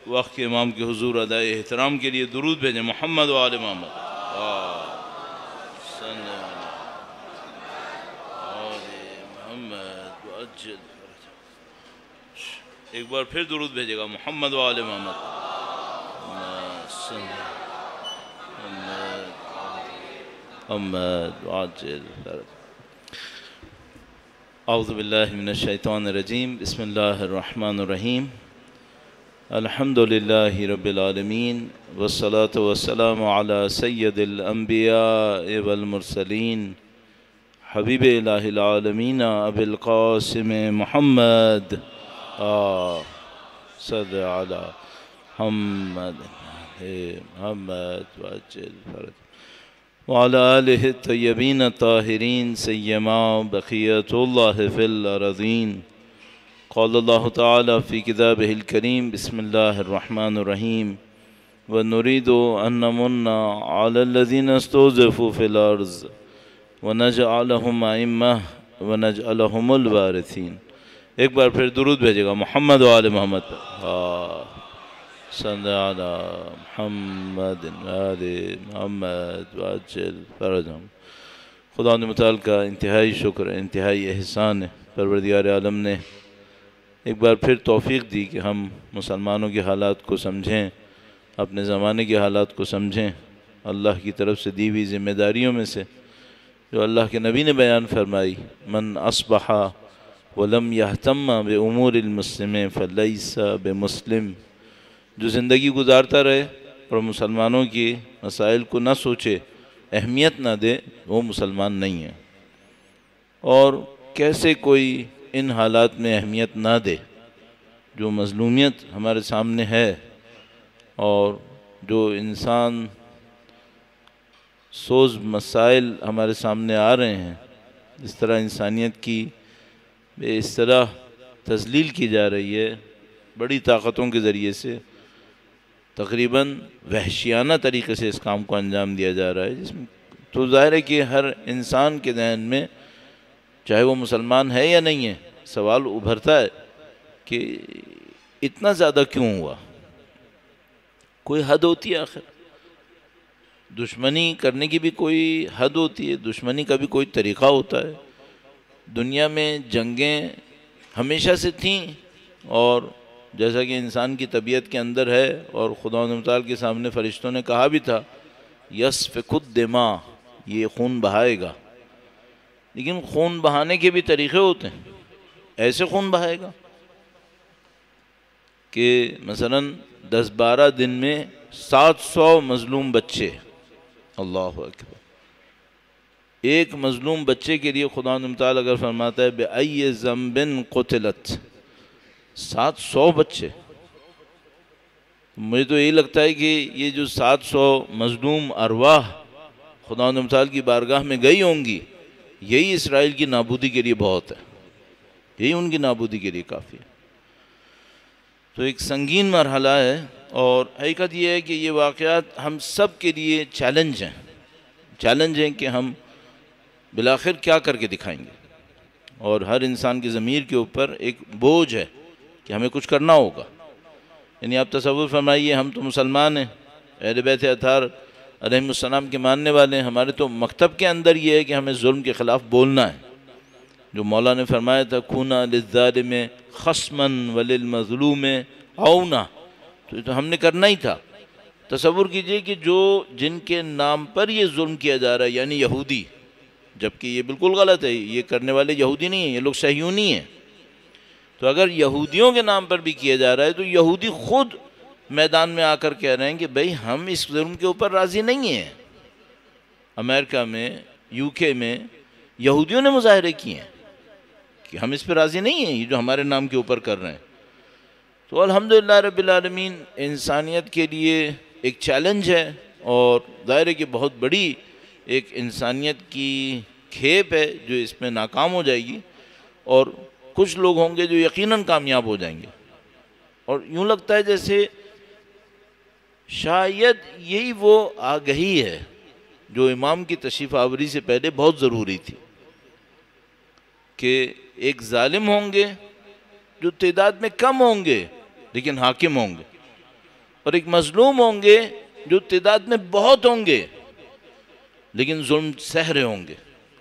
وقت کے امام کے حضور ادائے احترام کے لیے درود بھیجیں محمد و آل محمد ایک بار پھر درود بھیجے گا محمد و آل محمد اعوذ باللہ من الشیطان الرجیم بسم اللہ الرحمن الرحیم الحمد للہ رب العالمین والصلاة والسلام علی سید الانبیاء والمرسلین حبیب الہ العالمین ابی القاسم محمد صلی علی محمد وعجل فرج وعلى آله الطيبين الطاهرين سيما بقية الله في الأرضين قال الله تعالى في كتابه الكريم بسم الله الرحمن الرحيم ونريد أن نمن على الذين استضعفوا في الأرض ونجعلهم أئمة ونجعلهم الوارثين ایک بار پھر درود بھیجے گا محمد و آل محمد صلی علی محمد آل محمد وعجل فرجهم خدا متعال کا انتہائی شکر انتہائی احسان ہے پروردگار عالم نے ایک بار پھر توفیق دی کہ ہم مسلمانوں کے حالات کو سمجھیں اپنے زمانے کے حالات کو سمجھیں اللہ کی طرف سے دی ہوئی ذمہ داریوں میں سے جو اللہ کے نبی نے بیان فرمائی من اصبح ولم يهتم بامور المسلمين فليس بمسلم جو زندگی گزارتا رہے اور مسلمانوں کی مسائل کو نہ سوچے اہمیت نہ دے وہ مسلمان نہیں ہے اور کیسے کوئی ان حالات میں اہمیت نہ دے جو مظلومیت ہمارے سامنے ہے اور جو انسان سوز مسائل ہمارے سامنے آ رہے ہیں اس طرح انسانیت کی اس طرح تذلیل کی جا رہی ہے بڑی طاقتوں کے ذریعے سے تقریباً وحشیانہ طریقے سے اس کام کو انجام دیا جا رہا ہے جس میں تو ظاہر ہے کہ ہر انسان کے ذہن میں چاہے وہ مسلمان ہے یا نہیں ہے سوال ابھرتا ہے کہ اتنا زیادہ کیوں ہوا کوئی حد ہوتی ہے آخر دشمنی کرنے کی بھی کوئی حد ہوتی ہے دشمنی کا بھی کوئی طریقہ ہوتا ہے دنیا میں جنگیں ہمیشہ سے تھیں اور جیسا کہ انسان کی طبیعت کے اندر ہے اور خدا متعال کے سامنے فرشتوں نے کہا بھی تھا یسفک الدماء یہ خون بہائے گا لیکن خون بہانے کے بھی طریقے ہوتے ہیں ایسے خون بہائے گا کہ مثلا 10-12 دن میں 700 مظلوم بچے اللہ اکبر ایک مظلوم بچے کے لیے خدا متعال اگر فرماتا ہے بِأَيِّ ذَنْبٍ قُتِلَتْ 700 بچے مجھے تو یہی لگتا ہے کہ یہ جو 700 مظلوم ارواح خدا متعال کی بارگاہ میں گئی ہوں گی یہی اسرائیل کی نابودی کے لیے بہت ہے یہی ان کی نابودی کے لیے کافی ہے تو ایک سنگین مرحلہ ہے اور حقیقت یہ ہے کہ یہ واقعات ہم سب کے لیے چیلنج ہیں کہ ہم بالآخر کیا کر کے دکھائیں گے اور ہر انسان کی ضمیر کے اوپر ایک بوجھ ہے کہ ہمیں کچھ کرنا ہوگا یعنی آپ تصور فرمائیے ہم تو مسلمان ہیں اہل بیت اطہار علیہ السلام کے ماننے والے ہیں ہمارے تو مکتب کے اندر یہ ہے کہ ہمیں ظلم کے خلاف بولنا ہے جو مولا نے فرمایا تھا کھونا للظالم خصما وللمظلوم عونا تو ہم نے کرنا ہی تھا تصور کیجئے کہ جن کے نام پر یہ ظلم کیا جا رہا ہے یعنی یہودی جبکہ یہ بالکل غلط ہے یہ کرنے والے یہودی نہیں ہیں یہ لوگ صہیونی ہیں تو اگر یہودیوں کے نام پر بھی کیا جا رہا ہے تو یہودی خود میدان میں آ کر کہہ رہے ہیں کہ بھئی ہم اس ظلم کے اوپر راضی نہیں ہیں امریکہ میں UK میں یہودیوں نے مظاہرے کیے ہیں کہ ہم اس پہ راضی نہیں ہیں یہ جو ہمارے نام کے اوپر کر رہے ہیں تو الحمدللہ رب العالمین انسانیت کے لیے ایک چیلنج ہے اور ظاہر ہے کہ بہت بڑی ایک انسانیت کی کھیپ ہے جو اس میں ناکام ہو جائے گی اور کچھ لوگ ہوں گے جو یقیناً کامیاب ہو جائیں گے اور یوں لگتا ہے جیسے شاید یہی وہ آگہی ہے جو امام کی تشریف آوری سے پہلے بہت ضروری تھی کہ ایک ظالم ہوں گے جو تعداد میں کم ہوں گے لیکن حاکم ہوں گے اور ایک مظلوم ہوں گے جو تعداد میں بہت ہوں گے لیکن ظلم سہ رہے ہوں گے،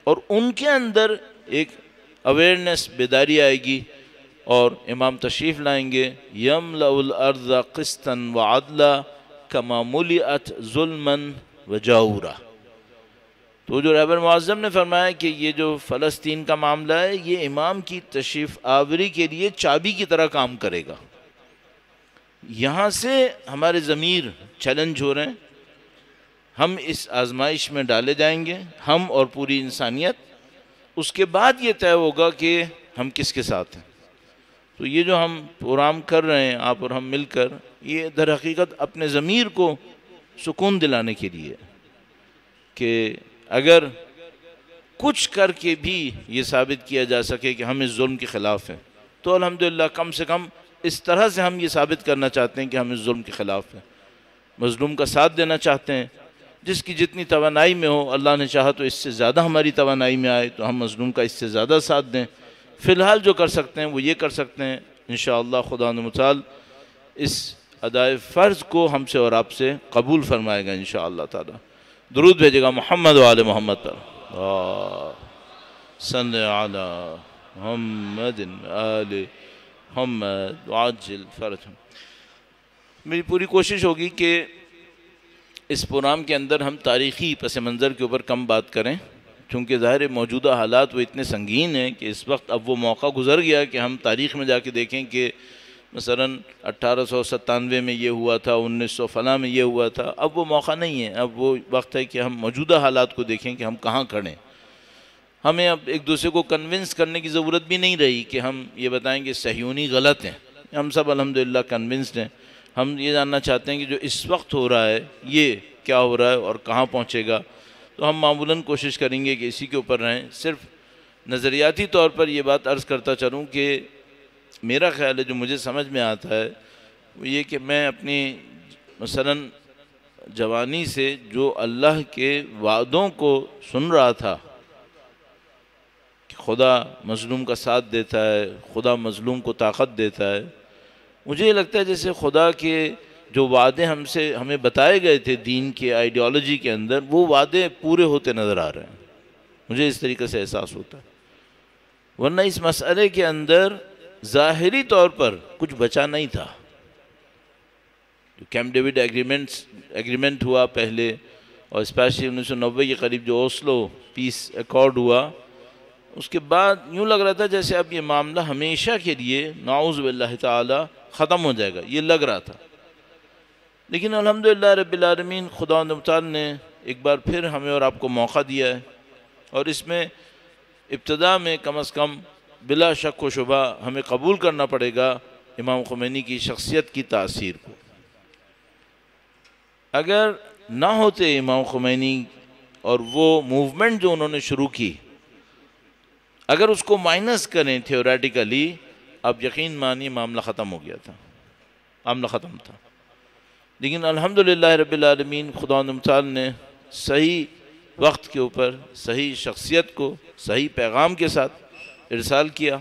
اور ان کے اندر ایک اویئرنیس، بیداری آئے گی، اور امام تشریف لائیں گے یملأ الارض قسطا وعدلا کما ملئت ظلما وجورا۔ تو جو رہبر معظم نے فرمایا کہ یہ جو فلسطین کا معاملہ ہے یہ امام کی تشریف آوری کے لیے چابی کی طرح کام کرے گا۔ یہاں سے ہمارے ضمیر چیلنج ہو رہے ہیں، ہم اس آزمائش میں ڈالے جائیں گے، ہم اور پوری انسانیت۔ اس کے بعد یہ طے ہوگا کہ ہم کس کے ساتھ ہیں۔ تو یہ جو ہم پروگرام کر رہے ہیں آپ اور ہم مل کر، یہ در حقیقت اپنے ضمیر کو سکون دلانے کے لیے کہ اگر کچھ کر کے بھی یہ ثابت کیا جا سکے کہ ہم اس ظلم کے خلاف ہیں تو الحمدللہ کم سے کم اس طرح سے ہم یہ ثابت کرنا چاہتے ہیں کہ ہم اس ظلم کے خلاف ہیں، مظلوم کا ساتھ دینا چاہتے ہیں، جس کی جتنی توانائی میں ہو، اللہ نے چاہا تو اس سے زیادہ ہماری توانائی میں آئے تو ہم مظلوم کا اس سے زیادہ ساتھ دیں۔ فی الحال جو کر سکتے ہیں وہ یہ کر سکتے ہیں، انشاءاللہ خدا متعال اس ادائے فرض کو ہم سے اور آپ سے قبول فرمائے گا انشاءاللہ تعالی۔ درود بھیجے گا محمد و آل محمد پر، صلی علی محمد آل محمد وعجل فرجہم۔ میری پوری کوشش ہوگی کہ اس پروگرام کے اندر ہم تاریخی پس منظر کے اوپر کم بات کریں، چونکہ ظاہر موجودہ حالات وہ اتنے سنگین ہیں کہ اس وقت اب وہ موقع گزر گیا کہ ہم تاریخ میں جا کے دیکھیں کہ مثلاً 1897 میں یہ ہوا تھا، 1900 فلاں میں یہ ہوا تھا۔ اب وہ موقع نہیں ہے، اب وہ وقت ہے کہ ہم موجودہ حالات کو دیکھیں کہ ہم کہاں کھڑے۔ ہمیں اب ایک دوسرے کو کنونس کرنے کی ضرورت بھی نہیں رہی کہ ہم یہ بتائیں کہ صہیونی غلط ہیں، ہم سب الحمدللہ کنونسڈ ہیں۔ ہم یہ جاننا چاہتے ہیں کہ جو اس وقت ہو رہا ہے یہ کیا ہو رہا ہے اور کہاں پہنچے گا، تو ہم معمولاً کوشش کریں گے کہ اسی کے اوپر رہیں۔ صرف نظریاتی طور پر یہ بات عرض کرتا چلوں کہ میرا خیال ہے جو مجھے سمجھ میں آتا ہے وہ یہ کہ میں اپنی مثلاً جوانی سے جو اللہ کے وعدوں کو سن رہا تھا کہ خدا مظلوم کا ساتھ دیتا ہے، خدا مظلوم کو طاقت دیتا ہے، مجھے یہ لگتا ہے جیسے خدا کے جو وعدے ہمیں بتائے گئے تھے دین کے آئیڈیالوجی کے اندر، وہ وعدے پورے ہوتے نظر آ رہے ہیں۔ مجھے اس طریقے سے احساس ہوتا ہے، ورنہ اس مسئلے کے اندر ظاہری طور پر کچھ بچا نہیں تھا۔ جو کیمپ ڈیوڈ ایگریمنٹ ہوا پہلے، اور اسپیشلی 1990 کے قریب جو اوسلو پیس ایکارڈ ہوا، اس کے بعد یوں لگ رہا تھا جیسے اب یہ معاملہ ہمیشہ کے لیے نعوذ باللہ تعالی ختم ہو جائے گا، یہ لگ رہا تھا۔ لیکن الحمدللہ رب العالمین خدا متعال نے ایک بار پھر ہمیں اور آپ کو موقع دیا ہے، اور اس میں ابتدا میں کم از کم بلا شک و شبہ ہمیں قبول کرنا پڑے گا امام خمینی کی شخصیت کی تاثیر کو۔ اگر نہ ہوتے امام خمینی اور وہ موومنٹ جو انہوں نے شروع کی، اگر اس کو مائنس کریں تھیوریٹیکلی، اب یقین مانی معاملہ ختم ہو گیا تھا، معاملہ ختم تھا۔ لیکن الحمدللہ رب العالمین خدا متعال نے صحیح وقت کے اوپر صحیح شخصیت کو صحیح پیغام کے ساتھ ارسال کیا،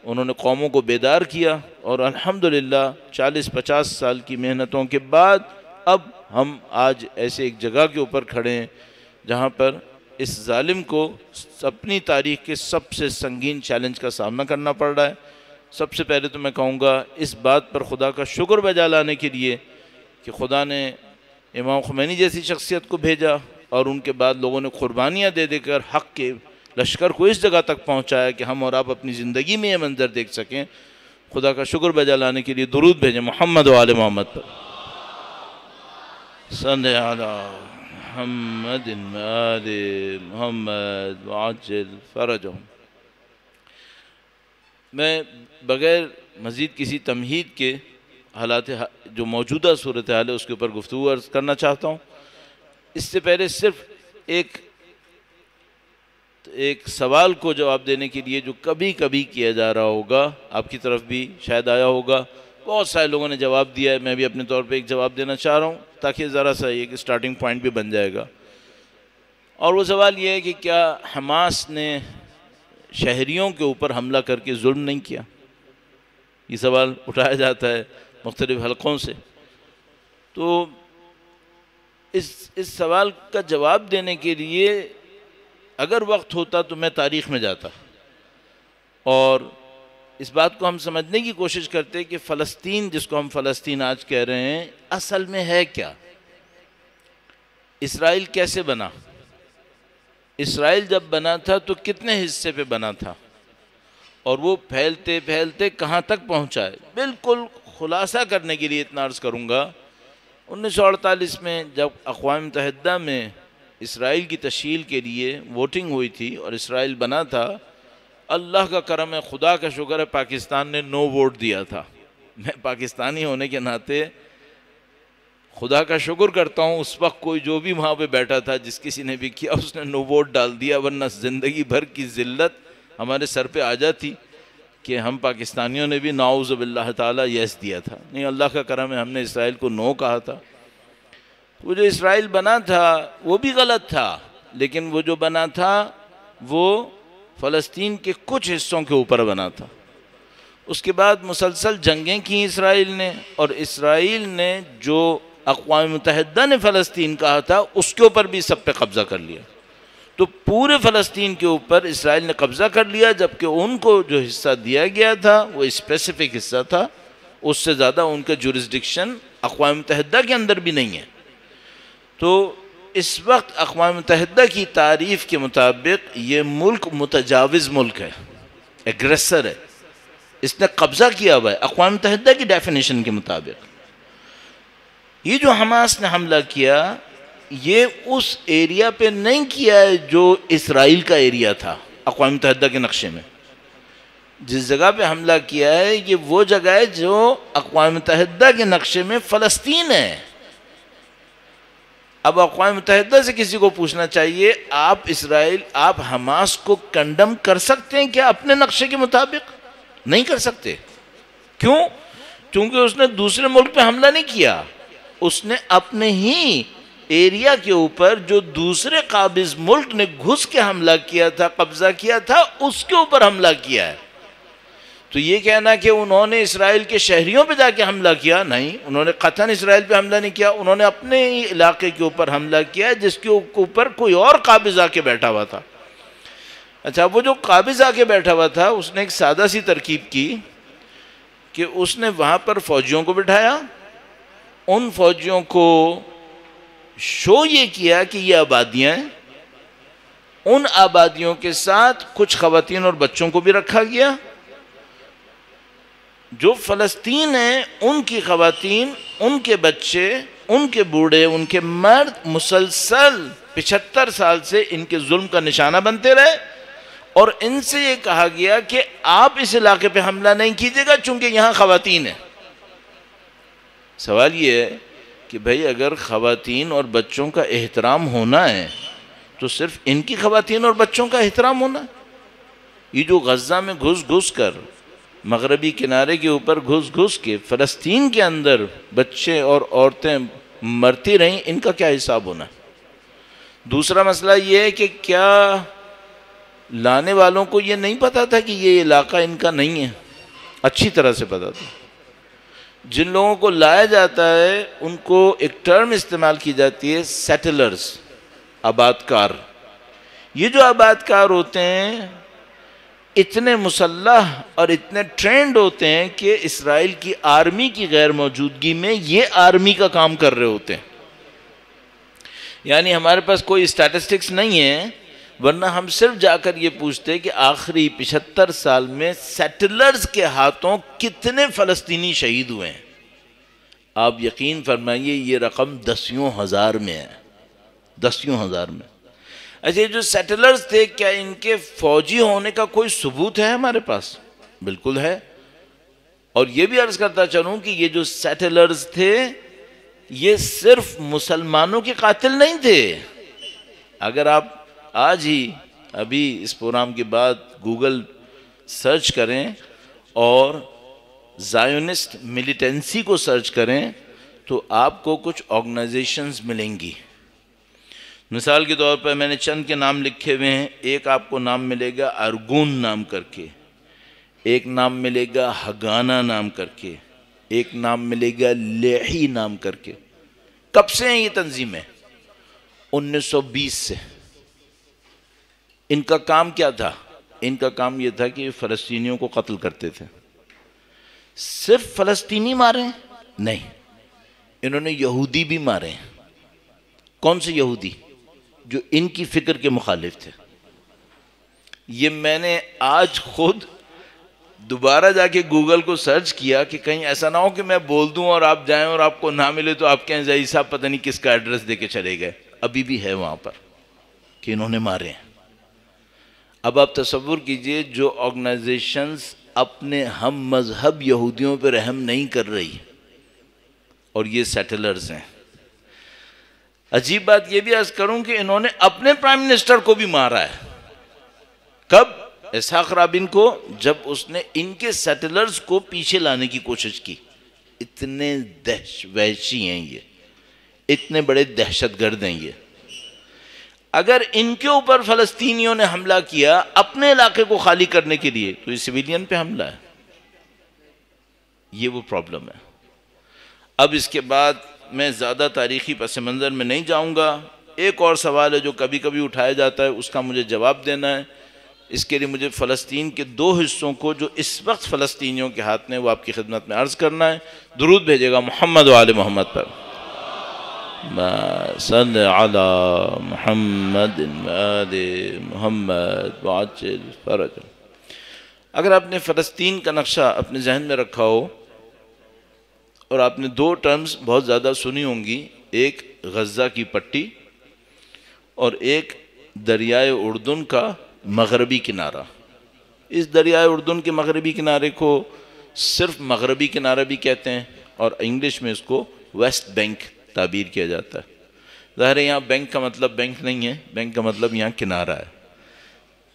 انہوں نے قوموں کو بیدار کیا، اور الحمدللہ 40-50 سال کی محنتوں کے بعد اب ہم آج ایسے ایک جگہ کے اوپر کھڑے ہیں جہاں پر اس ظالم کو اپنی تاریخ کے سب سے سنگین چیلنج کا سامنا کرنا پڑ رہا ہے۔ سب سے پہلے تو میں کہوں گا اس بات پر خدا کا شکر بجا لانے کے لیے کہ خدا نے امام خمینی جیسی شخصیت کو بھیجا، اور ان کے بعد لوگوں نے قربانیاں دے دے کر حق کے لشکر کو اس جگہ تک پہنچایا کہ ہم اور آپ اپنی زندگی میں یہ منظر دیکھ سکیں۔ خدا کا شکر بجا لانے کے لیے درود بھیجیں محمد و آل محمد پر، صلی علی محمد آل محمد وعجل فرجہم۔ میں بغیر مزید کسی تمہید کے حالات جو موجودہ صورتحال ہے اس کے اوپر گفتگو عرض کرنا چاہتا ہوں۔ اس سے پہلے صرف ایک سوال کو جواب دینے کے لیے جو کبھی کبھی کیا جا رہا ہوگا، آپ کی طرف بھی شاید آیا ہوگا، بہت سارے لوگوں نے جواب دیا ہے، میں بھی اپنے طور پہ ایک جواب دینا چاہ رہا ہوں تاکہ ذرا سا ایک سٹارٹنگ پوائنٹ بھی بن جائے گا۔ اور وہ سوال یہ ہے کہ کیا حماس نے شہریوں کے اوپر حملہ کر کے ظلم نہیں کیا؟ یہ سوال اٹھایا جاتا ہے مختلف حلقوں سے۔ تو اس سوال کا جواب دینے کے لیے اگر وقت ہوتا تو میں تاریخ میں جاتا اور اس بات کو ہم سمجھنے کی کوشش کرتے کہ فلسطین، جس کو ہم فلسطین آج کہہ رہے ہیں، اصل میں ہے کیا؟ اسرائیل کیسے بنا؟ اسرائیل جب بنا تھا تو کتنے حصے پہ بنا تھا اور وہ پھیلتے پھیلتے کہاں تک پہنچا ہے؟ بالکل خلاصہ کرنے کے لیے اتنا عرض کروں گا، 1948 میں جب اقوام متحدہ میں اسرائیل کی تشکیل کے لیے ووٹنگ ہوئی تھی اور اسرائیل بنا تھا، اللہ کا کرم ہے، خدا کا شکر ہے، پاکستان نے نو ووٹ دیا تھا۔ میں پاکستانی ہونے کے ناطے خدا کا شکر کرتا ہوں، اس وقت کوئی جو بھی وہاں پہ بیٹھا تھا، جس کسی نے بھی کیا، اس نے نو ووٹ ڈال دیا، ورنہ زندگی بھر کی ذلت ہمارے سر پہ آ جاتی کہ ہم پاکستانیوں نے بھی نعوذ باللہ تعالیٰ یس دیا تھا۔ نہیں، اللہ کا کرم ہے، ہم نے اسرائیل کو نو کہا تھا۔ وہ جو اسرائیل بنا تھا وہ بھی غلط تھا، لیکن وہ جو بنا تھا وہ فلسطین کے کچھ حصوں کے اوپر بنا تھا۔ اس کے بعد مسلسل جنگیں کی اسرائیل نے، اور اسرائیل نے جو اقوام متحدہ نے فلسطین کہا تھا اس کے اوپر بھی سب پہ قبضہ کر لیا۔ تو پورے فلسطین کے اوپر اسرائیل نے قبضہ کر لیا، جبکہ ان کو جو حصہ دیا گیا تھا وہ اسپیسیفک حصہ تھا، اس سے زیادہ ان کا جورسڈکشن اقوام متحدہ کے اندر بھی نہیں ہے۔ تو اس وقت اقوام متحدہ کی تعریف کے مطابق یہ ملک متجاوز ملک ہے، ایگریسر ہے، اس نے قبضہ کیا ہوا ہے اقوام متحدہ کی ڈیفینیشن کے مطابق۔ یہ جو حماس نے حملہ کیا، یہ اس ایریا پہ نہیں کیا ہے جو اسرائیل کا ایریا تھا اقوام متحدہ کے نقشے میں۔ جس جگہ پہ حملہ کیا ہے یہ وہ جگہ ہے جو اقوام متحدہ کے نقشے میں فلسطین ہے۔ اب اقوام متحدہ سے کسی کو پوچھنا چاہیے، آپ حماس کو کنڈم کر سکتے ہیں کیا اپنے نقشے کے مطابق؟ نہیں کر سکتے۔ کیوں؟ چونکہ اس نے دوسرے ملک پہ حملہ نہیں کیا، اس نے اپنے ہی ایریا کے اوپر جو دوسرے قابض ملک نے گھس کے حملہ کیا تھا، قبضہ کیا تھا، اس کے اوپر حملہ کیا ہے۔ تو یہ کہنا کہ انہوں نے اسرائیل کے شہریوں پہ جا کے حملہ کیا، نہیں، انہوں نے قطعاً اسرائیل پہ حملہ نہیں کیا، انہوں نے اپنے ہی علاقے کے اوپر حملہ کیا جس کے اوپر کوئی اور قابض آ کے بیٹھا ہوا تھا۔ اچھا، وہ جو قابض آ کے بیٹھا ہوا تھا اس نے ایک سادہ سی ترکیب کی کہ اس نے وہاں پر فوجیوں کو بٹھایا، ان فوجیوں کو شو یہ کیا کہ یہ آبادیاں ہیں، ان آبادیوں کے ساتھ کچھ خواتین اور بچوں کو بھی رکھا گیا۔ جو فلسطین ہیں ان کی خواتین، ان کے بچے، ان کے بوڑھے، ان کے مرد مسلسل 75 سال سے ان کے ظلم کا نشانہ بنتے رہے، اور ان سے یہ کہا گیا کہ آپ اس علاقے پہ حملہ نہیں کیجیے گا چونکہ یہاں خواتین ہیں۔ سوال یہ ہے کہ بھئی اگر خواتین اور بچوں کا احترام ہونا ہے تو صرف ان کی خواتین اور بچوں کا احترام ہونا ہے؟ یہ جو غزہ میں گھس گھس کر، مغربی کنارے کے اوپر گھس گھس کے فلسطین کے اندر بچے اور عورتیں مرتی رہیں، ان کا کیا حساب ہونا ہے؟ دوسرا مسئلہ یہ ہے کہ کیا لانے والوں کو یہ نہیں پتا تھا کہ یہ علاقہ ان کا نہیں ہے؟ اچھی طرح سے پتا تھا۔ جن لوگوں کو لایا جاتا ہے ان کو ایک ٹرم استعمال کی جاتی ہے، سیٹلرز، آبادکار۔ یہ جو آبادکار ہوتے ہیں اتنے مسلح اور اتنے ٹرینڈ ہوتے ہیں کہ اسرائیل کی آرمی کی غیر موجودگی میں یہ آرمی کا کام کر رہے ہوتے ہیں۔ یعنی ہمارے پاس کوئی اسٹیٹسٹکس نہیں ہے، ورنہ ہم صرف جا کر یہ پوچھتے کہ آخری 75 سال میں سیٹلرز کے ہاتھوں کتنے فلسطینی شہید ہوئے ہیں۔ آپ یقین فرمائیے یہ رقم 10,000 میں ہے، 10,000 میں۔ اچھا، یہ جو سیٹلرز تھے کیا ان کے فوجی ہونے کا کوئی ثبوت ہے ہمارے پاس؟ بالکل ہے۔ اور یہ بھی عرض کرتا چلوں کہ یہ جو سیٹلرز تھے یہ صرف مسلمانوں کے قاتل نہیں تھے۔ اگر آپ آج ہی ابھی اس پروگرام کے بعد گوگل سرچ کریں اور زائونسٹ ملیٹنسی کو سرچ کریں تو آپ کو کچھ آرگنائزیشنز ملیں گی۔ مثال کے طور پر میں نے چند کے نام لکھے ہوئے ہیں۔ ایک آپ کو نام ملے گا ارگون نام کر کے، ایک نام ملے گا ہگانا نام کر کے، ایک نام ملے گا لیحی نام کر کے۔ کب سے ہیں یہ تنظیمیں؟ 1920 سے۔ ان کا کام کیا تھا؟ ان کا کام یہ تھا کہ فلسطینیوں کو قتل کرتے تھے۔ صرف فلسطینی مارے ہیں؟ نہیں، انہوں نے یہودی بھی مارے ہیں۔ کون سے یہودی؟ جو ان کی فکر کے مخالف تھے۔ یہ میں نے آج خود دوبارہ جا کے گوگل کو سرچ کیا کہ کہیں ایسا نہ ہو کہ میں بول دوں اور آپ جائیں اور آپ کو نہ ملے تو آپ کہیں زئی صاحب پتہ نہیں کس کا ایڈریس دے کے چلے گئے۔ ابھی بھی ہے وہاں پر کہ انہوں نے مارے ہیں۔ اب آپ تصور کیجئے، جو آرگنائزیشنز اپنے ہم مذہب یہودیوں پہ رحم نہیں کر رہی اور یہ سیٹلرز ہیں۔ عجیب بات یہ بھی عرض کروں کہ انہوں نے اپنے پرائم منسٹر کو بھی مارا ہے۔ کب؟ اسحاق رابین کو، جب اس نے ان کے سیٹلرز کو پیچھے لانے کی کوشش کی۔ اتنے وحشی ہیں یہ، اتنے بڑے دہشت گرد ہیں یہ۔ اگر ان کے اوپر فلسطینیوں نے حملہ کیا اپنے علاقے کو خالی کرنے کے لیے تو یہ سویلین پہ حملہ ہے۔ یہ وہ پرابلم ہے۔ اب اس کے بعد میں زیادہ تاریخی پس منظر میں نہیں جاؤں گا۔ ایک اور سوال ہے جو کبھی کبھی اٹھایا جاتا ہے، اس کا مجھے جواب دینا ہے۔ اس کے لیے مجھے فلسطین کے 2 حصوں کو جو اس وقت فلسطینیوں کے ہاتھ میں، وہ آپ کی خدمت میں عرض کرنا ہے۔ درود بھیجے گا محمد و آل محمد پر۔ صلی علی محمد آل محمد وعجل فرج۔ اگر آپ نے فلسطین کا نقشہ اپنے ذہن میں رکھا ہو، اور آپ نے 2 ٹرمز بہت زیادہ سنی ہوں گی، ایک غزہ کی پٹی اور ایک دریائے اردن کا مغربی کنارہ۔ اس دریائے اردن کے مغربی کنارے کو صرف مغربی کنارہ بھی کہتے ہیں، اور انگلش میں اس کو ویسٹ بینک تعبیر کیا جاتا ہے۔ ظاہر ہے یہاں بینک کا مطلب بینک نہیں ہے، بینک کا مطلب یہاں کنارہ ہے،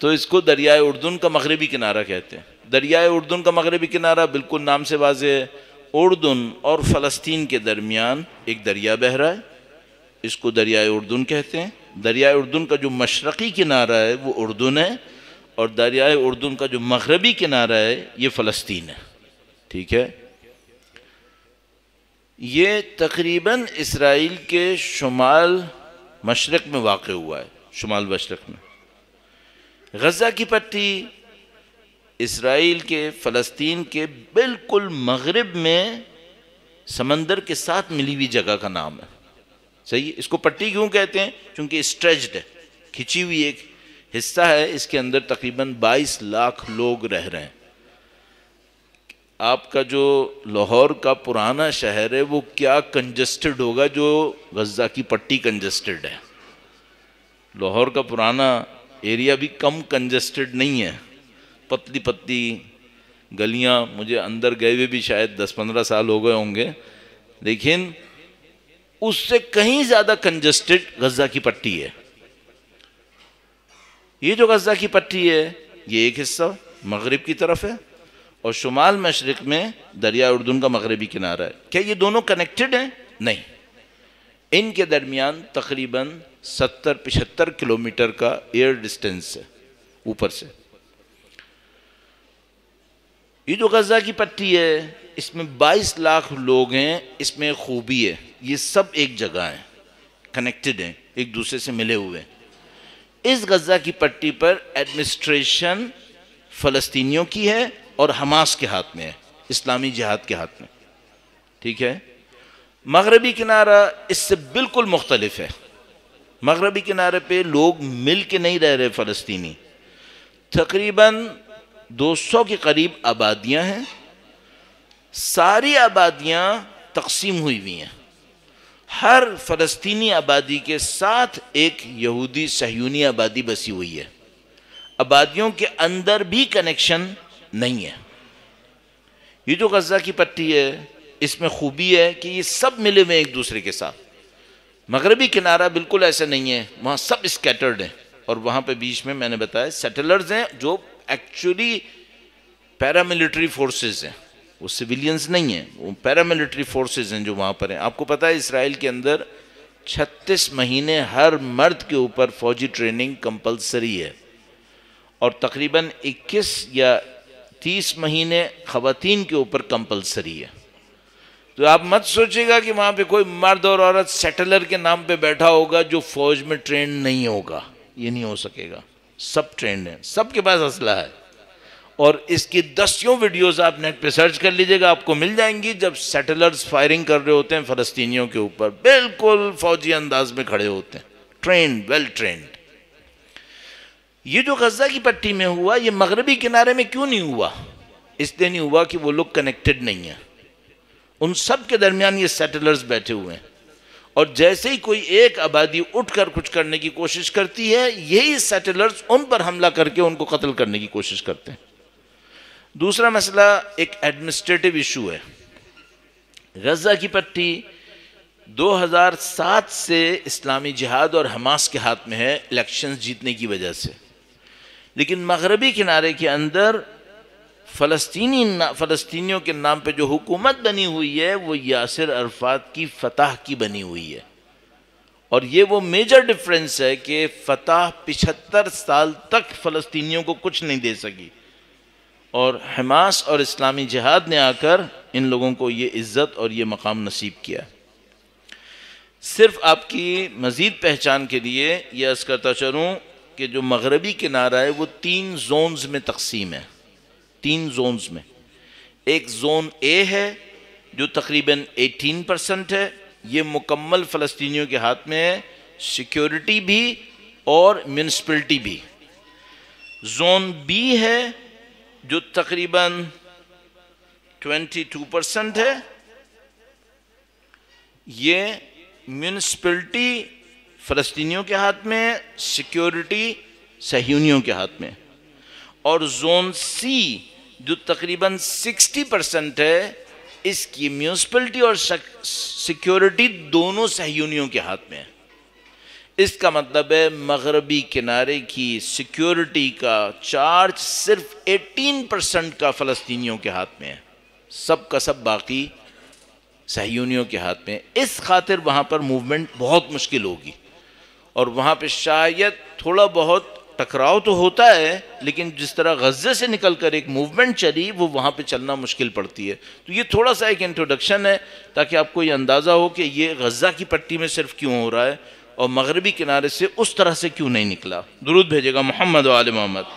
تو اس کو دریائے اردن کا مغربی کنارہ کہتے ہیں۔ دریائے اردن کا مغربی کنارہ بالکل نام سے واضح ہے۔ اردن اور فلسطین کے درمیان ایک دریا بہہ رہا ہے، اس کو دریائے اردن کہتے ہیں۔ دریائے اردن کا جو مشرقی کنارہ ہے وہ اردن ہے، اور دریائے اردن کا جو مغربی کنارہ ہے یہ فلسطین ہے۔ ٹھیک ہے؟ یہ تقریباً اسرائیل کے شمال مشرق میں واقع ہوا ہے، شمال مشرق میں۔ غزہ کی پٹی اسرائیل کے فلسطین کے بالکل مغرب میں سمندر کے ساتھ ملی ہوئی جگہ کا نام ہے۔ صحیح؟ اس کو پٹی کیوں کہتے ہیں؟ چونکہ اسٹریچڈ ہے، کھچی ہوئی ایک حصہ ہے، اس کے اندر تقریباً 22 لاکھ لوگ رہ رہے ہیں۔ آپ کا جو لاہور کا پرانا شہر ہے وہ کیا کنجسٹڈ ہوگا جو غزہ کی پٹی کنجسٹڈ ہے۔ لاہور کا پرانا ایریا بھی کم کنجسٹڈ نہیں ہے، پتلی پتلی گلیاں، مجھے اندر گئے ہوئے بھی شاید 10-15 سال ہو گئے ہوں گے، لیکن اس سے کہیں زیادہ کنجسٹڈ غزہ کی پٹی ہے۔ یہ جو غزہ کی پٹی ہے یہ ایک حصہ مغرب کی طرف ہے، اور شمال مشرق میں دریا اردن کا مغربی کنارہ ہے۔ کیا یہ دونوں کنیکٹڈ ہیں؟ نہیں، ان کے درمیان تقریباً 70-75 کلومیٹر کا ایئر ڈسٹینس ہے اوپر سے۔ یہ جو غزہ کی پٹی ہے اس میں 22 لاکھ لوگ ہیں، اس میں خوبی ہے، یہ سب ایک جگہ ہیں، کنیکٹڈ ہیں، ایک دوسرے سے ملے ہوئے ہیں۔ اس غزہ کی پٹی پر ایڈمنسٹریشن فلسطینیوں کی ہے اور حماس کے ہاتھ میں ہے، اسلامی جہاد کے ہاتھ میں۔ ٹھیک ہے؟ مغربی کنارہ اس سے بالکل مختلف ہے۔ مغربی کنارے پہ لوگ مل کے نہیں رہ رہے فلسطینی، تقریباً 200 کے قریب آبادیاں ہیں، ساری آبادیاں تقسیم ہوئی ہوئی ہیں، ہر فلسطینی آبادی کے ساتھ ایک یہودی صہیونی آبادی بسی ہوئی ہے۔ آبادیوں کے اندر بھی کنیکشن نہیں ہے۔ یہ جو غزہ کی پٹی ہے اس میں خوبی ہے کہ یہ سب ملے ہوئے ایک دوسرے کے ساتھ۔ مغربی کنارہ بالکل ایسا نہیں ہے، وہاں سب اسکیٹرڈ ہیں، اور وہاں پہ بیچ میں نے بتایا سیٹلرز ہیں جو ایکچولی پیراملٹری فورسز ہیں، وہ سویلینز نہیں ہیں، وہ پیراملٹری فورسز ہیں جو وہاں پر ہیں۔ آپ کو پتہ ہے اسرائیل کے اندر 36 مہینے ہر مرد کے اوپر فوجی ٹریننگ کمپلسری ہے، اور تقریباً 21 یا 30 مہینے خواتین کے اوپر کمپلسری ہے۔ تو آپ مت سوچے گا کہ وہاں پہ کوئی مرد اور عورت سیٹلر کے نام پہ بیٹھا ہوگا جو فوج میں ٹرینڈ نہیں ہوگا. یہ نہیں ہو سکے گا. سب ٹرینڈ ہیں, سب کے پاس اسلحہ ہے. اور اس کی دسیوں ویڈیوز آپ نیٹ پہ سرچ کر لیجئے گا, آپ کو مل جائیں گی جب سیٹلرز فائرنگ کر رہے ہوتے ہیں فلسطینیوں کے اوپر, بالکل فوجی انداز میں کھڑے ہوتے ہیں, ٹرینڈ, ویل ٹرینڈ. یہ جو غزہ کی پٹی میں ہوا, یہ مغربی کنارے میں کیوں نہیں ہوا؟ اس لیے نہیں ہوا کہ وہ لوگ کنیکٹڈ نہیں ہیں. ان سب کے درمیان یہ سیٹلرز بیٹھے ہوئے ہیں, اور جیسے ہی کوئی ایک آبادی اٹھ کر کچھ کرنے کی کوشش کرتی ہے, یہی سیٹلرز ان پر حملہ کر کے ان کو قتل کرنے کی کوشش کرتے ہیں. دوسرا مسئلہ ایک ایڈمنسٹریٹو ایشو ہے. غزہ کی پٹی 2007 سے اسلامی جہاد اور حماس کے ہاتھ میں ہے الیکشنز جیتنے کی وجہ سے, لیکن مغربی کنارے کے اندر فلسطینیوں کے نام پہ جو حکومت بنی ہوئی ہے وہ یاسر عرفات کی فتح کی بنی ہوئی ہے. اور یہ وہ میجر ڈیفرنس ہے کہ فتح 75 سال تک فلسطینیوں کو کچھ نہیں دے سکی, اور حماس اور اسلامی جہاد نے آ کر ان لوگوں کو یہ عزت اور یہ مقام نصیب کیا. صرف آپ کی مزید پہچان کے لیے یہ عرض کرتا چلوں کہ جو مغربی کنارہ ہے وہ 3 زونز میں تقسیم ہے. 3 زونز میں, ایک زون اے ہے جو تقریباً 18% ہے, یہ مکمل فلسطینیوں کے ہاتھ میں ہے, سیکیورٹی بھی اور میونسپلٹی بھی. زون بی ہے جو تقریباً 22% ہے, یہ میونسپلٹی فلسطینیوں کے ہاتھ میں, سیکیورٹی صہیونیوں کے ہاتھ میں. اور زون سی جو تقریباً 60% ہے, اس کی میونسپلٹی اور سیکیورٹی دونوں صہیونیوں کے ہاتھ میں ہے. اس کا مطلب ہے مغربی کنارے کی سیکیورٹی کا چارج صرف 18% کا فلسطینیوں کے ہاتھ میں ہے, سب کا سب باقی صہیونیوں کے ہاتھ میں. اس خاطر وہاں پر موومنٹ بہت مشکل ہوگی, اور وہاں پہ شاید تھوڑا بہت ٹکراؤ تو ہوتا ہے, لیکن جس طرح غزے سے نکل کر ایک موومنٹ چلی وہ وہاں پہ چلنا مشکل پڑتی ہے. تو یہ تھوڑا سا ایک انٹروڈکشن ہے تاکہ آپ کو یہ اندازہ ہو کہ یہ غزہ کی پٹی میں صرف کیوں ہو رہا ہے اور مغربی کنارے سے اس طرح سے کیوں نہیں نکلا. درود بھیجے گا محمد و آل محمد.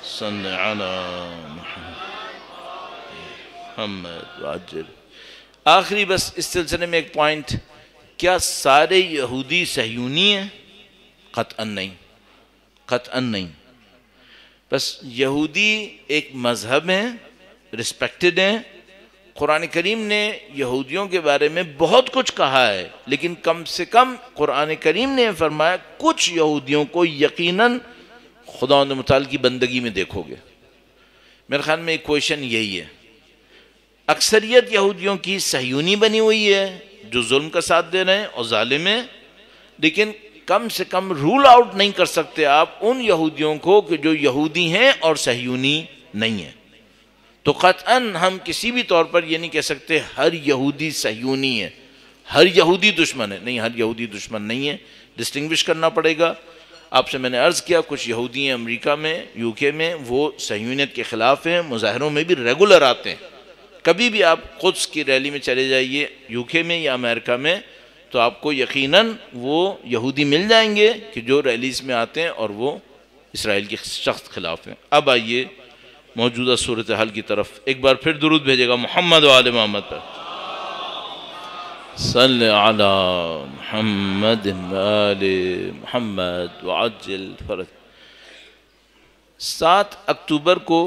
صلی علی محمد وعجل. آخری بس اس سلسلے میں ایک پوائنٹ, کیا سارے یہودی صہیونی ہیں؟ قطعاً نہیں, قطعاً نہیں. بس یہودی ایک مذہب ہیں, رسپیکٹڈ ہیں. قرآن کریم نے یہودیوں کے بارے میں بہت کچھ کہا ہے, لیکن کم سے کم قرآن کریم نے فرمایا کچھ یہودیوں کو یقیناً خدا متعال کی بندگی میں دیکھو گے. میرے خیال میں ایک کویشچن یہی ہے. اکثریت یہودیوں کی صہیونی بنی ہوئی ہے جو ظلم کا ساتھ دے رہے ہیں اور ظالم ہیں, لیکن کم سے کم رول آؤٹ نہیں کر سکتے آپ ان یہودیوں کو کہ جو یہودی ہیں اور صہیونی نہیں ہیں. تو قطعاً ہم کسی بھی طور پر یہ نہیں کہہ سکتے ہر یہودی صہیونی ہے, ہر یہودی دشمن ہے. نہیں, ہر یہودی دشمن نہیں ہے, ڈسٹنگوش کرنا پڑے گا. آپ سے میں نے عرض کیا کچھ یہودی ہیں امریکہ میں, یو کے میں, وہ صہیونیت کے خلاف ہیں, مظاہروں میں بھی ریگولر آتے ہیں. کبھی بھی آپ قدس کی ریلی میں چلے جائیے یو کے میں یا امریکہ میں, تو آپ کو یقیناً وہ یہودی مل جائیں گے کہ جو ریلیز میں آتے ہیں اور وہ اسرائیل کے سخت خلاف ہیں. اب آئیے موجودہ صورتحال کی طرف. ایک بار پھر درود بھیجے گا محمد و آل محمد پر. صلی علی محمد و آل محمد وعجل فرج. 7 اکتوبر کو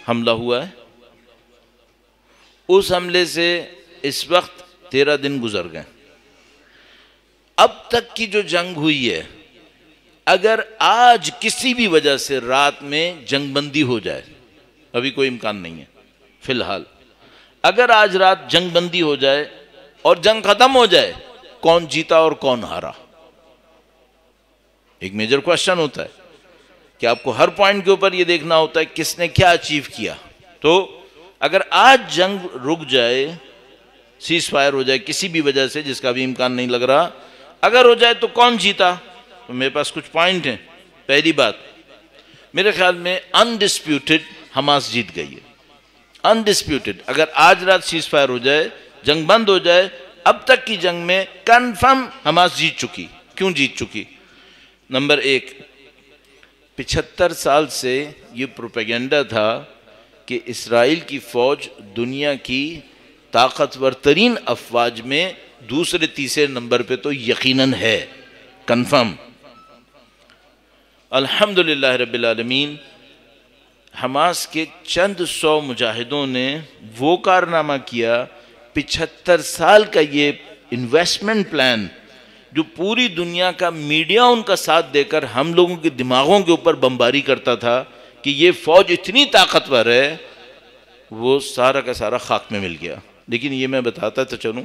حملہ ہوا ہے. اس حملے سے اس وقت 13 دن گزر گئے. اب تک کی جو جنگ ہوئی ہے, اگر آج کسی بھی وجہ سے رات میں جنگ بندی ہو جائے, ابھی کوئی امکان نہیں ہے فی الحال, اگر آج رات جنگ بندی ہو جائے اور جنگ ختم ہو جائے, کون جیتا اور کون ہارا؟ ایک میجر کوشچن ہوتا ہے کہ آپ کو ہر پوائنٹ کے اوپر یہ دیکھنا ہوتا ہے کس نے کیا اچیو کیا. تو اگر آج جنگ رک جائے, سیز فائر ہو جائے کسی بھی وجہ سے جس کا بھی امکان نہیں لگ رہا, اگر ہو جائے تو کون جیتا؟ تو میرے پاس کچھ پوائنٹ ہیں. پہلی بات, میرے خیال میں انڈسپیوٹڈ حماس جیت گئی ہے, انڈسپیوٹڈ. اگر آج رات سیز فائر ہو جائے, جنگ بند ہو جائے, اب تک کی جنگ میں کنفرم حماس جیت چکی. کیوں جیت چکی؟ نمبر ایک, 75 سال سے یہ پروپیگنڈا تھا کہ اسرائیل کی فوج دنیا کی طاقتور ترین افواج میں دوسرے تیسرے نمبر پہ تو یقیناً ہے, کنفرم. الحمدللہ رب العالمین, حماس کے چند سو مجاہدوں نے وہ کارنامہ کیا. 75 سال کا یہ انویسٹمنٹ پلان جو پوری دنیا کا میڈیا ان کا ساتھ دے کر ہم لوگوں کے دماغوں کے اوپر بمباری کرتا تھا کہ یہ فوج اتنی طاقتور ہے, وہ سارا کا سارا خاک میں مل گیا. لیکن یہ میں بتاتا تو چلوں,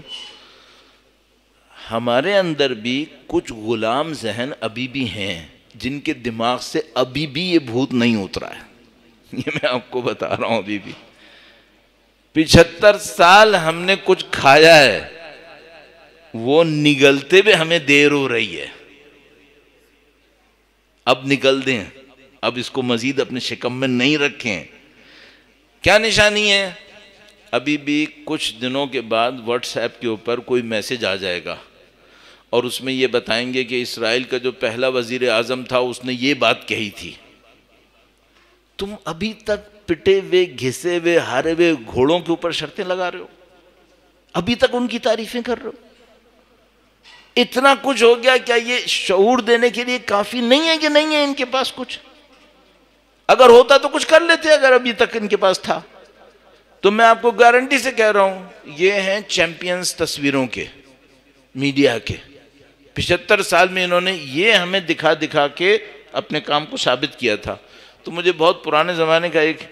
ہمارے اندر بھی کچھ غلام ذہن ابھی بھی ہیں جن کے دماغ سے ابھی بھی یہ بھوت نہیں اترا ہے. یہ میں آپ کو بتا رہا ہوں, ابھی بھی 75 سال ہم نے کچھ کھایا ہے, وہ نگلتے بھی ہمیں دیر ہو رہی ہے. اب نکل دیں, اب اس کو مزید اپنے شکم میں نہیں رکھیں. کیا نشانی ہے؟ ابھی بھی کچھ دنوں کے بعد واٹس ایپ کے اوپر کوئی میسج آ جائے گا اور اس میں یہ بتائیں گے کہ اسرائیل کا جو پہلا وزیر اعظم تھا اس نے یہ بات کہی تھی. تم ابھی تک پٹے ہوئے, گھسے ہوئے, ہارے ہوئے گھوڑوں کے اوپر شرطیں لگا رہے ہو, ابھی تک ان کی تعریفیں کر رہے ہو. اتنا کچھ ہو گیا, کیا یہ شعور دینے کے لیے کافی نہیں ہے کہ نہیں ہے ان کے پاس کچھ؟ اگر ہوتا تو کچھ کر لیتے, اگر ابھی تک ان کے پاس تھا تو. میں آپ کو گارنٹی سے کہہ رہا ہوں, یہ ہیں چیمپئنز تصویروں کے, میڈیا کے. 75 سال میں انہوں نے یہ ہمیں دکھا دکھا کے اپنے کام کو ثابت کیا تھا. تو مجھے بہت پرانے زمانے کا ایک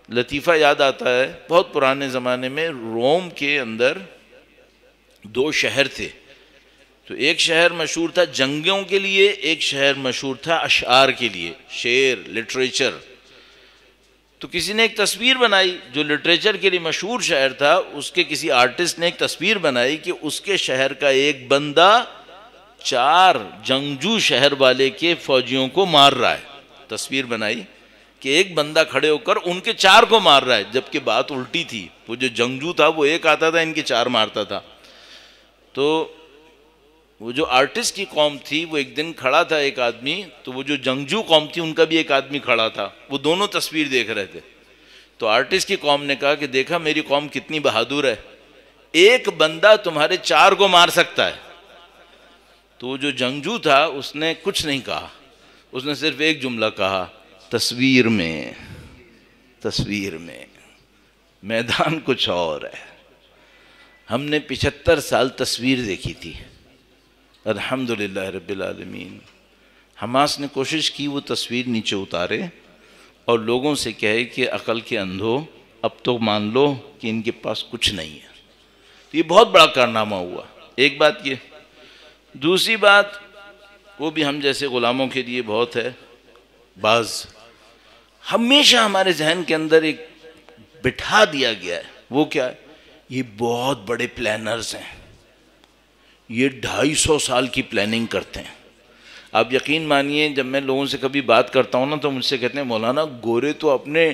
لطیفہ یاد آتا ہے. بہت پرانے زمانے میں روم کے اندر 2 شہر تھے. تو ایک شہر مشہور تھا جنگوں کے لیے, ایک شہر مشہور تھا اشعار کے لیے, شعر, لٹریچر. تو کسی نے ایک تصویر بنائی, جو لٹریچر کے لیے مشہور شہر تھا اس کے کسی آرٹسٹ نے ایک تصویر بنائی کہ اس کے شہر کا ایک بندہ 4 جنگجو شہر والے کے فوجیوں کو مار رہا ہے. تصویر بنائی کہ ایک بندہ کھڑے ہو کر ان کے 4 کو مار رہا ہے, جبکہ بات الٹی تھی. وہ جو جنگجو تھا وہ ایک آتا تھا, ان کے 4 مارتا تھا. تو وہ جو آرٹسٹ کی قوم تھی, وہ ایک دن کھڑا تھا ایک آدمی, تو وہ جو جنگجو قوم تھی ان کا بھی ایک آدمی کھڑا تھا, وہ دونوں تصویر دیکھ رہے تھے. تو آرٹسٹ کی قوم نے کہا کہ دیکھا میری قوم کتنی بہادر ہے, ایک بندہ تمہارے 4 کو مار سکتا ہے. تو وہ جو جنگجو تھا اس نے کچھ نہیں کہا, اس نے صرف ایک جملہ کہا, تصویر میں, تصویر میں, میدان کچھ اور ہے. ہم نے 75 سال تصویر دیکھی تھی. الحمدللہ رب العالمین, حماس نے کوشش کی وہ تصویر نیچے اتارے اور لوگوں سے کہے کہ عقل کے اندھو, اب تو مان لو کہ ان کے پاس کچھ نہیں ہے. تو یہ بہت بڑا کارنامہ ہوا. ایک بات یہ. دوسری بات, وہ بھی ہم جیسے غلاموں کے لیے بہت ہے. بعض ہمیشہ ہمارے ذہن کے اندر ایک بٹھا دیا گیا ہے, وہ کیا ہے, یہ بہت بڑے پلانرز ہیں, یہ 250 سال کی پلاننگ کرتے ہیں. آپ یقین مانیے جب میں لوگوں سے کبھی بات کرتا ہوں نا تو مجھ سے کہتے ہیں مولانا گورے تو اپنے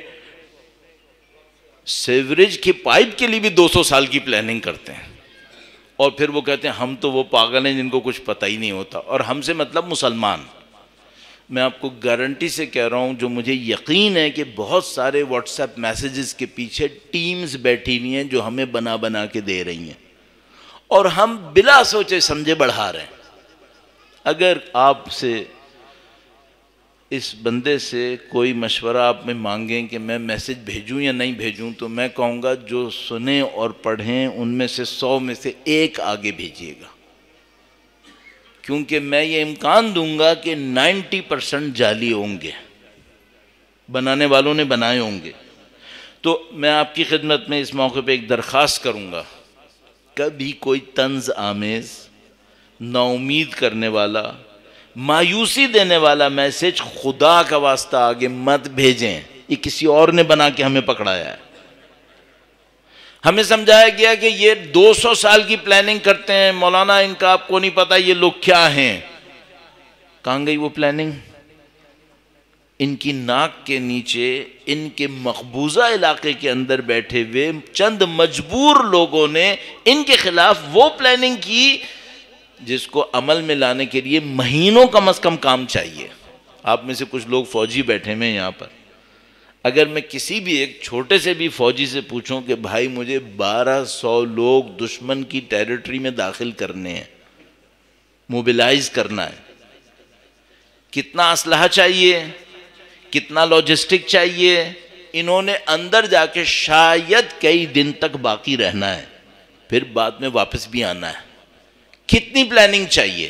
سیوریج کی پائپ کے لیے بھی 200 سال کی پلاننگ کرتے ہیں, اور پھر وہ کہتے ہیں ہم تو وہ پاگل ہیں جن کو کچھ پتہ ہی نہیں ہوتا. اور ہم سے مطلب مسلمان. میں آپ کو گارنٹی سے کہہ رہا ہوں, جو مجھے یقین ہے کہ بہت سارے واٹس ایپ میسیجز کے پیچھے ٹیمز بیٹھی ہوئی ہیں جو ہمیں بنا بنا کے دے رہی ہیں, اور ہم بلا سوچے سمجھے بڑھا رہے ہیں. اگر آپ سے, اس بندے سے کوئی مشورہ آپ میں مانگیں کہ میں میسج بھیجوں یا نہیں بھیجوں, تو میں کہوں گا جو سنیں اور پڑھیں ان میں سے 100 میں سے 1 آگے بھیجیے گا, کیونکہ میں یہ امکان دوں گا کہ 90% جعلی ہوں گے, بنانے والوں نے بنائے ہوں گے. تو میں آپ کی خدمت میں اس موقع پہ ایک درخواست کروں گا, کبھی کوئی طنز آمیز, نا امید کرنے والا, مایوسی دینے والا میسج خدا کا واسطہ آگے مت بھیجیں. یہ کسی اور نے بنا کے ہمیں پکڑایا ہے. ہمیں سمجھایا گیا کہ یہ 200 سال کی پلاننگ کرتے ہیں, مولانا ان کا آپ کو نہیں پتا یہ لوگ کیا ہیں. کہاں گئی وہ پلاننگ؟ ان کی ناک کے نیچے ان کے مقبوضہ علاقے کے اندر بیٹھے ہوئے چند مجبور لوگوں نے ان کے خلاف وہ پلاننگ کی جس کو عمل میں لانے کے لیے مہینوں کم از کم کام چاہیے. آپ میں سے کچھ لوگ فوجی بیٹھے ہوئے ہیں یہاں پر. اگر میں کسی بھی ایک چھوٹے سے بھی فوجی سے پوچھوں کہ بھائی مجھے 1200 لوگ دشمن کی ٹیریٹری میں داخل کرنے ہیں, موبیلائز کرنا ہے, کتنا اسلحہ چاہیے, کتنا لاجسٹک چاہیے, انہوں نے اندر جا کے شاید کئی دن تک باقی رہنا ہے, پھر بعد میں واپس بھی آنا ہے, کتنی پلاننگ چاہیے.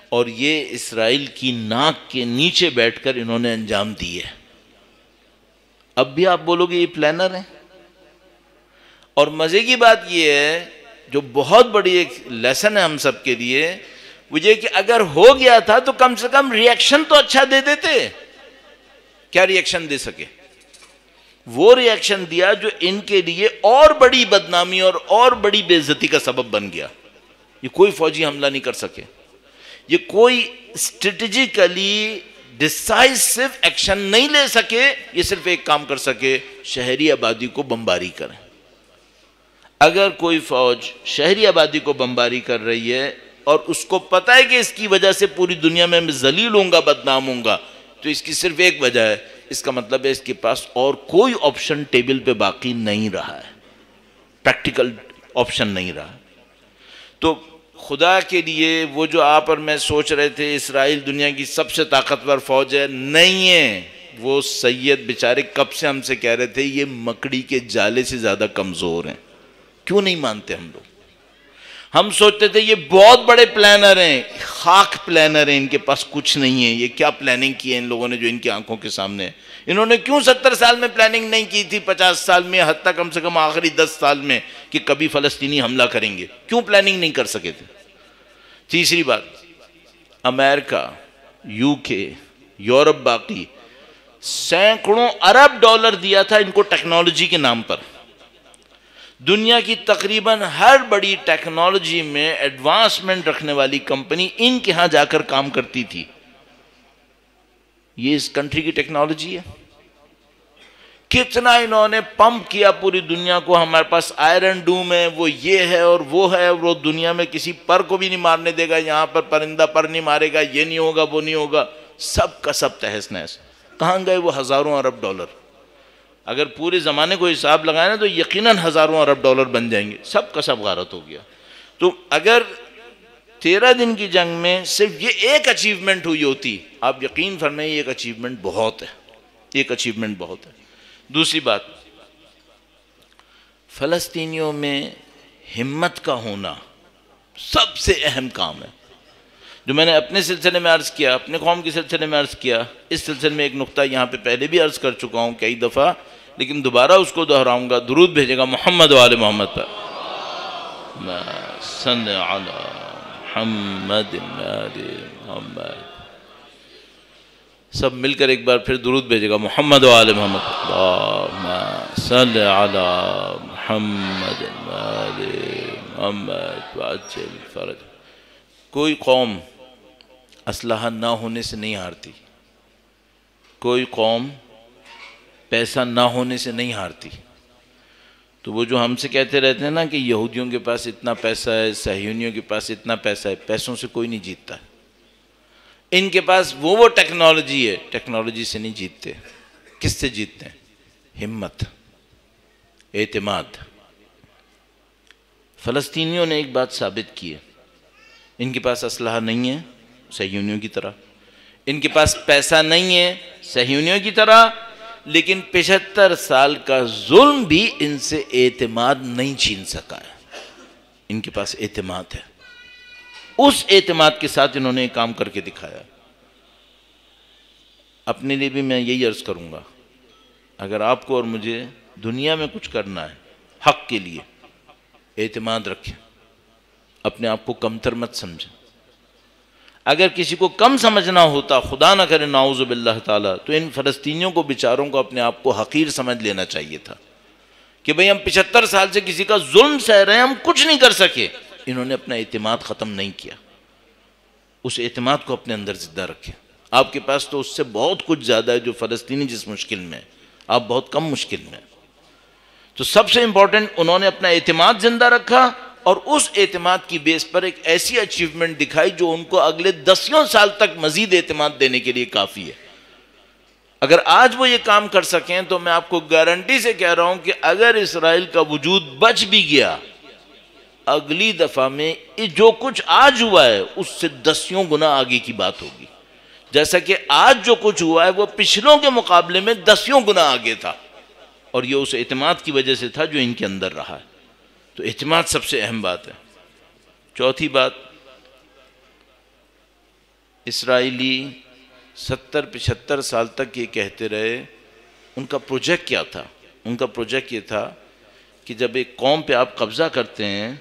اور یہ اسرائیل کی ناک کے نیچے بیٹھ کر انہوں نے انجام دی ہے. اب بھی آپ بولو گے یہ پلانر ہیں. اور مزے کی بات یہ ہے, جو بہت بڑی ایک لیسن ہے ہم سب کے لیے, وہ یہ کہ اگر ہو گیا تھا تو کم سے کم ری ایکشن تو اچھا دے دیتے. کیا ری ایکشن دے سکے؟ وہ ری ایکشن دیا جو ان کے لیے اور بڑی بدنامی اور بڑی بے عزتی کا سبب بن گیا. یہ کوئی فوجی حملہ نہیں کر سکے, یہ کوئی اسٹریٹجیکلی ڈیسائیسو ایکشن نہیں لے سکے. یہ صرف ایک کام کر سکے, شہری آبادی کو بمباری کریں. اگر کوئی فوج شہری آبادی کو بمباری کر رہی ہے اور اس کو پتہ ہے کہ اس کی وجہ سے پوری دنیا میں ذلیل ہوں گا, بدنام ہوں گا, تو اس کی صرف ایک وجہ ہے, اس کا مطلب ہے اس کے پاس اور کوئی آپشن ٹیبل پہ باقی نہیں رہا ہے, پریکٹیکل آپشن نہیں رہا. تو خدا کے لیے وہ جو آپ اور میں سوچ رہے تھے اسرائیل دنیا کی سب سے طاقتور فوج ہے, نہیں ہے. وہ سید بیچارے کب سے ہم سے کہہ رہے تھے یہ مکڑی کے جالے سے زیادہ کمزور ہیں. کیوں نہیں مانتے ہم لوگ؟ ہم سوچتے تھے یہ بہت بڑے پلانر ہیں, خاک پلانر ہیں, ان کے پاس کچھ نہیں ہے. یہ کیا پلاننگ کی ہے ان لوگوں نے جو ان کی آنکھوں کے سامنے ہے؟ انہوں نے کیوں 70 سال میں پلاننگ نہیں کی تھی, 50 سال میں, حتیٰ کم سے کم آخری 10 سال میں, کہ کبھی فلسطینی حملہ کریں گے؟ کیوں پلاننگ نہیں کر سکے تھے؟ تیسری بات, امریکہ, یو کے, یورپ, باقی سینکڑوں ارب ڈالر دیا تھا ان کو ٹیکنالوجی کے نام پر. دنیا کی تقریباً ہر بڑی ٹیکنالوجی میں ایڈوانسمنٹ رکھنے والی کمپنی ان کے ہاں جا کر کام کرتی تھی. یہ اس کنٹری کی ٹیکنالوجی ہے. کتنا انہوں نے پمپ کیا پوری دنیا کو, ہمارے پاس آئرن ڈوم ہے, وہ یہ ہے اور وہ ہے, وہ دنیا میں کسی پر کو بھی نہیں مارنے دے گا, یہاں پر پرندہ پر نہیں مارے گا, یہ نہیں ہوگا, وہ نہیں ہوگا. سب کا سب تہس نہس. کہاں گئے وہ ہزاروں ارب ڈالر؟ اگر پورے زمانے کو حساب لگائے نا تو یقیناً ہزاروں ارب ڈالر بن جائیں گے. سب کا سب غارت ہو گیا. تو اگر 13 دن کی جنگ میں صرف یہ ایک اچیومنٹ ہوئی ہوتی, آپ یقین فرمائیں ایک اچیومنٹ بہت ہے, ایک اچیومنٹ بہت ہے. دوسری بات, فلسطینیوں میں ہمت کا ہونا سب سے اہم کام ہے. جو میں نے اپنے سلسلے میں عرض کیا, اپنے قوم کے سلسلے میں عرض کیا, اس سلسلے میں ایک نقطہ یہاں پہ پہلے بھی عرض کر چکا ہوں کئی دفعہ, لیکن دوبارہ اس کو دہراؤں گا. درود بھیجے گا محمد و آل محمد پر. صلی علی محمد محمد. سب مل کر ایک بار پھر درود بھیجے گا محمد و آل محمد. اللہم صلی علی محمد و آل محمد وعجل فرج. کوئی قوم اسلحہ نہ ہونے سے نہیں ہارتی, کوئی قوم پیسہ نہ ہونے سے نہیں ہارتی. تو وہ جو ہم سے کہتے رہتے ہیں نا کہ یہودیوں کے پاس اتنا پیسہ ہے, صہیونیوں کے پاس اتنا پیسہ ہے, پیسوں سے کوئی نہیں جیتتا. ان کے پاس وہ ٹیکنالوجی ہے, ٹیکنالوجی سے نہیں جیتتے. کس سے جیتتے ہیں؟ ہمت, اعتماد. فلسطینیوں نے ایک بات ثابت کی ہے, ان کے پاس اسلحہ نہیں ہے صہیونیوں کی طرح, ان کے پاس پیسہ نہیں ہے صہیونیوں کی طرح, لیکن 75 سال کا ظلم بھی ان سے اعتماد نہیں چھین سکا ہے. ان کے پاس اعتماد ہے. اس اعتماد کے ساتھ انہوں نے کام کر کے دکھایا. اپنے لیے بھی میں یہی عرض کروں گا, اگر آپ کو اور مجھے دنیا میں کچھ کرنا ہے حق کے لیے, اعتماد رکھیں, اپنے آپ کو کمتر مت سمجھیں. اگر کسی کو کم سمجھنا ہوتا, خدا نہ کرے نعوذ باللہ تعالیٰ, تو ان فلسطینیوں کو بیچاروں کو اپنے آپ کو حقیر سمجھ لینا چاہیے تھا کہ بھئی ہم 75 سال سے کسی کا ظلم سہ رہے ہیں, ہم کچھ نہیں کر سکے. انہوں نے اپنا اعتماد ختم نہیں کیا. اس اعتماد کو اپنے اندر زندہ رکھیں. آپ کے پاس تو اس سے بہت کچھ زیادہ ہے جو فلسطینی جس مشکل میں ہے، آپ بہت کم مشکل میں. تو سب سے امپورٹنٹ انہوں نے اپنا اعتماد زندہ رکھا، اور اس اعتماد کی بیس پر ایک ایسی اچیومنٹ دکھائی جو ان کو اگلے 10 سال تک مزید اعتماد دینے کے لیے کافی ہے. اگر آج وہ یہ کام کر سکیں تو میں آپ کو گارنٹی سے کہہ رہا ہوں کہ اگر اسرائیل کا وجود بچ بھی گیا، اگلی دفعہ میں جو کچھ آج ہوا ہے اس سے 10 گنا آگے کی بات ہوگی. جیسا کہ آج جو کچھ ہوا ہے وہ پچھلوں کے مقابلے میں 10 گنا آگے تھا، اور یہ اس اعتماد کی وجہ سے تھا جو ان کے اندر رہا ہے. تو اعتماد سب سے اہم بات ہے. چوتھی بات، اسرائیلی 70-75 سال تک یہ کہتے رہے، ان کا پروجیکٹ کیا تھا؟ ان کا پروجیکٹ یہ تھا کہ جب ایک قوم پہ آپ قبضہ کرتے ہیں،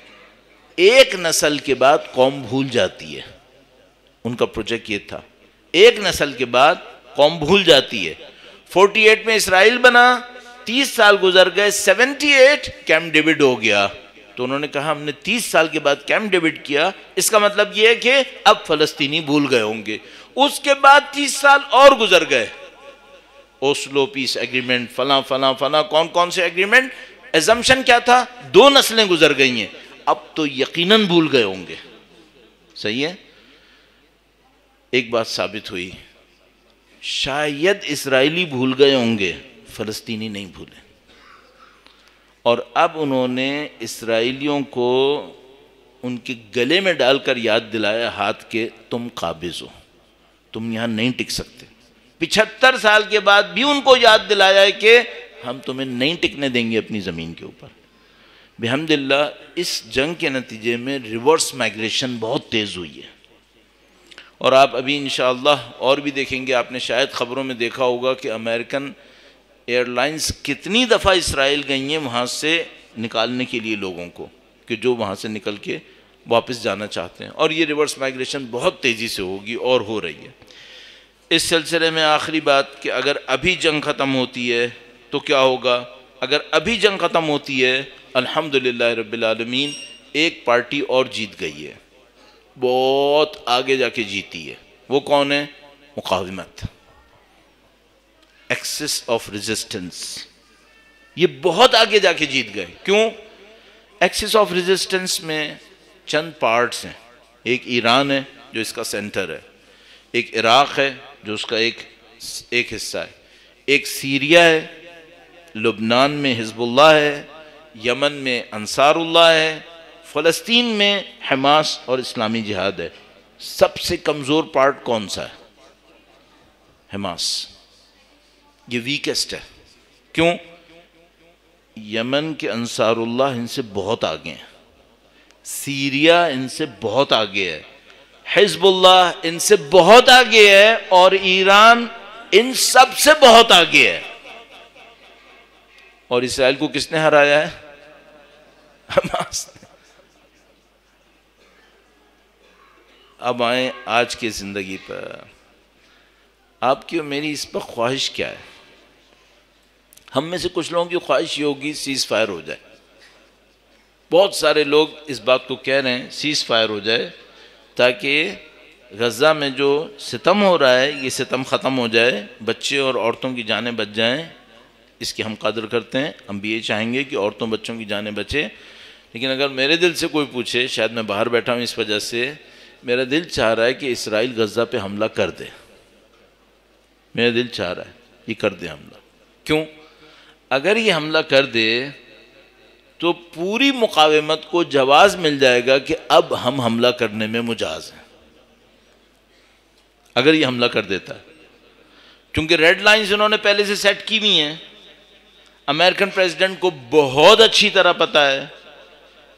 ایک نسل کے بعد قوم بھول جاتی ہے. ان کا پروجیکٹ یہ تھا، ایک نسل کے بعد قوم بھول جاتی ہے. 48 میں اسرائیل بنا، 30 سال گزر گئے، 78 کیمپ ڈیوڈ ہو گیا. تو انہوں نے کہا ہم نے 30 سال کے بعد کیمپ ڈیوڈ کیا، اس کا مطلب یہ ہے کہ اب فلسطینی بھول گئے ہوں گے. اس کے بعد 30 سال اور گزر گئے، اوسلو پیس ایگریمنٹ، فلاں فلاں فلاں، کون سے ایگریمنٹ. ایزمپشن کیا تھا؟ 2 نسلیں گزر گئی ہیں، اب تو یقیناً بھول گئے ہوں گے. صحیح ہے. ایک بات ثابت ہوئی، شاید اسرائیلی بھول گئے ہوں گے، فلسطینی نہیں بھولے. اور اب انہوں نے اسرائیلیوں کو ان کے گلے میں ڈال کر یاد دلایا ہاتھ کے، تم قابض ہو، تم یہاں نہیں ٹک سکتے. 75 سال کے بعد بھی ان کو یاد دلایا ہے کہ ہم تمہیں نہیں ٹکنے دیں گے اپنی زمین کے اوپر. بحمداللہ اس جنگ کے نتیجے میں ریورس مائگریشن بہت تیز ہوئی ہے، اور آپ ابھی انشاءاللہ اور بھی دیکھیں گے. آپ نے شاید خبروں میں دیکھا ہوگا کہ امریکن ایئر لائنز کتنی دفعہ اسرائیل گئی ہیں وہاں سے نکالنے کے لیے لوگوں کو، کہ جو وہاں سے نکل کے واپس جانا چاہتے ہیں. اور یہ ریورس مائگریشن بہت تیزی سے ہوگی اور ہو رہی ہے. اس سلسلے میں آخری بات کہ اگر ابھی جنگ ختم ہوتی ہے تو کیا ہوگا؟ اگر ابھی جنگ ختم ہوتی ہے، الحمدللہ رب العالمین، ایک پارٹی اور جیت گئی ہے، بہت آگے جا کے جیتی ہے. وہ کون ہے؟ مقاومت، ایکسس آف ریزسٹنس. یہ بہت آگے جا کے جیت گئے. کیوں؟ ایکسس آف ریزسٹنس میں چند پارٹس ہیں. ایک ایران ہے جو اس کا سینٹر ہے، ایک عراق ہے جو اس کا ایک حصہ ہے، ایک سیریا ہے، لبنان میں حزب اللہ ہے، یمن میں انصار اللہ ہے، فلسطین میں حماس اور اسلامی جہاد ہے. سب سے کمزور پارٹ کون سا ہے؟ حماس. یہ ویکسٹ ہے. کیوں؟ یمن کے انصار اللہ ان سے بہت آگے ہیں، سیریا ان سے بہت آگے ہے، حزب اللہ ان سے بہت آگے ہے، اور ایران ان سب سے بہت آگے ہے. اور اسرائیل کو کس نے ہرایا ہے؟ حماس نے. اب آئیں آج کی زندگی پر. آپ کی اور میری اس پر خواہش کیا ہے؟ ہم میں سے کچھ لوگوں کی خواہش یہ ہوگی سیز فائر ہو جائے. بہت سارے لوگ اس بات کو کہہ رہے ہیں سیز فائر ہو جائے تاکہ غزہ میں جو ستم ہو رہا ہے یہ ستم ختم ہو جائے، بچے اور عورتوں کی جانیں بچ جائیں. اس کی ہم قدر کرتے ہیں، ہم بھی یہ چاہیں گے کہ عورتوں بچوں کی جانیں بچیں. لیکن اگر میرے دل سے کوئی پوچھے، شاید میں باہر بیٹھا ہوں اس وجہ سے، میرا دل چاہ رہا ہے کہ اسرائیل غزہ پہ حملہ کر دے. میرا دل چاہ رہا ہے یہ کر دے حملہ. کیوں؟ اگر یہ حملہ کر دے تو پوری مقاومت کو جواز مل جائے گا کہ اب ہم حملہ کرنے میں مجاز ہیں. اگر یہ حملہ کر دیتا ہے، کیونکہ ریڈ لائنز انہوں نے پہلے سے سیٹ کی ہوئی ہیں. امریکن پریزیڈنٹ کو بہت اچھی طرح پتا ہے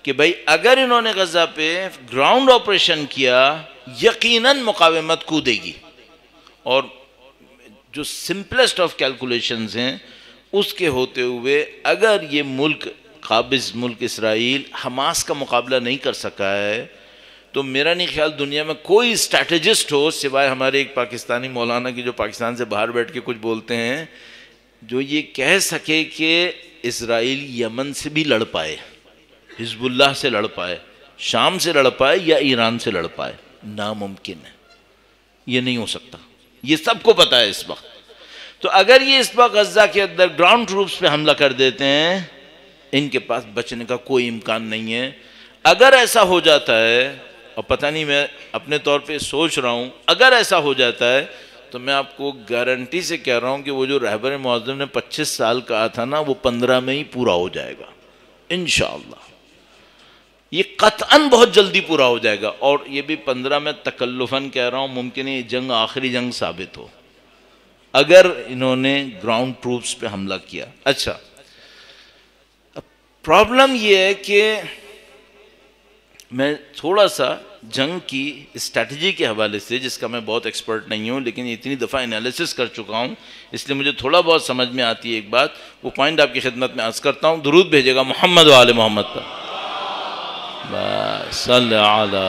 کہ بھائی اگر انہوں نے غزہ پہ گراؤنڈ آپریشن کیا یقیناً مقاومت کودے گی. اور جو سمپلسٹ آف کیلکولیشنز ہیں اس کے ہوتے ہوئے اگر یہ ملک قابض ملک اسرائیل حماس کا مقابلہ نہیں کر سکا ہے تو میرا نہیں خیال دنیا میں کوئی اسٹریٹجسٹ ہو سوائے ہمارے ایک پاکستانی مولانا کی جو پاکستان سے باہر بیٹھ کے کچھ بولتے ہیں، جو یہ کہہ سکے کہ اسرائیل یمن سے بھی لڑ پائے، حزب اللہ سے لڑ پائے، شام سے لڑ پائے یا ایران سے لڑ پائے. ناممکن ہے، یہ نہیں ہو سکتا. یہ سب کو پتا ہے اس وقت. تو اگر یہ اس وقت غزہ کے اندر گراؤنڈ ٹروپس پہ حملہ کر دیتے ہیں، ان کے پاس بچنے کا کوئی امکان نہیں ہے. اگر ایسا ہو جاتا ہے، اور پتہ نہیں میں اپنے طور پہ سوچ رہا ہوں، اگر ایسا ہو جاتا ہے تو میں آپ کو گارنٹی سے کہہ رہا ہوں کہ وہ جو رہبر معظم نے 25 سال کہا تھا نا، وہ 15 میں ہی پورا ہو جائے گا انشاءاللہ. یہ قطعاً بہت جلدی پورا ہو جائے گا. اور یہ بھی 15 میں تکلفاً کہہ رہا ہوں، ممکن ہے یہ جنگ آخری جنگ ثابت ہو اگر انہوں نے گراؤنڈ ٹروپس پہ حملہ کیا. اچھا، پرابلم یہ ہے کہ میں تھوڑا سا جنگ کی اسٹریٹجی کے حوالے سے، جس کا میں بہت ایکسپرٹ نہیں ہوں لیکن اتنی دفعہ انالیسس کر چکا ہوں، اس لیے مجھے تھوڑا بہت سمجھ میں آتی ہے ایک بات، وہ پوائنٹ آپ کی خدمت میں عرض کرتا ہوں. درود بھیجے گا محمد و آل محمد پر. صلی علی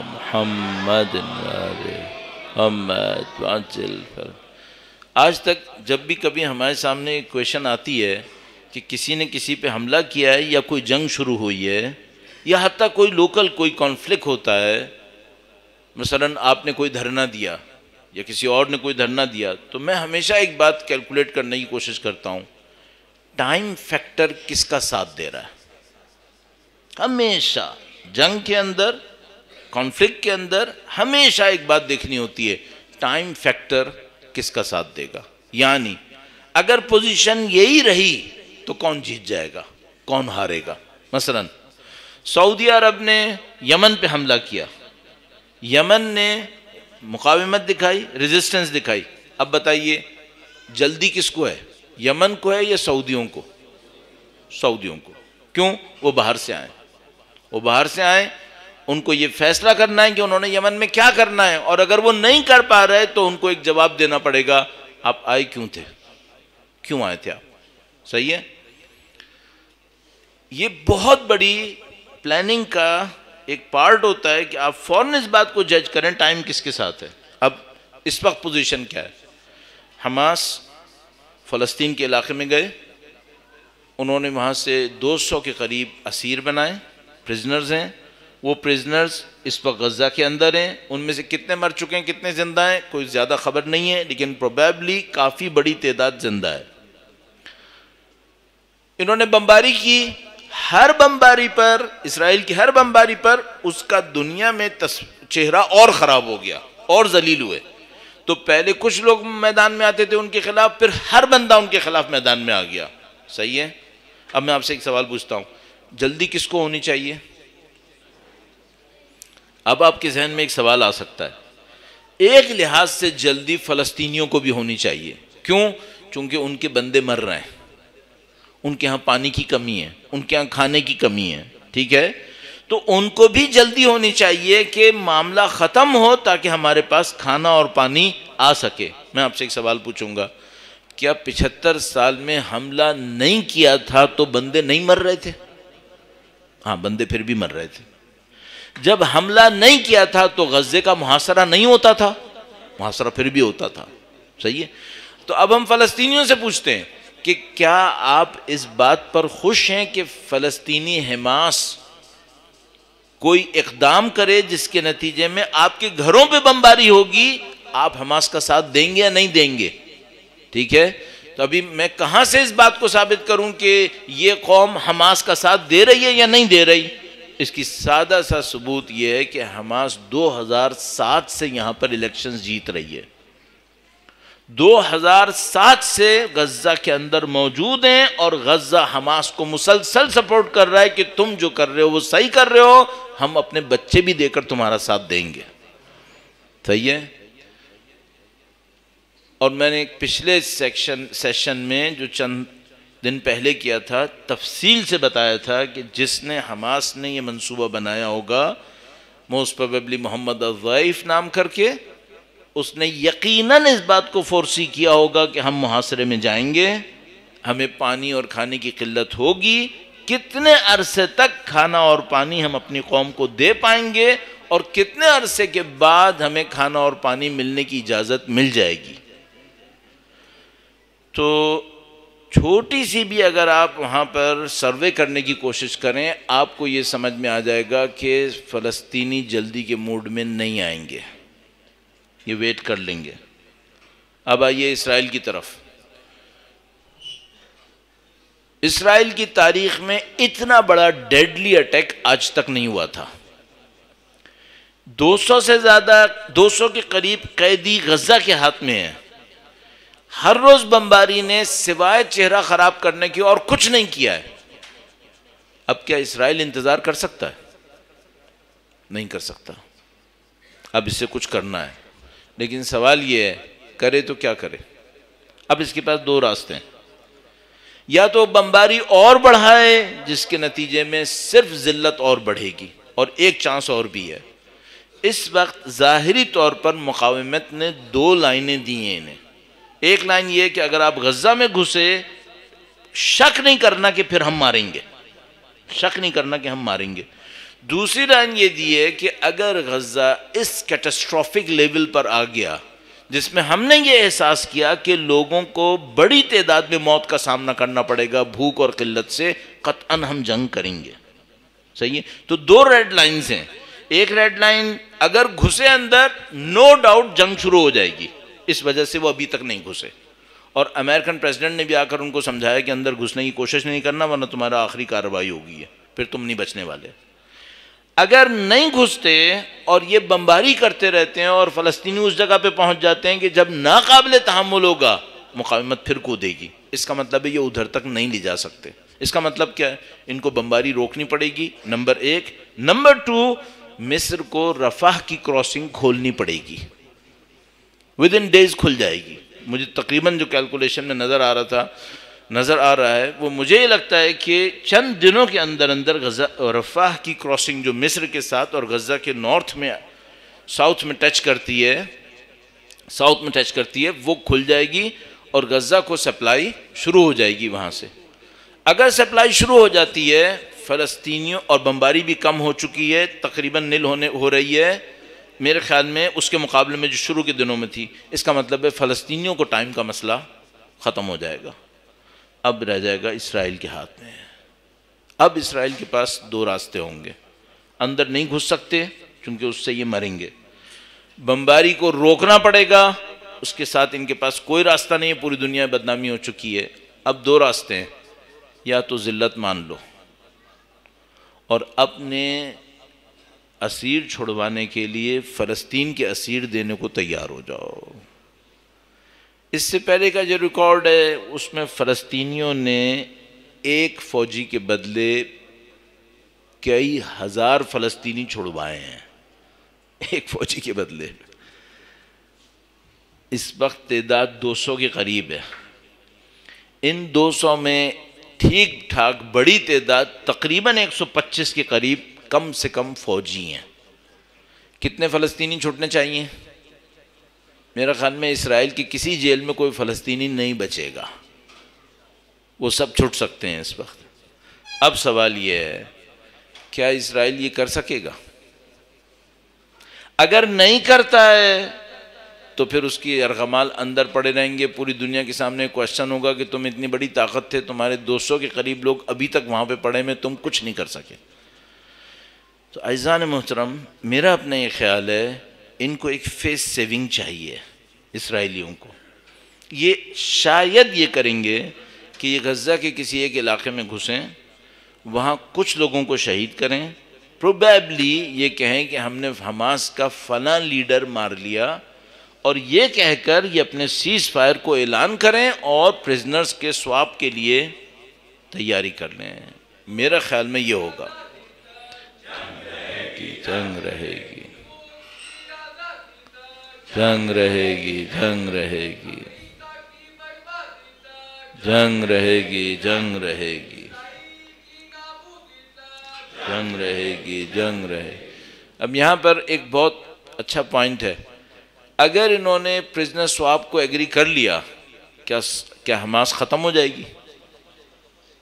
محمد آج تک جب بھی کبھی ہمارے سامنے ایک کویشچن آتی ہے کہ کسی نے کسی پہ حملہ کیا ہے یا کوئی جنگ شروع ہوئی ہے یا حتیٰ کوئی لوکل کوئی کانفلکٹ ہوتا ہے، مثلاً آپ نے کوئی دھرنا دیا یا کسی اور نے کوئی دھرنا دیا، تو میں ہمیشہ ایک بات کیلکولیٹ کرنے کی کوشش کرتا ہوں، ٹائم فیکٹر کس کا ساتھ دے رہا ہے. ہمیشہ جنگ کے اندر، کانفلکٹ کے اندر ہمیشہ ایک بات دیکھنی ہوتی ہے، ٹائم فیکٹر کس کا ساتھ دے گا. یعنی اگر پوزیشن یہی رہی تو کون جیت جائے گا، کون ہارے گا. مثلاً سعودی عرب نے یمن پہ حملہ کیا، یمن نے مقاومت دکھائی، ریزسٹنس دکھائی. اب بتائیے جلدی کس کو ہے، یمن کو ہے یا سعودیوں کو؟ سعودیوں کو. کیوں؟ وہ باہر سے آئے، وہ باہر سے آئے، ان کو یہ فیصلہ کرنا ہے کہ انہوں نے یمن میں کیا کرنا ہے، اور اگر وہ نہیں کر پا رہے تو ان کو ایک جواب دینا پڑے گا، آپ آئے کیوں تھے، کیوں آئے تھے آپ. صحیح ہے. یہ بہت بڑی پلاننگ کا ایک پارٹ ہوتا ہے کہ آپ فوراً اس بات کو جج کریں ٹائم کس کے ساتھ ہے. اب اس وقت پوزیشن کیا ہے؟ حماس فلسطین کے علاقے میں گئے، انہوں نے وہاں سے 200 کے قریب اسیر بنائے، پریزنرز ہیں. وہ پریزنرز اس وقت غزہ کے اندر ہیں. ان میں سے کتنے مر چکے ہیں، کتنے زندہ ہیں، کوئی زیادہ خبر نہیں ہے، لیکن پروبیبلی کافی بڑی تعداد زندہ ہے. انہوں نے بمباری کی، ہر بمباری پر، اسرائیل کی ہر بمباری پر اس کا دنیا میں چہرہ اور خراب ہو گیا اور ذلیل ہوئے. تو پہلے کچھ لوگ میدان میں آتے تھے ان کے خلاف، پھر ہر بندہ ان کے خلاف میدان میں آ گیا. صحیح ہے. اب میں آپ سے ایک سوال پوچھتا ہوں، جلدی کس کو ہونی چاہیے؟ اب آپ کے ذہن میں ایک سوال آ سکتا ہے، ایک لحاظ سے جلدی فلسطینیوں کو بھی ہونی چاہیے. کیوں؟ چونکہ ان کے بندے مر رہے ہیں، ان کے ہاں پانی کی کمی ہے، ان کے ہاں کھانے کی کمی ہے. ٹھیک ہے، تو ان کو بھی جلدی ہونی چاہیے کہ معاملہ ختم ہو تاکہ ہمارے پاس کھانا اور پانی آ سکے. میں آپ سے ایک سوال پوچھوں گا، کیا 75 سال میں حملہ نہیں کیا تھا تو بندے نہیں مر رہے تھے؟ ہاں، بندے پھر بھی مر رہے تھے. جب حملہ نہیں کیا تھا تو غزے کا محاصرہ نہیں ہوتا تھا؟ محاصرہ پھر بھی ہوتا تھا. صحیح ہے. تو اب ہم فلسطینیوں سے پوچھتے ہیں کہ کیا آپ اس بات پر خوش ہیں کہ فلسطینی حماس کوئی اقدام کرے جس کے نتیجے میں آپ کے گھروں پہ بمباری ہوگی، آپ حماس کا ساتھ دیں گے یا نہیں دیں گے؟ ٹھیک ہے. تو ابھی میں کہاں سے اس بات کو ثابت کروں کہ یہ قوم حماس کا ساتھ دے رہی ہے یا نہیں دے رہی؟ اس کی سادہ سا ثبوت یہ ہے کہ حماس 2007 سے یہاں پر الیکشنز جیت رہی ہے. 2007 سے غزہ کے اندر موجود ہیں اور غزہ حماس کو مسلسل سپورٹ کر رہا ہے کہ تم جو کر رہے ہو وہ صحیح کر رہے ہو، ہم اپنے بچے بھی دے کر تمہارا ساتھ دیں گے. صحیح ہے. اور میں نے پچھلے سیشن میں جو چند دن پہلے کیا تھا، تفصیل سے بتایا تھا کہ جس نے حماس نے یہ منصوبہ بنایا ہوگا، موسٹ پروبیبلی محمد الضعیف نام کر کے، اس نے یقیناً اس بات کو فورسی کیا ہوگا کہ ہم محاصرے میں جائیں گے، ہمیں پانی اور کھانے کی قلت ہوگی، کتنے عرصے تک کھانا اور پانی ہم اپنی قوم کو دے پائیں گے اور کتنے عرصے کے بعد ہمیں کھانا اور پانی ملنے کی اجازت مل جائے گی. تو چھوٹی سی بھی اگر آپ وہاں پر سروے کرنے کی کوشش کریں، آپ کو یہ سمجھ میں آ جائے گا کہ فلسطینی جلدی کے موڈ میں نہیں آئیں گے، یہ ویٹ کر لیں گے. اب آئیے اسرائیل کی طرف. اسرائیل کی تاریخ میں اتنا بڑا ڈیڈلی اٹیک آج تک نہیں ہوا تھا. 200 سے زیادہ 200 کے قریب قیدی غزہ کے ہاتھ میں ہیں. ہر روز بمباری نے سوائے چہرہ خراب کرنے کی اور کچھ نہیں کیا ہے. اب کیا اسرائیل انتظار کر سکتا ہے؟ نہیں کر سکتا. اب اس سے کچھ کرنا ہے. لیکن سوال یہ ہے کرے تو کیا کرے؟ اب اس کے پاس دو راستے ہیں. یا تو بمباری اور بڑھائے جس کے نتیجے میں صرف ذلت اور بڑھے گی، اور ایک چانس اور بھی ہے. اس وقت ظاہری طور پر مقاومت نے دو لائنیں دی ہیں انہیں. ایک لائن یہ کہ اگر آپ غزہ میں گھسے شک نہیں کرنا کہ پھر ہم ماریں گے، شک نہیں کرنا کہ ہم ماریں گے. دوسری لائن یہ دی ہے کہ اگر غزہ اس کیٹاسٹرافک لیول پر آ گیا جس میں ہم نے یہ احساس کیا کہ لوگوں کو بڑی تعداد میں موت کا سامنا کرنا پڑے گا بھوک اور قلت سے، قطعاً ہم جنگ کریں گے. صحیح ہے؟ تو دو ریڈ لائنز ہیں. ایک ریڈ لائن اگر گھسے اندر نو ڈاؤٹ جنگ شروع ہو جائے گی، اس وجہ سے وہ ابھی تک نہیں گھسے. اور امریکن پریزیڈنٹ نے بھی آ کر ان کو سمجھایا کہ اندر گھسنے کی کوشش نہیں کرنا ورنہ تمہارا آخری کارروائی ہوگی ہے، پھر تم نہیں بچنے والے. اگر نہیں گھستے اور یہ بمباری کرتے رہتے ہیں اور فلسطینی اس جگہ پہ پہنچ جاتے ہیں کہ جب ناقابل تحمل ہوگا مقاومت پھر کودے گی، اس کا مطلب ہے یہ ادھر تک نہیں لے جا سکتے. اس کا مطلب کیا ہے؟ ان کو بمباری روکنی پڑے گی، نمبر 1. نمبر 2، مصر کو رفح کی کراسنگ کھولنی پڑے گی. ود ان ڈیز کھل جائے گی. مجھے تقریباً جو کیلکولیشن میں نظر آ رہا ہے وہ مجھے یہ لگتا ہے کہ چند دنوں کے اندر اندر غزہ رفح کی کراسنگ جو مصر کے ساتھ اور غزہ کے ساؤتھ میں ٹچ کرتی ہے وہ کھل جائے گی اور غزہ کو سپلائی شروع ہو جائے گی وہاں سے. اگر سپلائی شروع ہو جاتی ہے فلسطینیوں، اور بمباری بھی کم ہو چکی ہے، تقریباً نل ہو رہی ہے میرے خیال میں اس کے مقابلے میں جو شروع کے دنوں میں تھی، اس کا مطلب ہے فلسطینیوں کو ٹائم کا مسئلہ ختم ہو جائے گا. اب رہ جائے گا اسرائیل کے ہاتھ میں. اب اسرائیل کے پاس دو راستے ہوں گے. اندر نہیں گھس سکتے چونکہ اس سے یہ مریں گے. بمباری کو روکنا پڑے گا، اس کے ساتھ ان کے پاس کوئی راستہ نہیں ہے، پوری دنیا میں بدنامی ہو چکی ہے. اب دو راستے ہیں، یا تو ذلت مان لو اور اپنے اسیر چھڑوانے کے لیے فلسطین کے اسیر دینے کو تیار ہو جاؤ. اس سے پہلے کا جو ریکارڈ ہے اس میں فلسطینیوں نے ایک فوجی کے بدلے کئی ہزار فلسطینی چھڑوائے ہیں. ایک فوجی کے بدلے. اس وقت تعداد 200 کے قریب ہے. ان 200 میں ٹھیک ٹھاک بڑی تعداد تقریباً 125 کے قریب کم سے کم فوجی ہیں. کتنے فلسطینی چھوٹنے چاہیے؟ میرا خیال میں اسرائیل کی کسی جیل میں کوئی فلسطینی نہیں بچے گا، وہ سب چھوٹ سکتے ہیں اس وقت. اب سوال یہ ہے کیا اسرائیل یہ کر سکے گا؟ اگر نہیں کرتا ہے تو پھر اس کی ارغمال اندر پڑے رہیں گے. پوری دنیا کے سامنے کوشچن ہوگا کہ تم اتنی بڑی طاقت تھے، تمہارے 200 کے قریب لوگ ابھی تک وہاں پہ پڑے میں تم کچھ نہیں کر سکے. تو عزیزان محترم، میرا اپنا یہ خیال ہے ان کو ایک فیس سیونگ چاہیے اسرائیلیوں کو. یہ شاید یہ کریں گے کہ یہ غزہ کے کسی ایک علاقے میں گھسیں، وہاں کچھ لوگوں کو شہید کریں، پروبیبلی یہ کہیں کہ ہم نے حماس کا فلاں لیڈر مار لیا، اور یہ کہہ کر یہ اپنے سیز فائر کو اعلان کریں اور پریزنرز کے سواپ کے لیے تیاری کر لیں. میرا خیال میں یہ ہوگا. جنگ رہے گی، جنگ رہے گی، جنگ رہے گی، جنگ رہے گی، جنگ رہے گی، جنگ رہے گی، جنگ رہے. اب یہاں پر ایک بہت اچھا پوائنٹ ہے. اگر انہوں نے پریزنر سواپ کو ایگری کر لیا، کیا حماس ختم ہو جائے گی؟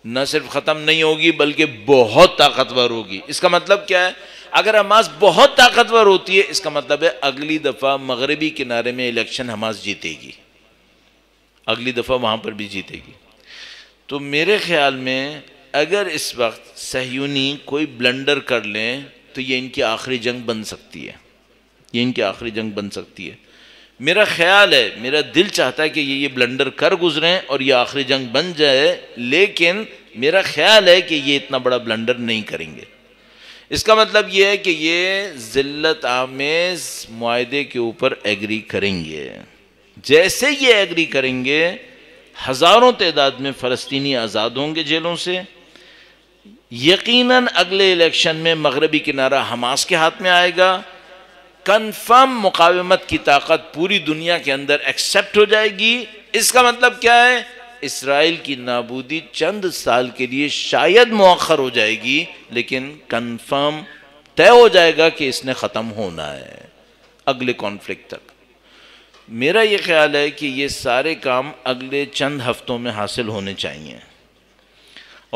نہ صرف ختم نہیں ہوگی بلکہ بہت طاقتور ہوگی. اس کا مطلب کیا ہے؟ اگر حماس بہت طاقتور ہوتی ہے اس کا مطلب ہے اگلی دفعہ مغربی کنارے میں الیکشن حماس جیتے گی، اگلی دفعہ وہاں پر بھی جیتے گی. تو میرے خیال میں اگر اس وقت صہیونی کوئی بلنڈر کر لیں تو یہ ان کی آخری جنگ بن سکتی ہے، یہ ان کی آخری جنگ بن سکتی ہے. میرا خیال ہے، میرا دل چاہتا ہے کہ یہ بلنڈر کر گزریں اور یہ آخری جنگ بن جائے، لیکن میرا خیال ہے کہ یہ اتنا بڑا بلنڈر نہیں کریں گے۔ اس کا مطلب یہ ہے کہ یہ ذلت آمیز معاہدے کے اوپر ایگری کریں گے۔ جیسے یہ ایگری کریں گے، ہزاروں تعداد میں فلسطینی آزاد ہوں گے جیلوں سے۔ یقیناً اگلے الیکشن میں مغربی کنارہ حماس کے ہاتھ میں آئے گا۔ کنفرم مقاومت کی طاقت پوری دنیا کے اندر ایکسیپٹ ہو جائے گی۔ اس کا مطلب کیا ہے؟ اسرائیل کی نابودی چند سال کے لیے شاید مؤخر ہو جائے گی، لیکن کنفرم طے ہو جائے گا کہ اس نے ختم ہونا ہے اگلے کانفلکٹ تک۔ میرا یہ خیال ہے کہ یہ سارے کام اگلے چند ہفتوں میں حاصل ہونے چاہیے۔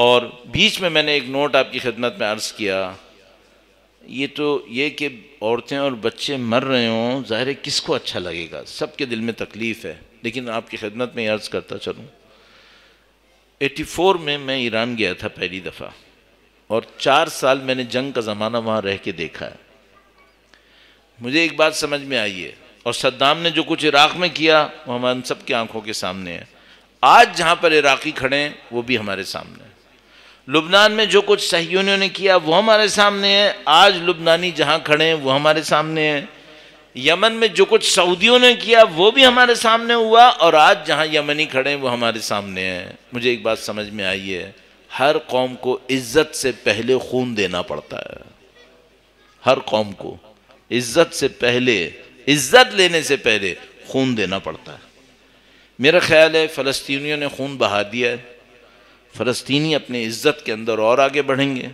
اور بیچ میں نے ایک نوٹ آپ کی خدمت میں عرض کیا، یہ تو یہ کہ عورتیں اور بچے مر رہے ہوں، ظاہر ہے کس کو اچھا لگے گا، سب کے دل میں تکلیف ہے، لیکن آپ کی خدمت میں عرض کرتا چلوں، 84 میں ایران گیا تھا پہلی دفعہ، اور 4 سال میں نے جنگ کا زمانہ وہاں رہ کے دیکھا ہے۔ مجھے ایک بات سمجھ میں آئی ہے، اور صدام نے جو کچھ عراق میں کیا وہ ہم سب کی آنکھوں کے سامنے ہے۔ آج جہاں پر عراقی کھڑے ہیں وہ بھی ہمارے سامنے ہے۔ لبنان میں جو کچھ صہیونیوں نے کیا وہ ہمارے سامنے ہے، آج لبنانی جہاں کھڑے ہیں وہ ہمارے سامنے ہے۔ یمن میں جو کچھ سعودیوں نے کیا وہ بھی ہمارے سامنے ہوا، اور آج جہاں یمنی کھڑے ہیں وہ ہمارے سامنے ہیں۔ مجھے ایک بات سمجھ میں آئی ہے، ہر قوم کو عزت سے پہلے خون دینا پڑتا ہے۔ ہر قوم کو عزت سے پہلے، عزت لینے سے پہلے خون دینا پڑتا ہے۔ میرا خیال ہے فلسطینیوں نے خون بہا دیا ہے، فلسطینی اپنے عزت کے اندر اور آگے بڑھیں گے،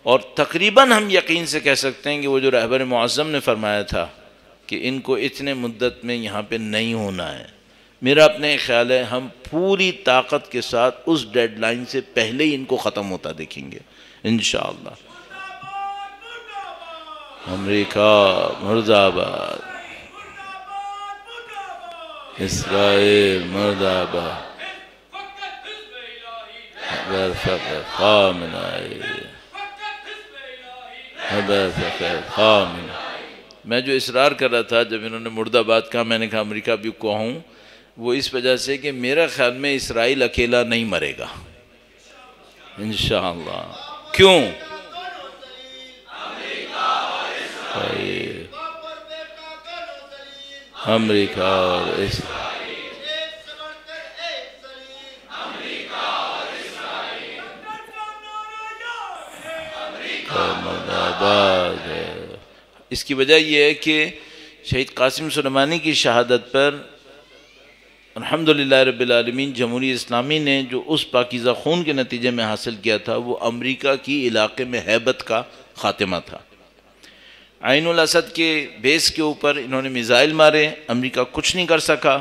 اور تقریباً ہم یقین سے کہہ سکتے ہیں کہ وہ جو رہبر معظم نے فرمایا تھا کہ ان کو اتنے مدت میں یہاں پہ نہیں ہونا ہے، میرا اپنے خیال ہے ہم پوری طاقت کے ساتھ اس ڈیڈ لائن سے پہلے ہی ان کو ختم ہوتا دیکھیں گے انشاءاللہ۔ امریکہ مرد آباد، اسرائیل مرد آباد، اگر فقر خامنہ اگر فقر خامنہ۔ میں جو اصرار کر رہا تھا جب انہوں نے مرد آباد کہا، میں نے کہا امریکہ بھی کہوں، وہ اس وجہ سے کہ میرا خیال میں اسرائیل اکیلا نہیں مرے گا انشاءاللہ۔ کیوں؟ امریکہ اور اسرائیل، اس کی وجہ یہ ہے کہ شہید قاسم سلیمانی کی شہادت پر الحمدللہ رب العالمین جمہوریہ اسلامی نے جو اس پاکیزہ خون کے نتیجے میں حاصل کیا تھا وہ امریکہ کی علاقے میں ہیبت کا خاتمہ تھا۔ عین الاسد کے بیس کے اوپر انہوں نے میزائل مارے، امریکہ کچھ نہیں کر سکا۔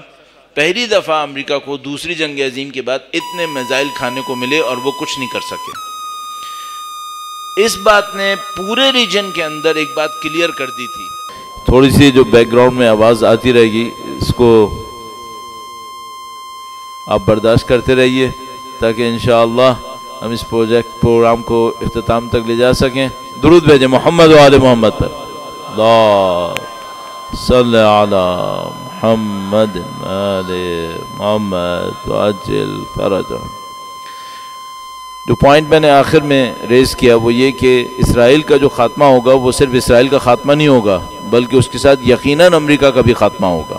پہلی دفعہ امریکہ کو دوسری جنگ عظیم کے بعد اتنے میزائل کھانے کو ملے اور وہ کچھ نہیں کر سکے۔ اس بات نے پورے ریجن کے اندر ایک بات کلیئر کر دی تھی۔ تھوڑی سی جو بیک گراؤنڈ میں آواز آتی رہے گی اس کو آپ برداشت کرتے رہیے تاکہ انشاءاللہ ہم اس پروگرام کو اختتام تک لے جا سکیں۔ درود بھیجیں محمد و آل محمد پر۔ اللہ صلی علی محمد آل محمد وعجل فرجہ۔ جو پوائنٹ میں نے آخر میں ریز کیا وہ یہ کہ اسرائیل کا جو خاتمہ ہوگا وہ صرف اسرائیل کا خاتمہ نہیں ہوگا بلکہ اس کے ساتھ یقیناً امریکہ کا بھی خاتمہ ہوگا۔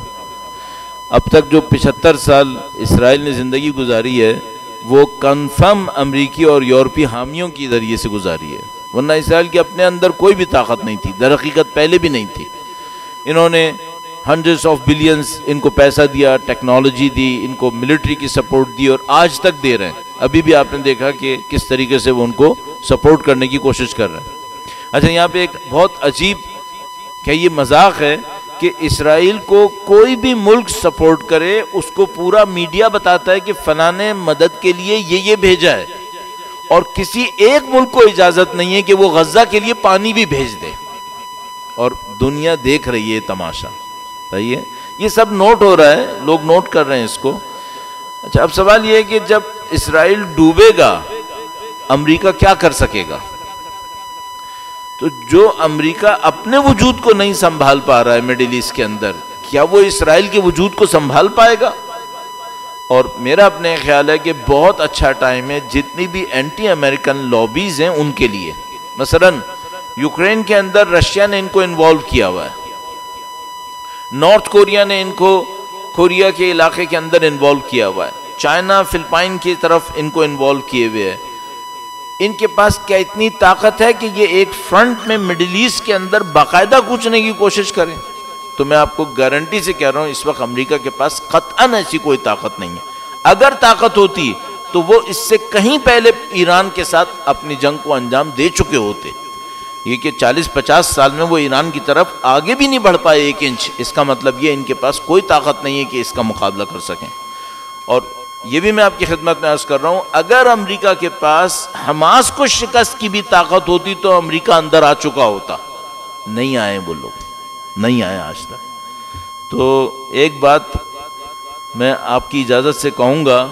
اب تک جو 75 سال اسرائیل نے زندگی گزاری ہے وہ کنفرم امریکی اور یورپی حامیوں کی ذریعے سے گزاری ہے، ورنہ اسرائیل کے اپنے اندر کوئی بھی طاقت نہیں تھی، در حقیقت پہلے بھی نہیں تھی۔ انہوں نے ہنڈریڈز آف بلینز ان کو پیسہ دیا، ٹیکنالوجی دی، ان کو ملٹری کی سپورٹ دی، اور آج تک دے رہے ہیں۔ ابھی بھی آپ نے دیکھا کہ کس طریقے سے وہ ان کو سپورٹ کرنے کی کوشش کر رہے ہیں۔ اچھا، یہاں پہ ایک بہت عجیب کہ یہ مذاق ہے کہ اسرائیل کو کوئی بھی ملک سپورٹ کرے اس کو پورا میڈیا بتاتا ہے کہ فلاں نے مدد کے لیے یہ بھیجا ہے، اور کسی ایک ملک کو اجازت نہیں ہے کہ وہ غزہ کے لیے پانی بھی بھیج دے، اور دنیا دیکھ رہی ہے تماشا۔ صحیح ہے، یہ سب نوٹ ہو رہا ہے، لوگ نوٹ کر رہے ہیں اس کو۔ اچھا، اب سوال یہ ہے کہ جب اسرائیل ڈوبے گا امریکہ کیا کر سکے گا؟ تو جو امریکہ اپنے وجود کو نہیں سنبھال پا رہا ہے مڈل ایسٹ کے اندر، کیا وہ اسرائیل کے وجود کو سنبھال پائے گا؟ اور میرا اپنے خیال ہے کہ بہت اچھا ٹائم ہے جتنی بھی اینٹی امریکن لابیز ہیں ان کے لیے. مثلا یوکرین کے اندر رشیا نے ان کو انوالو کیا ہوا ہے، نارتھ کوریا نے ان کو کوریا کے علاقے کے اندر انوالو کیا ہوا ہے، چائنا فلپائن کی طرف ان کو انوالو کیے ہوئے ہے. ان کے پاس کیا اتنی طاقت ہے کہ یہ ایک فرنٹ میں مڈل ایسٹ کے اندر باقاعدہ کوچنے کی کوشش کریں؟ تو میں آپ کو گارنٹی سے کہہ رہا ہوں اس وقت امریکہ کے پاس قطعاً ایسی کوئی طاقت نہیں ہے. اگر طاقت ہوتی تو وہ اس سے کہیں پہلے ایران کے ساتھ اپنی جنگ کو انجام دے چکے ہوتے. یہ کہ 40-50 سال میں وہ ایران کی طرف آگے بھی نہیں بڑھ پائے 1 انچ، اس کا مطلب یہ ان کے پاس کوئی طاقت نہیں ہے کہ اس کا مقابلہ کر سکیں. اور یہ بھی میں آپ کی خدمت میں عرض کر رہا ہوں، اگر امریکہ کے پاس حماس کو شکست کی بھی طاقت ہوتی تو امریکہ اندر آ چکا ہوتا. نہیں آئے وہ لوگ، نہیں آئے آج تک. تو ایک بات میں آپ کی اجازت سے کہوں گا،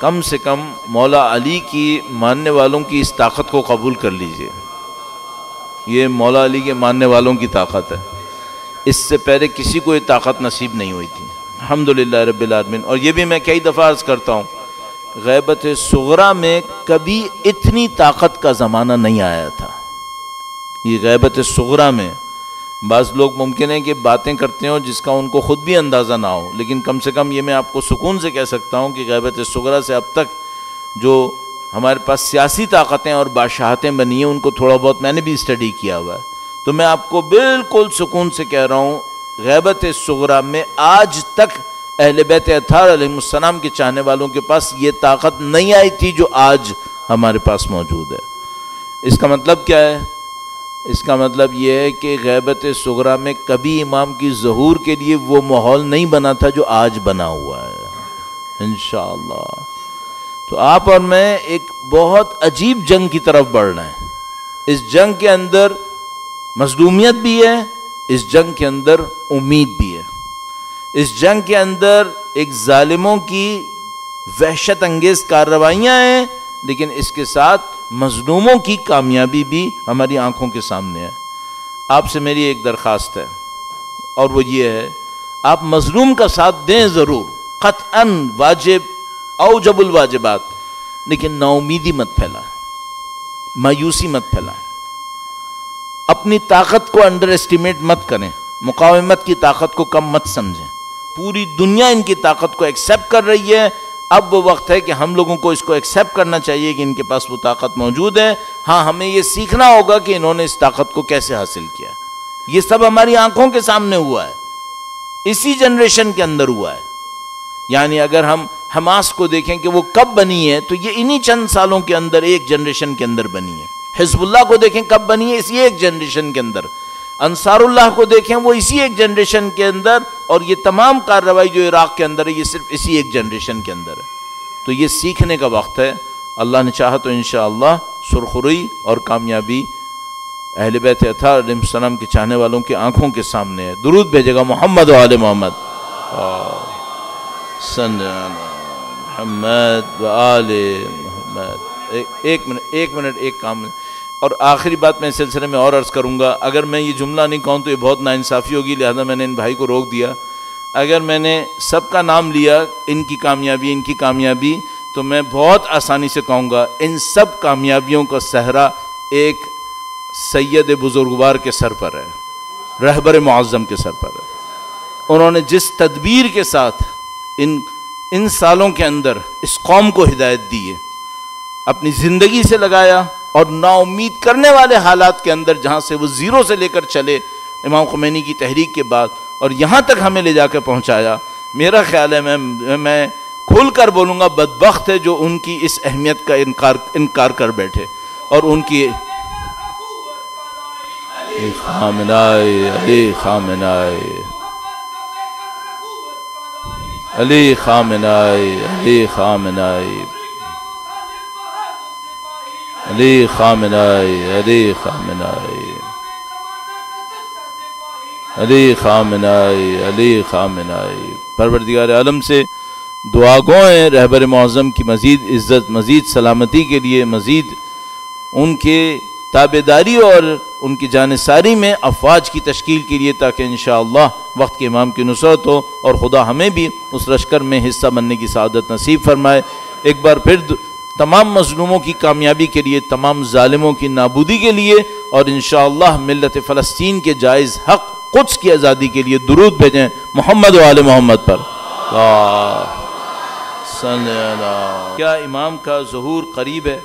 کم سے کم مولا علی کی ماننے والوں کی اس طاقت کو قبول کر لیجئے. یہ مولا علی کے ماننے والوں کی طاقت ہے، اس سے پہلے کسی کو یہ طاقت نصیب نہیں ہوئی تھی. الحمدللہ رب العالمین. اور یہ بھی میں کئی دفعہ عرض کرتا ہوں، غیبت صغریٰ میں کبھی اتنی طاقت کا زمانہ نہیں آیا تھا. یہ غیبت صغریٰ میں بعض لوگ ممکن ہے کہ باتیں کرتے ہوں جس کا ان کو خود بھی اندازہ نہ ہو، لیکن کم سے کم یہ میں آپ کو سکون سے کہہ سکتا ہوں کہ غیبت صغریٰ سے اب تک جو ہمارے پاس سیاسی طاقتیں اور بادشاہتیں بنی ہیں ان کو تھوڑا بہت میں نے بھی اسٹڈی کیا ہوا ہے. تو میں آپ کو بالکل سکون سے کہہ رہا ہوں، غیبت صغریٰ میں آج تک اہل بیت اطہار علیہ السلام کے چاہنے والوں کے پاس یہ طاقت نہیں آئی تھی جو آج ہمارے پاس موجود ہے. اس کا مطلب کیا ہے؟ اس کا مطلب یہ ہے کہ غیبت صغریٰ میں کبھی امام کی ظہور کے لیے وہ ماحول نہیں بنا تھا جو آج بنا ہوا ہے انشاءاللہ. تو آپ اور میں ایک بہت عجیب جنگ کی طرف بڑھ رہے ہیں. اس جنگ کے اندر مظلومیت بھی ہے، اس جنگ کے اندر امید بھی ہے. اس جنگ کے اندر ایک ظالموں کی وحشت انگیز کارروائیاں ہیں، لیکن اس کے ساتھ مظلوموں کی کامیابی بھی ہماری آنکھوں کے سامنے ہے. آپ سے میری ایک درخواست ہے اور وہ یہ ہے، آپ مظلوم کا ساتھ دیں ضرور، قطعاً واجب اوجب الواجبات، لیکن نا امیدی مت پھیلائیں، مایوسی مت پھیلائیں، اپنی طاقت کو انڈر اسٹیمیٹ مت کریں، مقاومت کی طاقت کو کم مت سمجھیں. پوری دنیا ان کی طاقت کو ایکسیپٹ کر رہی ہے. اب وہ وقت ہے کہ ہم لوگوں کو اس کو ایکسیپٹ کرنا چاہیے کہ ان کے پاس وہ طاقت موجود ہے. ہاں، ہمیں یہ سیکھنا ہوگا کہ انہوں نے اس طاقت کو کیسے حاصل کیا. یہ سب ہماری آنکھوں کے سامنے ہوا ہے، اسی جنریشن کے اندر ہوا ہے. یعنی اگر ہم حماس کو دیکھیں کہ وہ کب بنی ہے تو یہ انہی چند سالوں کے اندر ایک جنریشن کے اندر بنی ہے. حزب اللہ کو دیکھیں کب بنی ہے، اسی ایک جنریشن کے اندر. انصار اللہ کو دیکھیں وہ اسی ایک جنریشن کے اندر. اور یہ تمام کارروائی جو عراق کے اندر ہے یہ صرف اسی ایک جنریشن کے اندر ہے. تو یہ سیکھنے کا وقت ہے. اللہ نے چاہا تو انشاءاللہ سرخروئی اور کامیابی اہل بیت اطہار علیہ السلام کے چاہنے والوں کی آنکھوں کے سامنے ہے. درود بھیجے گا محمد و آل محمد، صلی محمد و آل محمد. ایک منٹ ایک کام. اور آخری بات میں اس سلسلے میں اور عرض کروں گا، اگر میں یہ جملہ نہیں کہوں تو یہ بہت ناانصافی ہوگی، لہذا میں نے ان بھائی کو روک دیا. اگر میں نے سب کا نام لیا، ان کی کامیابی، تو میں بہت آسانی سے کہوں گا ان سب کامیابیوں کا صحرا ایک سید بزرگوار کے سر پر ہے، رہبر معظم کے سر پر ہے. انہوں نے جس تدبیر کے ساتھ ان سالوں کے اندر اس قوم کو ہدایت دی ہے، اپنی زندگی سے لگایا، اور نا امید کرنے والے حالات کے اندر جہاں سے وہ زیرو سے لے کر چلے امام خمینی کی تحریک کے بعد اور یہاں تک ہمیں لے جا کے پہنچایا. میرا خیال ہے میں کھل کر بولوں گا، بدبخت ہے جو ان کی اس اہمیت کا انکار کر بیٹھے. اور ان کی علی خامنائی، علی خامنائی، علی خامنائی، علی خامنائی، علی خامنائی، علی خامنائی، علی خامنائی، علی خامنائی. پروردگار عالم سے دعا گو ہیں رہبر معظم کی مزید عزت، مزید سلامتی کے لیے، مزید ان کے تابعداری اور ان کی جانثاری میں افواج کی تشکیل کے لیے، تاکہ انشاءاللہ وقت کے امام کی نصرت ہو اور خدا ہمیں بھی اس لشکر میں حصہ بننے کی سعادت نصیب فرمائے۔ ایک بار پھر تمام مظلوموں کی کامیابی کے لیے، تمام ظالموں کی نابودی کے لیے، اور انشاءاللہ ملت فلسطین کے جائز حق قدس کی آزادی کے لیے درود بھیجیں محمد و آل محمد پر۔ کیا امام کا ظہور قریب ہے؟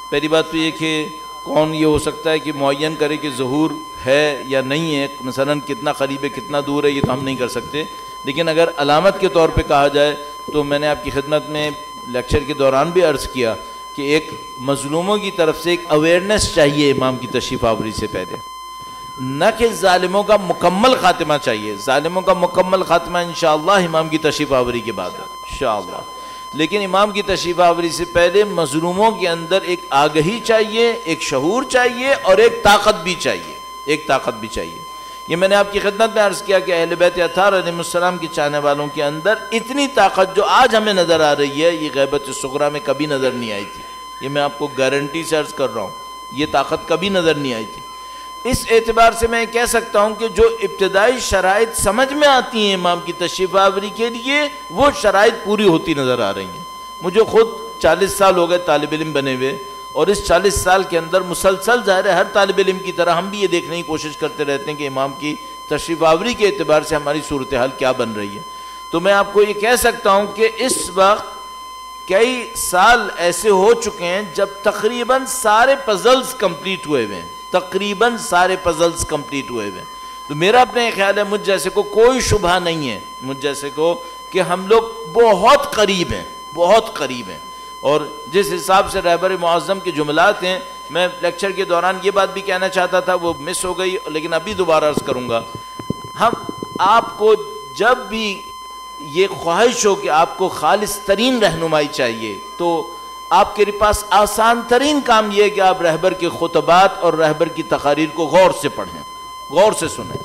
پہلی بات تو یہ کہ کون یہ ہو سکتا ہے کہ معین کرے کہ ظہور ہے یا نہیں ہے، مثلا کتنا قریب ہے کتنا دور ہے، یہ تو ہم نہیں کر سکتے، لیکن اگر علامت کے طور پہ کہا جائے تو میں نے آپ کی خدمت میں لیکچر کے دوران بھی عرض کیا کہ ایک مظلوموں کی طرف سے ایک اویئرنیس چاہیے امام کی تشریف آوری سے پہلے، نہ کہ ظالموں کا مکمل خاتمہ چاہیے۔ ظالموں کا مکمل خاتمہ انشاءاللہ امام کی تشریف آوری کے بعد ہے انشاءاللہ، لیکن امام کی تشریف آوری سے پہلے مظلوموں کے اندر ایک آگہی چاہیے، ایک شعور چاہیے، اور ایک طاقت بھی چاہیے، ایک طاقت بھی چاہیے۔ یہ میں نے آپ کی خدمت میں عرض کیا کہ اہل بیت اطہار علیہ السلام کی چاہنے والوں کے اندر اتنی طاقت جو آج ہمیں نظر آ رہی ہے، یہ غیبت صغریٰ میں کبھی نظر نہیں آئی تھی۔ یہ میں آپ کو گارنٹی سے عرض کر رہا ہوں، یہ طاقت کبھی نظر نہیں آئی تھی۔ اس اعتبار سے میں کہہ سکتا ہوں کہ جو ابتدائی شرائط سمجھ میں آتی ہیں امام کی تشریف آوری کے لیے، وہ شرائط پوری ہوتی نظر آ رہی ہیں۔ مجھے خود 40 سال ہو گئے طالب علم بنے ہوئے، اور اس 40 سال کے اندر مسلسل ظاہر ہے ہر طالب علم کی طرح ہم بھی یہ دیکھنے کی کوشش کرتے رہتے ہیں کہ امام کی تشریف آوری کے اعتبار سے ہماری صورتحال کیا بن رہی ہے۔ تو میں آپ کو یہ کہہ سکتا ہوں کہ اس وقت کئی سال ایسے ہو چکے ہیں جب تقریباً سارے پزلز کمپلیٹ ہوئے ہوئے ہیں، تقریباً سارے پزلز کمپلیٹ ہوئے ہوئے ہیں۔ تو میرا اپنے خیال ہے، مجھ جیسے کو کوئی شبہ نہیں ہے، مجھ جیسے کو، کہ ہم لوگ بہت قریب ہیں، بہت قریب ہیں۔ اور جس حساب سے رہبر معظم کے جملات ہیں، میں لیکچر کے دوران یہ بات بھی کہنا چاہتا تھا، وہ مس ہو گئی، لیکن ابھی دوبارہ عرض کروں گا۔ ہم آپ کو جب بھی یہ خواہش ہو کہ آپ کو خالص ترین رہنمائی چاہیے، تو آپ کے پاس آسان ترین کام یہ ہے کہ آپ رہبر کے خطبات اور رہبر کی تقاریر کو غور سے پڑھیں، غور سے سنیں۔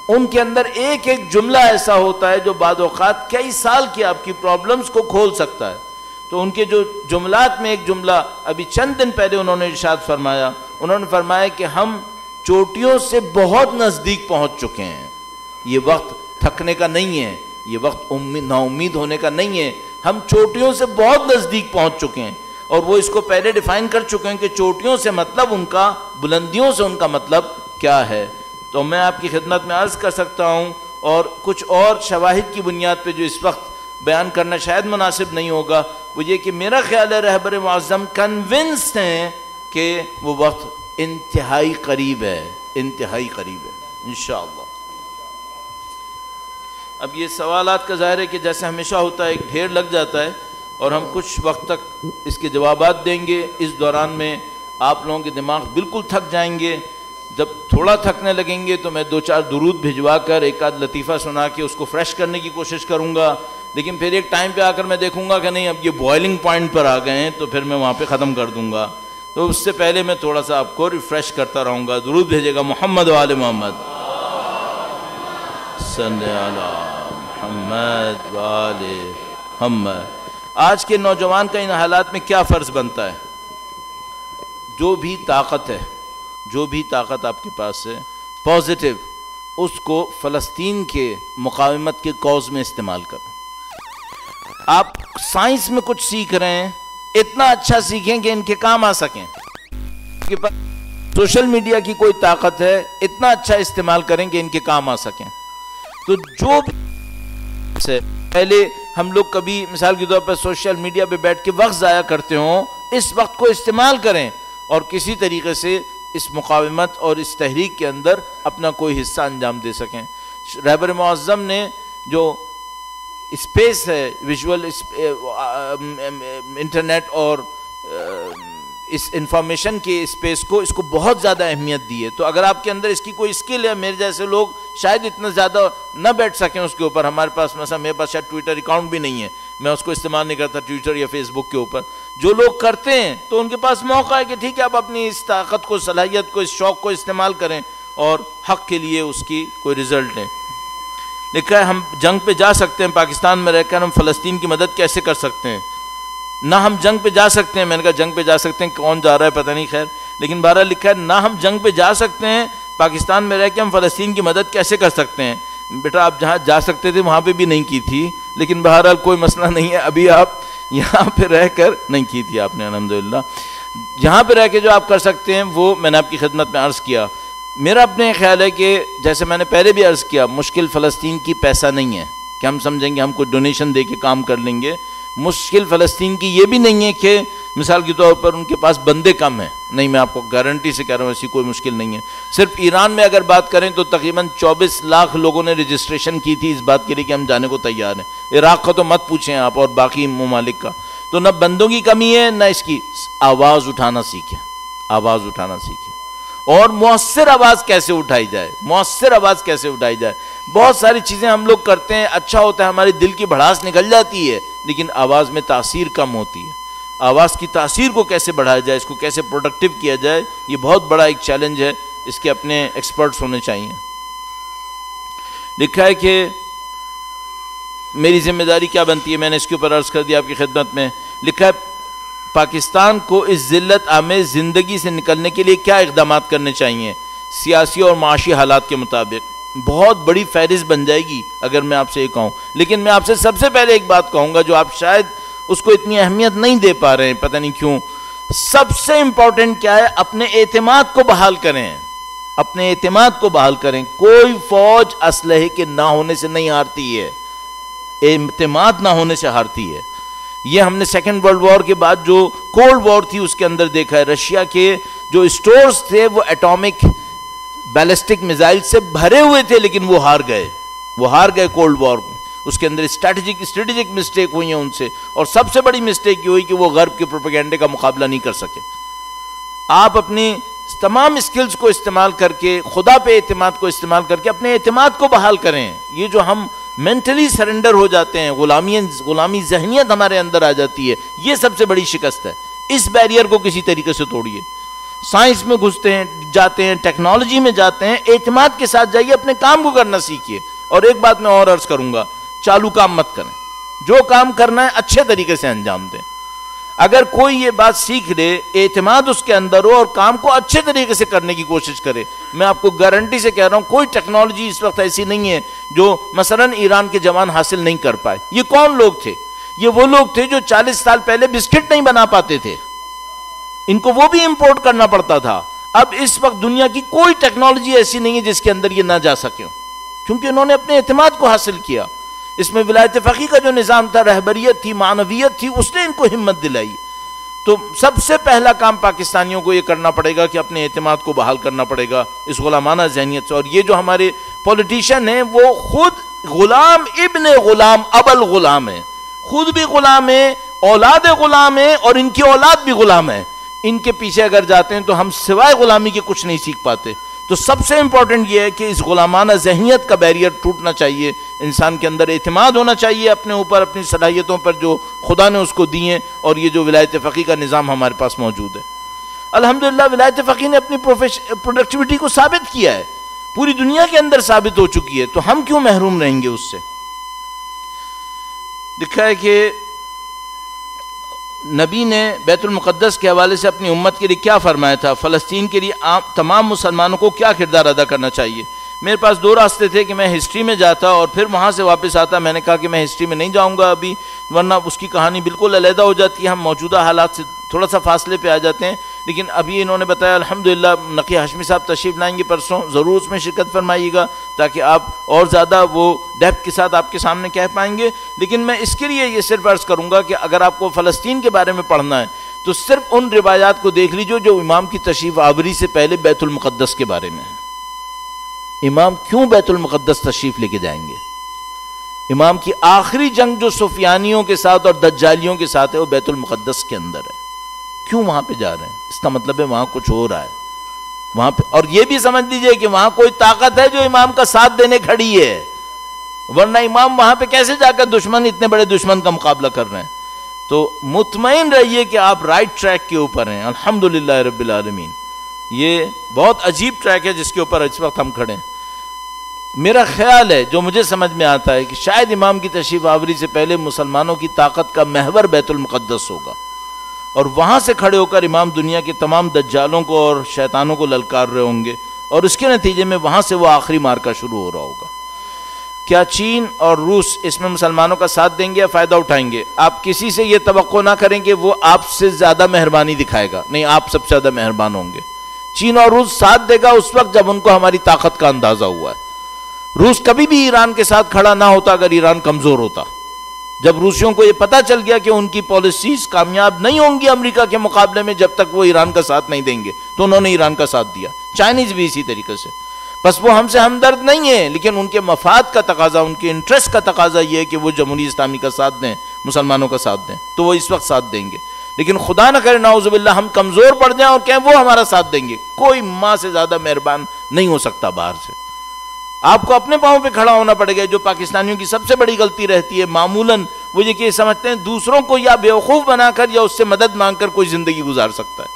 ان کے اندر ایک ایک جملہ ایسا ہوتا ہے جو بعض اوقات کئی سال کی آپ کی پرابلمز کو کھول سکتا ہے۔ تو ان کے جو جملات میں ایک جملہ ابھی چند دن پہلے انہوں نے ارشاد فرمایا، انہوں نے فرمایا کہ ہم چوٹیوں سے بہت نزدیک پہنچ چکے ہیں، یہ وقت تھکنے کا نہیں ہے، یہ وقت نا امید ہونے کا نہیں ہے، ہم چوٹیوں سے بہت نزدیک پہنچ چکے ہیں۔ اور وہ اس کو پہلے ڈیفائن کر چکے ہیں کہ چوٹیوں سے مطلب ان کا، بلندیوں سے ان کا مطلب کیا ہے۔ تو میں آپ کی خدمت میں عرض کر سکتا ہوں، اور کچھ اور شواہد کی بنیاد پہ جو اس وقت بیان کرنا شاید مناسب نہیں ہوگا، وہ یہ کہ میرا خیال ہے رہبر معظم کنونسڈ ہیں کہ وہ وقت انتہائی قریب ہے، انتہائی قریب ہے انشاءاللہ۔ اب یہ سوالات کا ظاہر ہے کہ جیسے ہمیشہ ہوتا ہے، ایک ڈھیر لگ جاتا ہے، اور ہم کچھ وقت تک اس کے جوابات دیں گے۔ اس دوران میں آپ لوگوں کے دماغ بالکل تھک جائیں گے۔ جب تھوڑا تھکنے لگیں گے تو میں 2-4 درود بھجوا کر ایک آدھ لطیفہ سنا کے اس کو فریش کرنے کی کوشش کروں گا، لیکن پھر ایک ٹائم پہ آ کر میں دیکھوں گا کہ نہیں اب یہ بوائلنگ پوائنٹ پر آ گئے ہیں، تو پھر میں وہاں پہ ختم کر دوں گا۔ تو اس سے پہلے میں تھوڑا سا آپ کو ریفریش کرتا رہوں گا۔ درود بھیجے گا محمد و آل محمد، صلی علی محمد و آل محمد۔ آج کے نوجوان کا ان حالات میں کیا فرض بنتا ہے؟ جو بھی طاقت ہے، جو بھی طاقت آپ کے پاس ہے پازیٹیو، اس کو فلسطین کے مقاومت کے کوز میں استعمال کریں۔ آپ سائنس میں کچھ سیکھ رہے ہیں، اتنا اچھا سیکھیں کہ ان کے کام آ سکیں۔ سوشل میڈیا کی کوئی طاقت ہے، اتنا اچھا استعمال کریں کہ ان کے کام آ سکیں۔ تو جو سے پہلے ہم لوگ کبھی مثال کے طور پر سوشل میڈیا پہ بیٹھ کے وقت ضائع کرتے ہوں، اس وقت کو استعمال کریں اور کسی طریقے سے اس مقاومت اور اس تحریک کے اندر اپنا کوئی حصہ انجام دے سکیں۔ رہبر معظم نے جو اسپیس ہے، ویژول انٹرنیٹ اور اس انفارمیشن کے اسپیس کو، اس کو بہت زیادہ اہمیت دی ہے۔ تو اگر آپ کے اندر اس کی کوئی اسکل ہے، میرے جیسے لوگ شاید اتنا زیادہ نہ بیٹھ سکیں اس کے اوپر، ہمارے پاس مثلا میرے پاس شاید ٹویٹر اکاؤنٹ بھی نہیں ہے، میں اس کو استعمال نہیں کرتا ٹویٹر یا فیس بک کے اوپر، جو لوگ کرتے ہیں تو ان کے پاس موقع ہے کہ ٹھیک ہے آپ اپنی اس طاقت کو، صلاحیت کو، اس شوق کو استعمال کریں اور حق کے لیے اس کی کوئی رزلٹ ہے۔ لکھا ہے ہم جنگ پہ جا سکتے ہیں، پاکستان میں رہ کر ہم فلسطین کی مدد کیسے کر سکتے ہیں؟ نہ ہم جنگ پہ جا سکتے ہیں، میں نے کہا جنگ پہ جا سکتے ہیں، کون جا رہا ہے پتہ نہیں، خیر لیکن بہرحال لکھا ہے نہ ہم جنگ پہ جا سکتے ہیں، پاکستان میں رہ کے ہم فلسطین کی مدد کیسے کر سکتے ہیں؟ بیٹا آپ جہاں جا سکتے تھے وہاں پہ بھی نہیں کی تھی، لیکن بہرحال کوئی مسئلہ نہیں ہے، ابھی آپ یہاں پہ رہ کر نہیں کی تھی آپ نے الحمدللہ. یہاں پہ رہ کے جو آپ کر سکتے ہیں وہ میں نے آپ کی خدمت میں عرض کیا. میرا اپنے خیال ہے کہ جیسے میں نے پہلے بھی عرض کیا، مشکل فلسطین کی پیسہ نہیں ہے کہ ہم سمجھیں گے ہم کوئی ڈونیشن دے کے کام کر لیں گے. مشکل فلسطین کی یہ بھی نہیں ہے کہ مثال کے طور پر ان کے پاس بندے کم ہیں، نہیں، میں آپ کو گارنٹی سے کہہ رہا ہوں ایسی کوئی مشکل نہیں ہے. صرف ایران میں اگر بات کریں تو تقریباً 24 لاکھ لوگوں نے رجسٹریشن کی تھی اس بات کے لیے کہ ہم جانے کو تیار ہیں. عراق کا تو مت پوچھیں آپ اور باقی ممالک کا. تو نہ بندوں کی کمی ہے نہ اس کی. آواز اٹھانا سیکھیں، آواز اٹھانا سیکھیں، اور مؤثر آواز کیسے اٹھائی جائے، مؤثر آواز کیسے اٹھائی جائے. بہت ساری چیزیں ہم لوگ کرتے ہیں، اچھا ہوتا ہے، ہمارے دل کی بھڑاس نکل جاتی ہے، لیکن آواز میں تاثیر کم ہوتی ہے. آواز کی تاثیر کو کیسے بڑھایا جائے، اس کو کیسے پروڈکٹیو کیا جائے، یہ بہت بڑا ایک چیلنج ہے، اس کے اپنے ایکسپرٹس ہونے چاہیے. لکھا ہے کہ میری ذمہ داری کیا بنتی ہے، میں نے اس کے اوپر عرض کر دیا آپ کی خدمت میں. لکھا ہے پاکستان کو اس ذلت آمیز زندگی سے نکلنے کے لیے کیا اقدامات کرنے چاہیے سیاسی اور معاشی حالات کے مطابق. بہت بڑی فہرست بن جائے گی اگر میں آپ سے یہ کہوں، لیکن میں آپ سے سب سے پہلے ایک بات کہوں گا جو آپ شاید اس کو اتنی اہمیت نہیں دے پا رہے ہیں، پتہ نہیں کیوں. سب سے امپورٹنٹ کیا ہے؟ اپنے اعتماد کو بحال کریں، اپنے اعتماد کو بحال کریں. کوئی فوج اسلحے کے نہ ہونے سے نہیں ہارتی ہے، اعتماد نہ ہونے سے ہارتی ہے. یہ ہم نے سیکنڈ ورلڈ وار کے بعد جو کولڈ وار تھی اس کے اندر دیکھا ہے. رشیا کے جو اسٹورز تھے وہ ایٹامک بیلسٹک میزائل سے بھرے ہوئے تھے، لیکن وہ ہار گئے کولڈ وار. اس کے اندر اسٹریٹجک مسٹیک ہوئی ہیں ان سے، اور سب سے بڑی مسٹیک یہ ہوئی کہ وہ غرب کے پروپیگنڈے کا مقابلہ نہیں کر سکے. آپ اپنی تمام اسکلز کو استعمال کر کے، خدا پہ اعتماد کو استعمال کر کے اپنے اعتماد کو بحال کریں. یہ جو ہم مینٹلی سرنڈر ہو جاتے ہیں، غلامی ذہنیت ہمارے اندر آ جاتی ہے، یہ سب سے بڑی شکست ہے. اس بیریئر کو کسی طریقے سے توڑیے. سائنس میں گھستے ہیں، جاتے ہیں، ٹیکنالوجی میں جاتے ہیں، اعتماد کے ساتھ جائیے، اپنے کام کو کرنا سیکھیے. اور ایک بات میں اور عرض کروں گا، چالو کام مت کریں. جو کام کرنا ہے اچھے طریقے سے انجام دیں. اگر کوئی یہ بات سیکھ لے، اعتماد اس کے اندر ہو اور کام کو اچھے طریقے سے کرنے کی کوشش کرے، میں آپ کو گارنٹی سے کہہ رہا ہوں کوئی ٹیکنالوجی اس وقت ایسی نہیں ہے جو مثلا ایران کے جوان حاصل نہیں کر پائے. یہ کون لوگ تھے؟ یہ وہ لوگ تھے جو 40 سال پہلے بسکٹ نہیں بنا پاتے تھے، ان کو وہ بھی امپورٹ کرنا پڑتا تھا. اب اس وقت دنیا کی کوئی ٹیکنالوجی ایسی نہیں ہے جس کے اندر یہ نہ جا سکے، کیونکہ انہوں نے اپنے اعتماد کو حاصل کیا. اس میں ولایت فقیہ کا جو نظام تھا، رہبریت تھی، معنویت تھی، اس نے ان کو ہمت دلائی. تو سب سے پہلا کام پاکستانیوں کو یہ کرنا پڑے گا کہ اپنے اعتماد کو بحال کرنا پڑے گا اس غلامانہ ذہنیت سے. اور یہ جو ہمارے پولیٹیشین ہیں وہ خود غلام ابن غلام ابل غلام ہیں، خود بھی غلام ہیں، اولاد غلام ہیں، اور ان کی اولاد بھی غلام ہے. ان کے پیچھے اگر جاتے ہیں تو ہم سوائے غلامی کے کچھ نہیں سیکھ پاتے. تو سب سے امپورٹنٹ یہ ہے کہ اس غلامانہ ذہنیت کا بیریئر ٹوٹنا چاہیے. انسان کے اندر اعتماد ہونا چاہیے اپنے اوپر، اپنی صلاحیتوں پر جو خدا نے اس کو دی ہیں، اور یہ جو ولایت فقیہ کا نظام ہمارے پاس موجود ہے. الحمدللہ ولایت فقیہ نے اپنی پروڈکٹیوٹی کو ثابت کیا ہے، پوری دنیا کے اندر ثابت ہو چکی ہے، تو ہم کیوں محروم رہیں گے اس سے. لکھا ہے کہ نبی نے بیت المقدس کے حوالے سے اپنی امت کے لیے کیا فرمایا تھا، فلسطین کے لیے تمام مسلمانوں کو کیا کردار ادا کرنا چاہیے. میرے پاس دو راستے تھے کہ میں ہسٹری میں جاتا اور پھر وہاں سے واپس آتا. میں نے کہا کہ میں ہسٹری میں نہیں جاؤں گا ابھی، ورنہ اس کی کہانی بالکل علیحدہ ہو جاتی ہے، ہم موجودہ حالات سے تھوڑا سا فاصلے پہ آ جاتے ہیں. لیکن ابھی انہوں نے بتایا الحمدللہ نقی ہاشمی صاحب تشریف لائیں گے پرسوں، ضرور اس میں شرکت فرمائیے گا تاکہ آپ اور زیادہ وہ ڈیپتھ کے ساتھ آپ کے سامنے کہہ پائیں گے. لیکن میں اس کے لیے یہ صرف عرض کروں گا کہ اگر آپ کو فلسطین کے بارے میں پڑھنا ہے تو صرف ان روایات کو دیکھ لیجیے جو امام کی تشریف آوری سے پہلے بیت المقدس کے بارے میں ہے. امام کیوں بیت المقدس تشریف لے کے جائیں گے؟ امام کی آخری جنگ جو سفیانیوں کے ساتھ اور دجالیوں کے ساتھ ہے وہ بیت المقدس کے اندر ہے. کیوں وہاں پہ جا رہے ہیں؟ اس کا مطلب ہے وہاں کچھ ہو رہا ہے وہاں پہ. اور یہ بھی سمجھ لیجئے کہ وہاں کوئی طاقت ہے جو امام کا ساتھ دینے کھڑی ہے، ورنہ امام وہاں پہ کیسے جا کر اتنے بڑے دشمن کا مقابلہ کر رہے ہیں. تو مطمئن رہیے کہ آپ رائٹ ٹریک کے اوپر ہیں الحمدللہ رب العالمین. یہ بہت عجیب ٹریک ہے جس کے اوپر اس وقت ہم کھڑے ہیں. میرا خیال ہے، جو مجھے سمجھ میں آتا ہے، کہ شاید امام کی تشریف آوری سے پہلے مسلمانوں کی طاقت کا محور بیت المقدس ہوگا، اور وہاں سے کھڑے ہو کر امام دنیا کے تمام دجالوں کو اور شیطانوں کو للکار رہے ہوں گے، اور اس کے نتیجے میں وہاں سے وہ آخری مارکا شروع ہو رہا ہوگا۔ کیا چین اور روس اس میں مسلمانوں کا ساتھ دیں گے یا فائدہ اٹھائیں گے؟ آپ کسی سے یہ توقع نہ کریں کہ وہ آپ سے زیادہ مہربانی دکھائے گا، نہیں، آپ سب سے زیادہ مہربان ہوں گے۔ چین اور روس ساتھ دے گا اس وقت جب ان کو ہماری طاقت کا اندازہ ہوا ہے۔ روس کبھی بھی ایران کے ساتھ کھڑا نہ ہوتا اگر ایران کمزور ہوتا۔ جب روسیوں کو یہ پتا چل گیا کہ ان کی پالیسیز کامیاب نہیں ہوں گی امریکہ کے مقابلے میں جب تک وہ ایران کا ساتھ نہیں دیں گے، تو انہوں نے ایران کا ساتھ دیا۔ چائنیز بھی اسی طریقے سے، بس وہ ہم سے ہمدرد نہیں ہیں، لیکن ان کے مفاد کا تقاضا، ان کے انٹرسٹ کا تقاضا یہ ہے کہ وہ جمہوری اسلامی کا ساتھ دیں، مسلمانوں کا ساتھ دیں، تو وہ اس وقت ساتھ دیں گے۔ لیکن خدا نہ کرے نعوذ باللہ ہم کمزور پڑ جائیں اور کہیں وہ ہمارا ساتھ دیں گے، کوئی ماں سے زیادہ مہربان نہیں ہو سکتا باہر سے۔ آپ کو اپنے پاؤں پہ کھڑا ہونا پڑے گا۔ جو پاکستانیوں کی سب سے بڑی غلطی رہتی ہے معمولاً وہ یہ کہ سمجھتے ہیں دوسروں کو یا بیوقوف بنا کر یا اس سے مدد مانگ کر کوئی زندگی گزار سکتا ہے،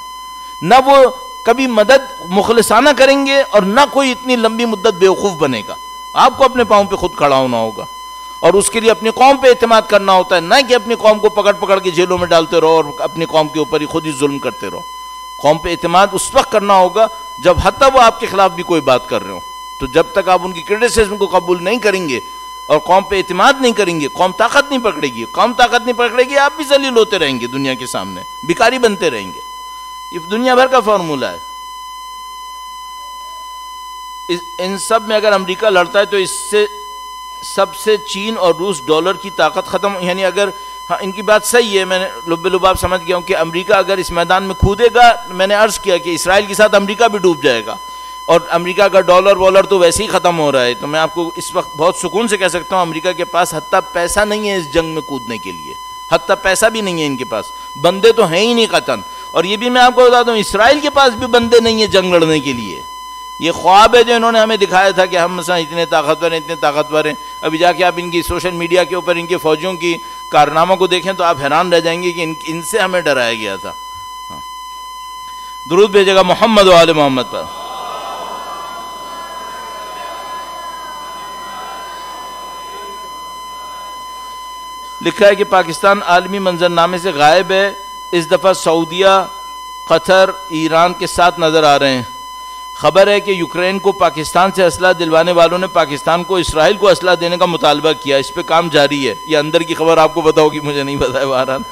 نہ وہ کبھی مدد مخلصانہ کریں گے اور نہ کوئی اتنی لمبی مدت بیوقوف بنے گا۔ آپ کو اپنے پاؤں پہ خود کھڑا ہونا ہوگا اور اس کے لیے اپنی قوم پہ اعتماد کرنا ہوتا ہے، نہ کہ اپنی قوم کو پکڑ پکڑ کے جیلوں میں ڈالتے رہو اور اپنی قوم کے اوپر ہی خود ہی ظلم کرتے رہو۔ قوم پہ اعتماد اس وقت کرنا ہوگا جب حتیٰ وہ آپ کے خلاف بھی کوئی بات کر رہے ہوں، تو جب تک آپ ان کی کرٹیسزم کو قبول نہیں کریں گے اور قوم پہ اعتماد نہیں کریں گے، قوم طاقت نہیں پکڑے گی۔ قوم طاقت نہیں پکڑے گی، آپ بھی ذلیل ہوتے رہیں گے دنیا کے سامنے، بھکاری بنتے رہیں گے۔ یہ دنیا بھر کا فارمولہ ہے۔ ان سب میں اگر امریکہ لڑتا ہے تو اس سے سب سے چین اور روس ڈالر کی طاقت ختم، یعنی اگر ہاں ان کی بات صحیح ہے، میں نے لب لباب سمجھ گیا ہوں کہ امریکہ اگر اس میدان میں کھودے گا، میں نے عرض کیا کہ اسرائیل کے ساتھ امریکہ بھی ڈوب جائے گا، اور امریکہ کا ڈالر والر تو ویسے ہی ختم ہو رہا ہے۔ تو میں آپ کو اس وقت بہت سکون سے کہہ سکتا ہوں امریکہ کے پاس حتیٰ پیسہ نہیں ہے اس جنگ میں کودنے کے لیے، حتیٰ پیسہ بھی نہیں ہے ان کے پاس، بندے تو ہیں ہی نہیں قطعاً۔ اور یہ بھی میں آپ کو بتا دوں اسرائیل کے پاس بھی بندے نہیں ہیں جنگ لڑنے کے لیے۔ یہ خواب ہے جو انہوں نے ہمیں دکھایا تھا کہ ہم مثلا اتنے طاقتور ہیں، اتنے طاقتور ہیں۔ ابھی جا کے آپ ان کی سوشل میڈیا کے اوپر ان کے فوجیوں کی کارناموں کو دیکھیں تو آپ حیران رہ جائیں گے کہ ان سے ہمیں ڈرایا گیا تھا۔ درود بھیجے گا محمد و آل محمد پر۔ لکھا ہے کہ پاکستان عالمی منظرنامے سے غائب ہے، اس دفعہ سعودیہ، قطر، ایران کے ساتھ نظر آ رہے ہیں۔ خبر ہے کہ یوکرین کو پاکستان سے اسلحہ دلوانے والوں نے پاکستان کو اسرائیل کو اسلحہ دینے کا مطالبہ کیا، اس پہ کام جاری ہے۔ یہ اندر کی خبر آپ کو پتا ہوگی، مجھے نہیں پتا ہے بہرحال۔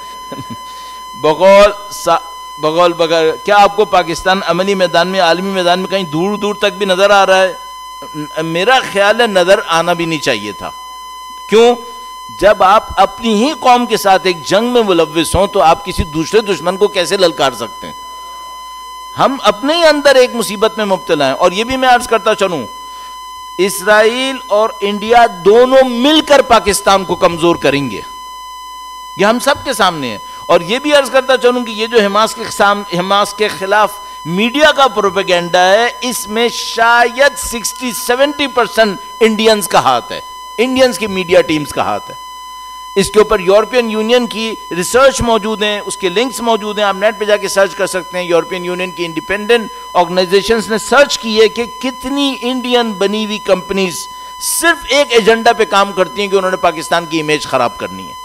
بغیر کیا آپ کو پاکستان عملی میدان میں، عالمی میدان میں کہیں دور دور تک بھی نظر آ رہا ہے؟ میرا خیال ہے نظر آنا بھی نہیں چاہیے تھا۔ کیوں؟ جب آپ اپنی ہی قوم کے ساتھ ایک جنگ میں ملوث ہوں تو آپ کسی دوسرے دشمن کو کیسے للکار سکتے ہیں؟ ہم اپنے ہی اندر ایک مصیبت میں مبتلا ہیں۔ اور یہ بھی میں عرض کرتا چلوں، اسرائیل اور انڈیا دونوں مل کر پاکستان کو کمزور کریں گے، یہ ہم سب کے سامنے ہے۔ اور یہ بھی عرض کرتا چلوں کہ یہ جو حماس کے خلاف میڈیا کا پروپیگنڈا ہے، اس میں شاید 60-70% انڈینز کا ہاتھ ہے، انڈینز کی میڈیا ٹیمز کا ہاتھ ہے۔ اس کے اوپر یورپین یونین کی ریسرچ موجود ہیں، اس کے لنکس موجود ہیں، آپ نیٹ پہ جا کے سرچ کر سکتے ہیں۔ یورپین یونین کی انڈیپینڈنٹ آرگنائزیشنز نے سرچ کی ہے کہ کتنی انڈین بنی ہوئی کمپنیز صرف ایک ایجنڈا پہ کام کرتی ہیں کہ انہوں نے پاکستان کی امیج خراب کرنی ہے۔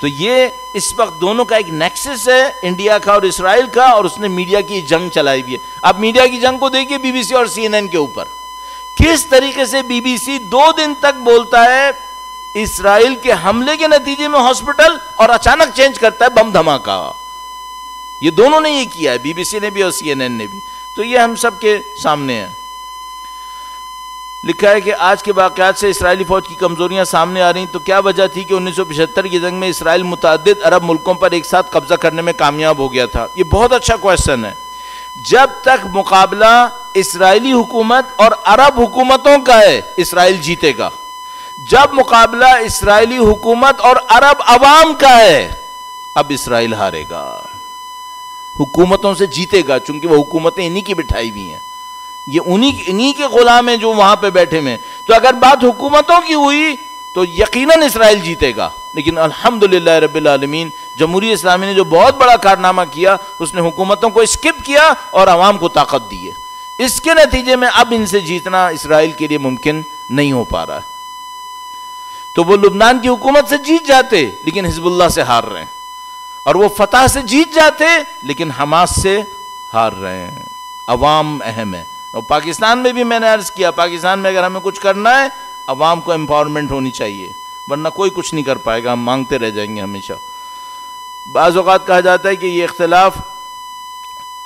تو یہ اس وقت دونوں کا ایک نیکسس ہے، انڈیا کا اور اسرائیل کا، اور اس نے میڈیا کی جنگ چلائی بھی ہے۔ آپ میڈیا کی جنگ کو دیکھیے بی بی سی اور سی این این کے اوپر، کس طریقے سے بی بی سی 2 دن تک بولتا ہے اسرائیل کے حملے کے نتیجے میں ہاسپٹل، اور اچانک چینج کرتا ہے بم دھماکہ۔ یہ دونوں نے یہ کیا ہے، بی بی سی نے بھی اور سی این این نے بھی۔ تو یہ ہم سب کے سامنے ہے۔ لکھا ہے کہ آج کے واقعات سے اسرائیلی فوج کی کمزوریاں سامنے آ رہی ہیں، تو کیا وجہ تھی کہ 1975 کی جنگ میں اسرائیل متعدد عرب ملکوں پر ایک ساتھ قبضہ کرنے میں کامیاب ہو گیا تھا؟ یہ بہت اچھا کویسچن ہے۔ جب تک مقابلہ اسرائیلی حکومت اور عرب حکومتوں کا ہے اسرائیل جیتے گا، جب مقابلہ اسرائیلی حکومت اور عرب عوام کا ہے اب اسرائیل ہارے گا، حکومتوں سے جیتے گا، چونکہ وہ حکومتیں انہی کی بٹھائی ہوئی ہیں، یہ انہی کے غلام ہیں جو وہاں پہ بیٹھے ہیں۔ تو اگر بات حکومتوں کی ہوئی تو یقیناً اسرائیل جیتے گا، لیکن الحمدللہ رب العالمین جمہوریہ اسلامی نے جو بہت بڑا کارنامہ کیا، اس نے حکومتوں کو اسکپ کیا اور عوام کو طاقت دی ہے۔ اس کے نتیجے میں اب ان سے جیتنا اسرائیل کے لیے ممکن نہیں ہو پا رہا ہے۔ تو وہ لبنان کی حکومت سے جیت جاتے لیکن حزب اللہ سے ہار رہے ہیں، اور وہ فتح سے جیت جاتے لیکن حماس سے ہار رہے ہیں. عوام اہم ہے. اور پاکستان میں بھی میں نے عرض کیا, پاکستان میں اگر ہمیں کچھ کرنا ہے عوام کو امپاورمنٹ ہونی چاہیے, ورنہ کوئی کچھ نہیں کر پائے گا, ہم مانگتے رہ جائیں گے ہمیشہ. بعض اوقات کہا جاتا ہے کہ یہ اختلاف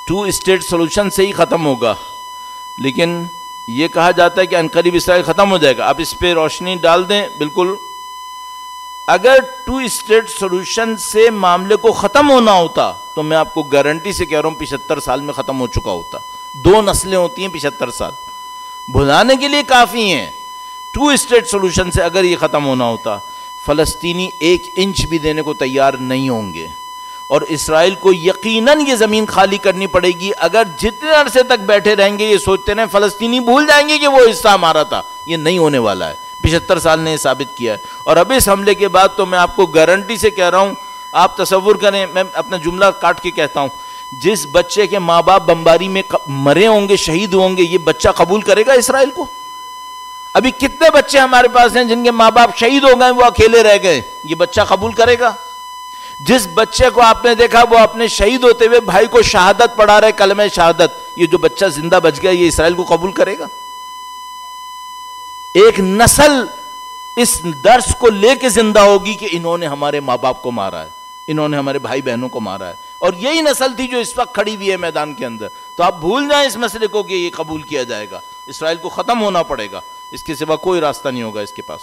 2 اسٹیٹ سولوشن سے ہی ختم ہوگا, لیکن یہ کہا جاتا ہے کہ عنقریب اسرائیل ختم ہو جائے گا. آپ اس پہ روشنی ڈال دیں. بالکل, اگر 2 اسٹیٹ سولوشن سے معاملے کو ختم ہونا ہوتا تو میں آپ کو گارنٹی سے کہہ رہا ہوں 75 سال میں ختم ہو چکا ہوتا. 2 نسلیں ہوتی ہیں 75 سال, بھلانے کے لیے کافی ہیں. 2 اسٹیٹ سولوشن سے اگر یہ ختم ہونا ہوتا, فلسطینی 1 انچ بھی دینے کو تیار نہیں ہوں گے, اور اسرائیل کو یقیناً یہ زمین خالی کرنی پڑے گی. اگر جتنے عرصے تک بیٹھے رہیں گے یہ سوچتے رہیں فلسطینی بھول جائیں گے کہ وہ حصہ ہمارا تھا, یہ نہیں ہونے والا ہے. 75 سال نے یہ ثابت کیا ہے. اور اب اس حملے کے بعد تو میں آپ کو گارنٹی سے کہہ رہا ہوں, آپ تصور کریں, میں اپنا جملہ کاٹ کے کہتا ہوں, جس بچے کے ماں باپ بمباری میں مرے ہوں گے, شہید ہوں گے, یہ بچہ قبول کرے گا اسرائیل کو؟ ابھی کتنے بچے ہمارے پاس ہیں جن کے ماں باپ شہید ہو گئے, وہ اکیلے رہ گئے, یہ بچہ قبول کرے گا؟ جس بچے کو آپ نے دیکھا وہ اپنے شہید ہوتے ہوئے بھائی کو شہادت پڑھا رہے, کلمہ شہادت, یہ جو بچہ زندہ بچ گیا, یہ اسرائیل کو قبول کرے گا؟ ایک نسل اس درس کو لے کے زندہ ہوگی کہ انہوں نے ہمارے ماں باپ کو مارا ہے, انہوں نے ہمارے بھائی بہنوں کو مارا ہے. اور یہی نسل تھی جو اس وقت کھڑی ہوئی ہے میدان کے اندر. تو آپ بھول جائیں اس مسئلے کو کہ یہ قبول کیا جائے گا. اسرائیل کو ختم ہونا پڑے گا, اس کے سوا کوئی راستہ نہیں ہوگا اس کے پاس.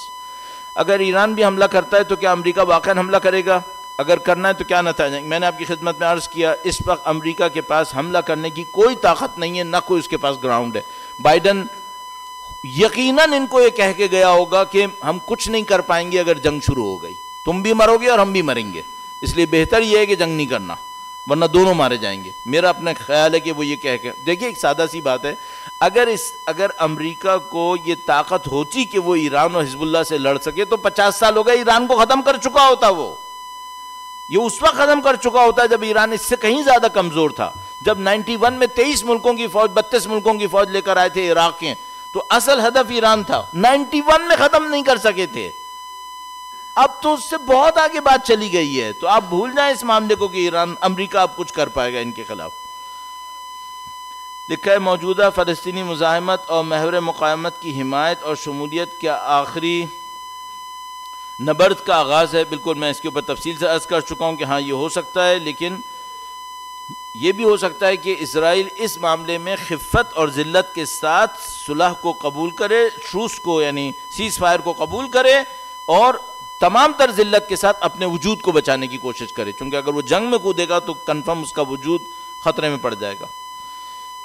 اگر ایران بھی حملہ کرتا ہے تو کیا امریکہ واقعاً حملہ کرے گا؟ اگر کرنا ہے تو کیا نتائج ہیں؟ میں نے آپ کی خدمت میں عرض کیا, اس وقت امریکہ کے پاس حملہ کرنے کی کوئی طاقت نہیں ہے, نہ کوئی اس کے پاس گراؤنڈ ہے. بائیڈن یقیناً ان کو یہ کہہ کے گیا ہوگا کہ ہم کچھ نہیں کر پائیں گے اگر جنگ شروع ہو گئی, تم بھی مرو گے اور ہم بھی مریں گے, اس لیے بہتر یہ ہے کہ جنگ نہیں کرنا, ورنہ دونوں مارے جائیں گے. میرا اپنا خیال ہے کہ وہ یہ کہہ کے, دیکھیے ایک سادہ سی بات ہے, اگر امریکہ کو یہ طاقت ہوتی کہ وہ ایران اور حزب اللہ سے لڑ سکے تو 50 سال ہو گئے ایران کو ختم کر چکا ہوتا. وہ یہ اس وقت ختم کر چکا ہوتا ہے جب ایران اس سے کہیں زیادہ کمزور تھا. جب 91 میں 23 ملکوں کی فوج 32 ملکوں کی فوج لے کر آئے تھے عراق کے, تو اصل ہدف ایران تھا, 91 میں ختم نہیں کر سکے تھے. اب تو اس سے بہت آگے بات چلی گئی ہے. تو آپ بھول جائیں اس معاملے کو کہ ایران امریکہ اب کچھ کر پائے گا ان کے خلاف. لکھا ہے موجودہ فلسطینی مزاحمت اور محور مقاومت کی حمایت اور شمولیت کیا آخری نبرد کا آغاز ہے؟ بالکل, میں اس کے اوپر تفصیل سے عرض کر چکا ہوں کہ ہاں یہ ہو سکتا ہے, لیکن یہ بھی ہو سکتا ہے کہ اسرائیل اس معاملے میں خفت اور ذلت کے ساتھ صلح کو قبول کرے, ٹروس کو یعنی سیز فائر کو قبول کرے, اور تمام تر ذلت کے ساتھ اپنے وجود کو بچانے کی کوشش کرے, چونکہ اگر وہ جنگ میں کودے گا تو کنفرم اس کا وجود خطرے میں پڑ جائے گا.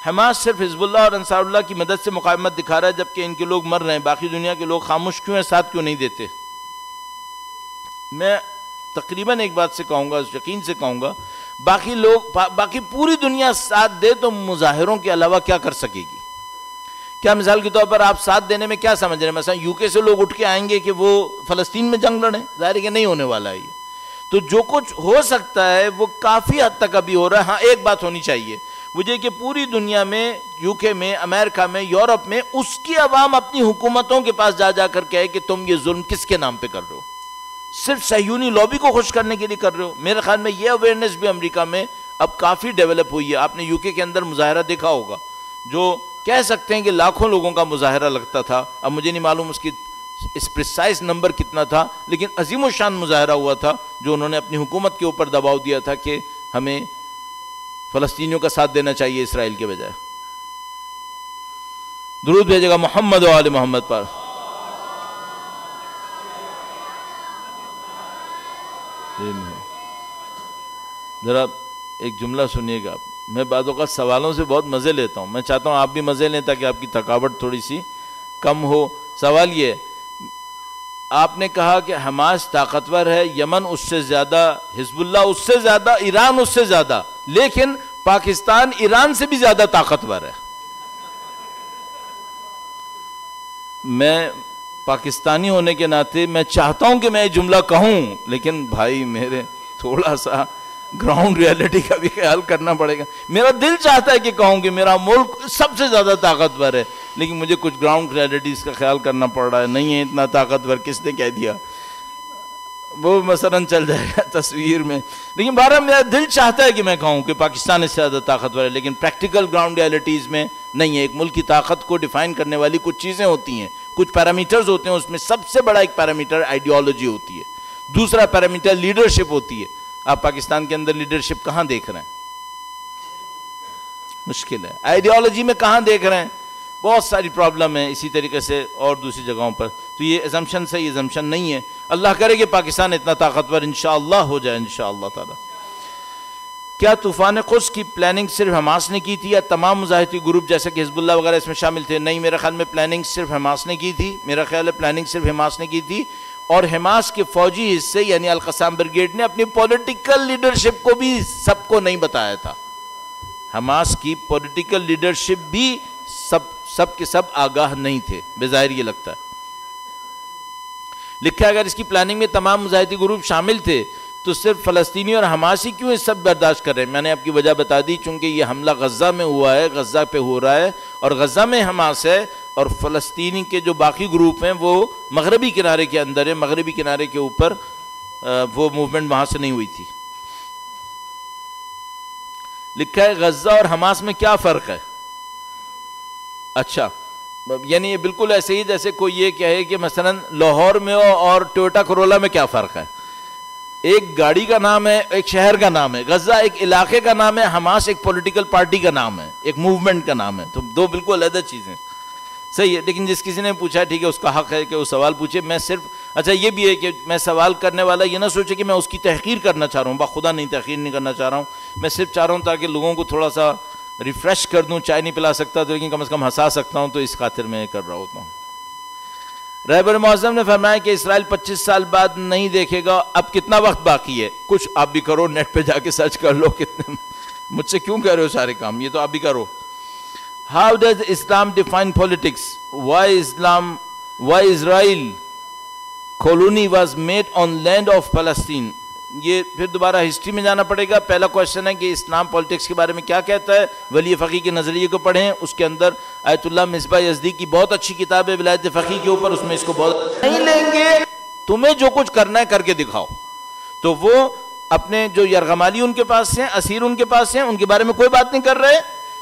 حماس صرف حزب اللہ اور انصار اللہ کی مدد سے مقاومت دکھا رہا ہے جبکہ ان کے لوگ مر رہے ہیں, باقی دنیا کے لوگ خاموش کیوں ہیں, ساتھ کیوں نہیں دیتے؟ میں تقریباً ایک بات سے کہوں گا, یقین سے کہوں گا, باقی پوری دنیا ساتھ دے تو مظاہروں کے علاوہ کیا کر سکے گی؟ کیا مثال کے طور پر آپ ساتھ دینے میں کیا سمجھ رہے ہیں؟ مثلا یو کے سے لوگ اٹھ کے آئیں گے کہ وہ فلسطین میں جنگ لڑیں؟ ظاہر ہے کہ نہیں ہونے والا ہے یہ. تو جو کچھ ہو سکتا ہے وہ کافی حد تک ابھی ہو رہا ہے. ہاں ایک بات ہونی چاہیے مجھے کہ پوری دنیا میں, یو کے میں, امریکہ میں, یورپ میں, اس کی عوام اپنی حکومتوں کے پاس جا کر کہے کہ تم یہ ظلم کس کے نام پہ کر رہے ہو, صرف صہیونی لابی کو خوش کرنے کے لیے کر رہے ہو. میرے خیال میں یہ اویئرنیس بھی امریکہ میں اب کافی ڈیولپ ہوئی ہے. آپ نے یو کے اندر مظاہرہ دیکھا ہوگا جو کہہ سکتے ہیں کہ لاکھوں لوگوں کا مظاہرہ لگتا تھا, اب مجھے نہیں معلوم اس کی اس پریسائز نمبر کتنا تھا, لیکن عظیم و شان مظاہرہ ہوا تھا جو انہوں نے اپنی حکومت کے اوپر دباؤ دیا تھا کہ ہمیں فلسطینیوں کا ساتھ دینا چاہیے اسرائیل کے بجائے. درود بھیجے گا محمد و آل محمد پر. ذرا ایک جملہ سنیے گا. میں بعض اوقات سوالوں سے بہت مزے لیتا ہوں, میں چاہتا ہوں آپ بھی مزے لیں تاکہ آپ کی تھکاوٹ تھوڑی سی کم ہو. سوال یہ, آپ نے کہا کہ حماس طاقتور ہے, یمن اس سے زیادہ, حزب اللہ اس سے زیادہ, ایران اس سے زیادہ, لیکن پاکستان ایران سے بھی زیادہ طاقتور ہے. میں پاکستانی ہونے کے ناطے میں چاہتا ہوں کہ میں یہ جملہ کہوں, لیکن بھائی میرے تھوڑا سا گراؤنڈ ریالٹی کا بھی خیال کرنا پڑے گا. میرا دل چاہتا ہے کہ کہوں کہ میرا ملک سب سے زیادہ طاقتور ہے, لیکن مجھے کچھ گراؤنڈ ریالٹیز کا خیال کرنا پڑ رہا ہے. نہیں ہے اتنا طاقتور, کس نے کہہ دیا؟ وہ مثلاً چل جائے گا تصویر میں. لیکن بہرحال میرا دل چاہتا ہے کہ میں کہوں کہ پاکستان اس سے زیادہ طاقتور ہے، لیکن پریکٹیکل گراؤنڈ ریالٹیز میں نہیں ہے. ایک ملک کی طاقت کو ڈیفائن کرنے والی کچھ چیزیں ہوتی ہیں، کچھ پیرامیٹرز ہوتے ہیں. اس میں سب سے بڑا ایک پیرامیٹر آئیڈیالوجی ہوتی ہے، دوسرا پیرامیٹر لیڈرشپ ہوتی ہے. آپ پاکستان کے اندر لیڈرشپ کہاں دیکھ رہے ہیں؟ مشکل ہے. آئیڈیالوجی میں کہاں دیکھ رہے ہیں؟ بہت ساری پرابلم ہے. اسی طریقے سے اور دوسری جگہوں پر. تو یہ ایزمپشن صحیح ایزمپشن نہیں ہے. اللہ کرے کہ پاکستان اتنا طاقتور انشاءاللہ ہو جائے انشاءاللہ تعالی. کیا طوفان قدس کی پلاننگ صرف حماس نے کی تھی یا تمام مظاہرتی گروپ جیسے کہ حزب اللہ وغیرہ اس میں شامل تھے؟ نہیں، میرے خیال میں پلاننگ صرف حماس نے کی تھی. میرا خیال ہے پلاننگ صرف حماس نے کی تھی، اور حماس کے فوجی حصے یعنی القسام بریگیڈ نے اپنی پولیٹیکل لیڈرشپ کو بھی سب کو نہیں بتایا تھا. حماس کی پولیٹیکل لیڈرشپ بھی سب کے سب آگاہ نہیں تھے، بظاہر یہ لگتا ہے. لکھا ہے اگر اس کی پلاننگ میں تمام مظاہرتی گروپ شامل تھے تو صرف فلسطینی اور حماسی کیوں اس سب برداشت کر رہے ہیں؟ میں نے آپ کی وجہ بتا دی، چونکہ یہ حملہ غزہ میں ہوا ہے، غزہ پہ ہو رہا ہے، اور غزہ میں حماس ہے، اور فلسطینی کے جو باقی گروپ ہیں وہ مغربی کنارے کے اندر ہے. مغربی کنارے کے اوپر وہ موومنٹ وہاں سے نہیں ہوئی تھی. لکھا ہے غزہ اور حماس میں کیا فرق ہے؟ اچھا، یعنی یہ بالکل ایسے ہی جیسے کوئی یہ کہے کہ مثلا لاہور میں اور ٹویوٹا کرولا میں کیا فرق ہے. ایک گاڑی کا نام ہے، ایک شہر کا نام ہے. غزہ ایک علاقے کا نام ہے، حماس ایک پولیٹیکل پارٹی کا نام ہے، ایک موومنٹ کا نام ہے. تو دو بالکل علیحدہ چیزیں. صحیح ہے، لیکن جس کسی نے پوچھا ٹھیک ہے، اس کا حق ہے کہ وہ سوال پوچھے. میں صرف اچھا یہ بھی ہے کہ میں سوال کرنے والا یہ نہ سوچے کہ میں اس کی تحقیر کرنا چاہ رہا ہوں. بخدا نہیں، تحقیر نہیں کرنا چاہ رہا ہوں. میں صرف چاہ رہا ہوں تاکہ لوگوں کو تھوڑا سا ریفریش کر دوں. چائے نہیں پلا سکتا تو لیکن کم از کم ہنسا سکتا ہوں، تو اس خاطر میں کر رہا ہوتا ہوں. رہبر معظم نے فرمایا کہ اسرائیل 25 سال بعد نہیں دیکھے گا. اب کتنا وقت باقی ہے؟ کچھ آپ بھی کرو، نیٹ پہ جا کے سرچ کر لو. کتنے مجھ سے کیوں کہہ رہے ہو سارے کام؟ یہ تو آپ بھی کرو. How does Islam define politics? Why Israel colony was made on land of Palestine? یہ پھر دوبارہ ہسٹری میں جانا پڑے گا. پہلا کوشچن ہے کہ اسلام پولیٹکس کے بارے میں کیا کہتا ہے. ولی فقیہ کے نظریے کو پڑھیں. اس کے اندر آیت اللہ مصباح یزدی کی بہت اچھی کتاب ہے ولایت فقیہ کے اوپر. اس میں اس کو بہت نہیں لیں گے. تمہیں جو کچھ کرنا ہے کر کے دکھاؤ. تو وہ اپنے جو یرغمالی ان کے پاس ہیں، اسیر ان کے پاس ہیں، ان کے بارے میں کوئی بات نہیں کر رہے.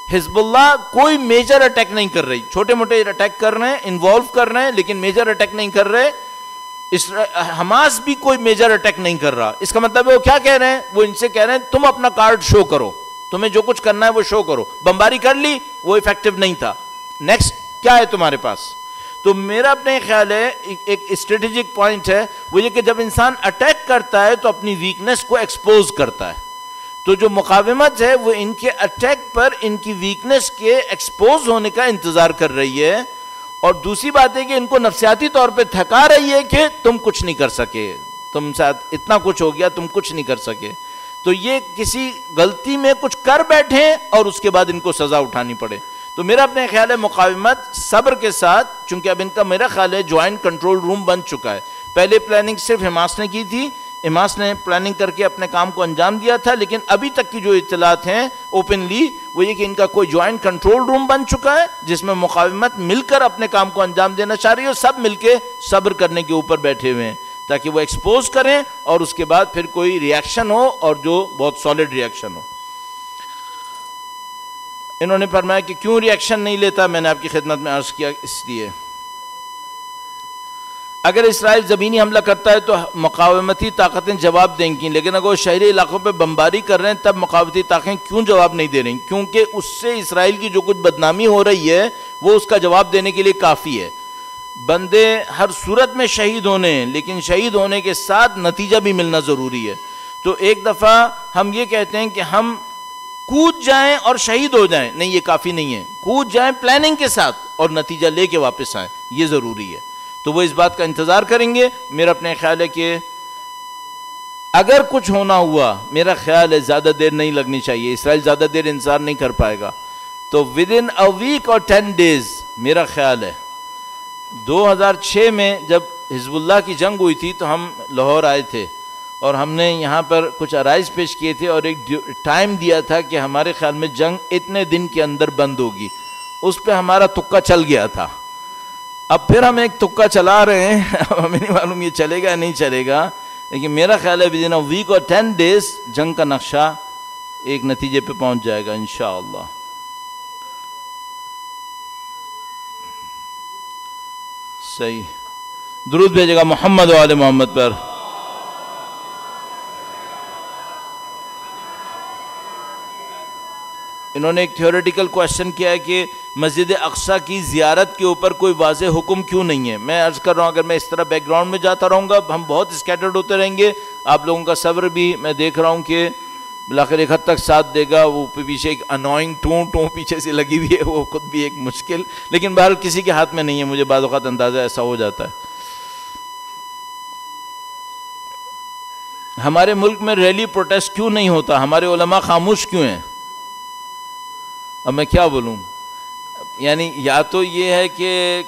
حزب اللہ کوئی میجر اٹیک نہیں کر رہی. چھوٹے موٹے اٹیک کر رہے ہیں، انوالو کر رہے ہیں، لیکن میجر اٹیک نہیں کر رہے. حماس بھی کوئی میجر اٹیک نہیں کر رہا. اس کا مطلب ہے وہ کیا کہہ رہے ہیں؟ وہ ان سے کہہ رہے ہیں تم اپنا کارڈ شو کرو، تمہیں جو کچھ کرنا ہے وہ شو کرو. بمباری کر لی، وہ ایفیکٹو نہیں تھا. نیکسٹ کیا ہے تمہارے پاس؟ تو میرا اپنے خیال ہے ایک اسٹریٹجک پوائنٹ ہے وہ یہ کہ جب انسان اٹیک کرتا ہے تو اپنی ویکنس کو ایکسپوز کرتا ہے. تو جو مقاومت ہے وہ ان کے اٹیک پر ان کی ویکنس کے ایکسپوز ہونے کا انتظار کر رہی ہے. اور دوسری بات ہے کہ ان کو نفسیاتی طور پہ تھکا رہی ہے کہ تم کچھ نہیں کر سکے، تم ساتھ اتنا کچھ ہو گیا، تم کچھ نہیں کر سکے. تو یہ کسی غلطی میں کچھ کر بیٹھیں اور اس کے بعد ان کو سزا اٹھانی پڑے. تو میرا اپنے خیال ہے مقاومت صبر کے ساتھ، چونکہ اب ان کا میرا خیال ہے جوائنٹ کنٹرول روم بن چکا ہے. پہلے پلاننگ صرف حماس نے کی تھی، حماس نے پلاننگ کر کے اپنے کام کو انجام دیا تھا، لیکن ابھی تک کی جو اطلاعات ہیں اوپنلی وہ یہ کہ ان کا کوئی جوائنٹ کنٹرول روم بن چکا ہے جس میں مقاومت مل کر اپنے کام کو انجام دینا چاہ رہی ہے، اور سب مل کے صبر کرنے کے اوپر بیٹھے ہوئے ہیں تاکہ وہ ایکسپوز کریں اور اس کے بعد پھر کوئی ریاکشن ہو اور جو بہت سالڈ ریاکشن ہو. انہوں نے فرمایا کہ کیوں ریاکشن نہیں لیتا؟ میں نے آپ کی خدمت میں عرض کیا اس لیے اگر اسرائیل زمینی حملہ کرتا ہے تو مقاومتی طاقتیں جواب دیں گی، لیکن اگر وہ شہری علاقوں پہ بمباری کر رہے ہیں تب مقاومتی طاقتیں کیوں جواب نہیں دے رہی؟ کیونکہ اس سے اسرائیل کی جو کچھ بدنامی ہو رہی ہے وہ اس کا جواب دینے کے لیے کافی ہے. بندے ہر صورت میں شہید ہونے ہیں، لیکن شہید ہونے کے ساتھ نتیجہ بھی ملنا ضروری ہے. تو ایک دفعہ ہم یہ کہتے ہیں کہ ہم کود جائیں اور شہید ہو جائیں، نہیں، یہ کافی نہیں ہے. کود جائیں پلاننگ کے ساتھ اور نتیجہ لے کے واپس آئیں، یہ ضروری ہے. تو وہ اس بات کا انتظار کریں گے. میرا اپنے خیال ہے کہ اگر کچھ ہونا ہوا، میرا خیال ہے زیادہ دیر نہیں لگنی چاہیے، اسرائیل زیادہ دیر انتظار نہیں کر پائے گا. تو ودن اے ویک اور 10 days میرا خیال ہے. 2006 میں جب حزب اللہ کی جنگ ہوئی تھی تو ہم لاہور آئے تھے اور ہم نے یہاں پر کچھ عرائض پیش کیے تھے اور ایک ٹائم دیا تھا کہ ہمارے خیال میں جنگ اتنے دن کے اندر بند ہوگی. اس پہ ہمارا تکا چل گیا تھا. اب پھر ہم ایک تکا چلا رہے ہیں، ہمیں نہیں معلوم یہ چلے گا نہیں چلے گا. لیکن میرا خیال ہے ود ان اے ویک اور 10 days جنگ کا نقشہ ایک نتیجے پہ پہنچ جائے گا انشاءاللہ. صحیح. درود بھیجے گا محمد و آل محمد پر. انہوں نے ایک تھیوریٹیکل کویشچن کیا ہے کہ مسجد اقصیٰ کی زیارت کے اوپر کوئی واضح حکم کیوں نہیں ہے. میں عرض کر رہا ہوں اگر میں اس طرح بیک گراؤنڈ میں جاتا رہوں گا ہم بہت اسکیٹرڈ ہوتے رہیں گے. آپ لوگوں کا صبر بھی میں دیکھ رہا ہوں کہ بلاخر ایک حد تک ساتھ دے گا. وہ پیچھے ایک انوائنگ ٹوں پیچھے سے لگی ہوئی ہے, وہ خود بھی ایک مشکل, لیکن بہرحال کسی کے ہاتھ میں نہیں ہے. مجھے بعض اوقات اندازہ ایسا ہو جاتا ہے. ہمارے ملک میں ریلی پروٹیسٹ کیوں نہیں ہوتا, ہمارے علماء خاموش کیوں ہیں؟ اب میں کیا بولوں, یعنی یا تو یہ ہے کہ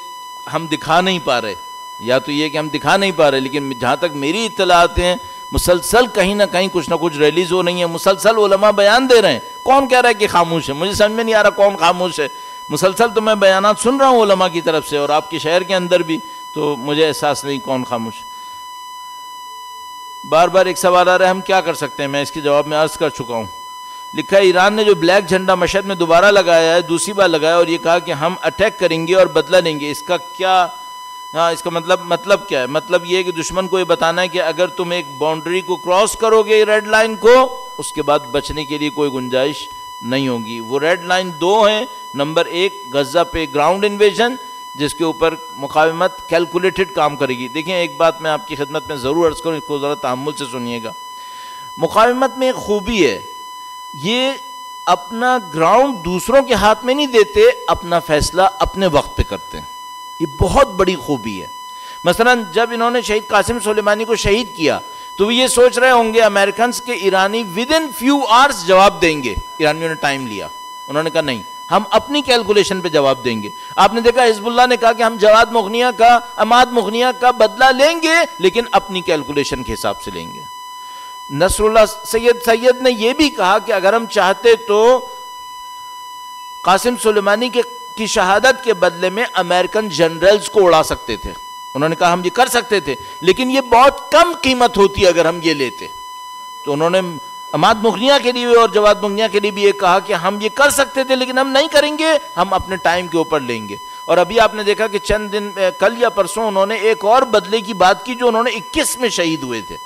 ہم دکھا نہیں پا رہے, لیکن جہاں تک میری اطلاعات ہیں مسلسل کہیں نہ کہیں کچھ نہ کچھ ریلیز ہو رہی ہیں, مسلسل علماء بیان دے رہے ہیں. کون کہہ رہا ہے کہ خاموش ہے؟ مجھے سمجھ میں نہیں آ رہا کون خاموش ہے. مسلسل تو میں بیانات سن رہا ہوں علماء کی طرف سے اور آپ کے شہر کے اندر بھی, تو مجھے احساس نہیں کون خاموش. بار بار ایک سوال آ رہا ہے ہم کیا کر سکتے ہیں, میں اس کے جواب میں عرض کر چکا ہوں. لکھا ہے ایران نے جو بلیک جھنڈا مشہد میں دوبارہ لگایا ہے, دوسری بار لگایا اور یہ کہا کہ ہم اٹیک کریں گے اور بدلہ لیں گے. اس کا کیا اس کا مطلب کیا ہے؟ مطلب یہ کہ دشمن کو یہ بتانا ہے کہ اگر تم ایک باؤنڈری کو کراس کرو گے ریڈ لائن کو, اس کے بعد بچنے کے لیے کوئی گنجائش نہیں ہوگی. وہ ریڈ لائن 2 ہیں. نمبر 1 غزہ پہ گراؤنڈ انویژن جس کے اوپر مقاومت کیلکولیٹڈ کام کرے گی. دیکھیں ایک بات میں آپ کی خدمت میں ضرور عرض کروں, اس کو ذرا تحمل سے سنیے گا. مقاومت میں ایک خوبی ہے, یہ اپنا گراؤنڈ دوسروں کے ہاتھ میں نہیں دیتے, اپنا فیصلہ اپنے وقت پہ کرتے ہیں. یہ بہت بڑی خوبی ہے. مثلا جب انہوں نے شہید قاسم سلیمانی کو شہید کیا تو وہ یہ سوچ رہے ہوں گے امریکنز کے ایرانی ودن فیو آورز جواب دیں گے. ایرانیوں نے ٹائم لیا, انہوں نے کہا نہیں ہم اپنی کیلکولیشن پہ جواب دیں گے. آپ نے دیکھا حزب اللہ نے کہا کہ ہم جواد مغنیہ کا عماد مغنیہ کا بدلہ لیں گے لیکن اپنی کیلکولیشن کے حساب سے لیں گے. نصر اللہ سید نے یہ بھی کہا کہ اگر ہم چاہتے تو قاسم سلیمانی کی شہادت کے بدلے میں امریکن جنرلز کو اڑا سکتے تھے. انہوں نے کہا ہم یہ کر سکتے تھے لیکن یہ بہت کم قیمت ہوتی اگر ہم یہ لیتے. تو انہوں نے عماد مغنیہ کے لیے اور جواد مغنیہ کے لیے بھی یہ کہا کہ ہم یہ کر سکتے تھے لیکن ہم نہیں کریں گے, ہم اپنے ٹائم کے اوپر لیں گے. اور ابھی آپ نے دیکھا کہ چند دن کل یا پرسوں انہوں نے ایک اور بدلے کی بات کی جو انہوں نے 21 میں شہید ہوئے تھے.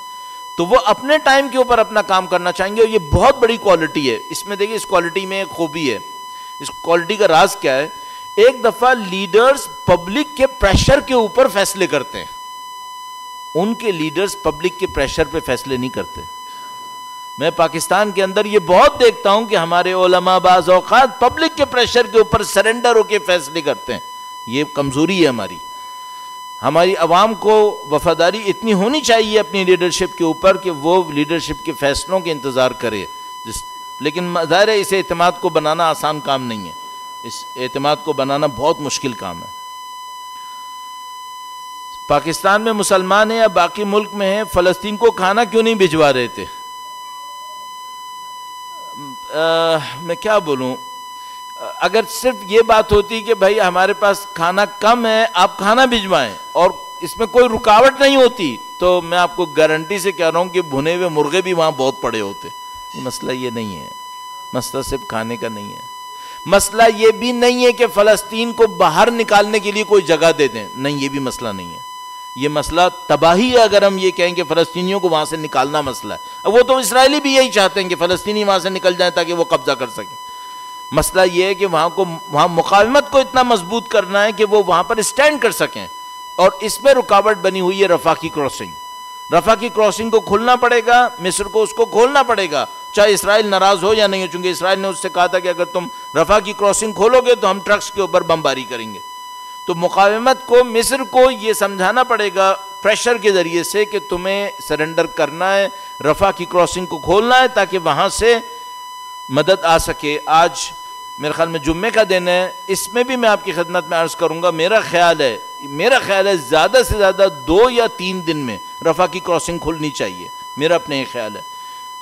تو وہ اپنے ٹائم کے اوپر اپنا کام کرنا چاہیں گے اور یہ بہت بڑی کوالٹی ہے. اس میں دیکھیں اس کوالٹی میں ایک خوبی ہے. اس کوالٹی کا راز کیا ہے؟ ایک دفعہ لیڈرز پبلک کے پریشر کے اوپر فیصلے کرتے ہیں. ان کے لیڈرز پبلک کے پریشر پہ فیصلے نہیں کرتے. میں پاکستان کے اندر یہ بہت دیکھتا ہوں کہ ہمارے علماء بعض اوقات پبلک کے پریشر کے اوپر سرنڈر ہو کے فیصلے کرتے ہیں. یہ کمزوری ہے ہماری. ہماری عوام کو وفاداری اتنی ہونی چاہیے اپنی لیڈرشپ کے اوپر کہ وہ لیڈرشپ کے فیصلوں کے انتظار کرے. لیکن ظاہر ہے اس اعتماد کو بنانا آسان کام نہیں ہے. اس اعتماد کو بنانا بہت مشکل کام ہے. پاکستان میں مسلمان ہیں یا باقی ملک میں ہیں, فلسطین کو کھانا کیوں نہیں بھجوا رہے تھے؟ میں کیا بولوں, اگر صرف یہ بات ہوتی کہ بھائی ہمارے پاس کھانا کم ہے آپ کھانا بھجوائیں اور اس میں کوئی رکاوٹ نہیں ہوتی, تو میں آپ کو گارنٹی سے کہہ رہا ہوں کہ بھنے ہوئے مرغے بھی وہاں بہت پڑے ہوتے. مسئلہ یہ نہیں ہے, مسئلہ صرف کھانے کا نہیں ہے. مسئلہ یہ بھی نہیں ہے کہ فلسطین کو باہر نکالنے کے لیے کوئی جگہ دے دیں, نہیں یہ بھی مسئلہ نہیں ہے. یہ مسئلہ تباہی ہے اگر ہم یہ کہیں کہ فلسطینیوں کو وہاں سے نکالنا مسئلہ ہے. اب وہ تو اسرائیلی بھی یہی چاہتے ہیں کہ فلسطینی وہاں سے نکل جائیں تاکہ وہ قبضہ کر سکیں. مسئلہ یہ ہے کہ وہاں مقاومت کو اتنا مضبوط کرنا ہے کہ وہ وہاں پر اسٹینڈ کر سکیں. اور اس میں رکاوٹ بنی ہوئی ہے رفح کی کراسنگ. رفح کی کراسنگ کو کھولنا پڑے گا, مصر کو اس کو کھولنا پڑے گا, چاہے اسرائیل ناراض ہو یا نہیں ہو. چونکہ اسرائیل نے اس سے کہا تھا کہ اگر تم رفح کی کراسنگ کھولو گے تو ہم ٹرکس کے اوپر بمباری کریں گے. تو مقاومت کو, مصر کو یہ سمجھانا پڑے گا پریشر کے ذریعے سے کہ تمہیں سرنڈر کرنا ہے, رفح کی کراسنگ کو کھولنا ہے تاکہ وہاں سے مدد آ سکے. آج میرے خیال میں جمعے کا دن ہے, اس میں بھی میں آپ کی خدمت میں عرض کروں گا, میرا خیال ہے زیادہ سے زیادہ 2 یا 3 دن میں رفح کی کراسنگ کھلنی چاہیے. میرا اپنے یہ خیال ہے.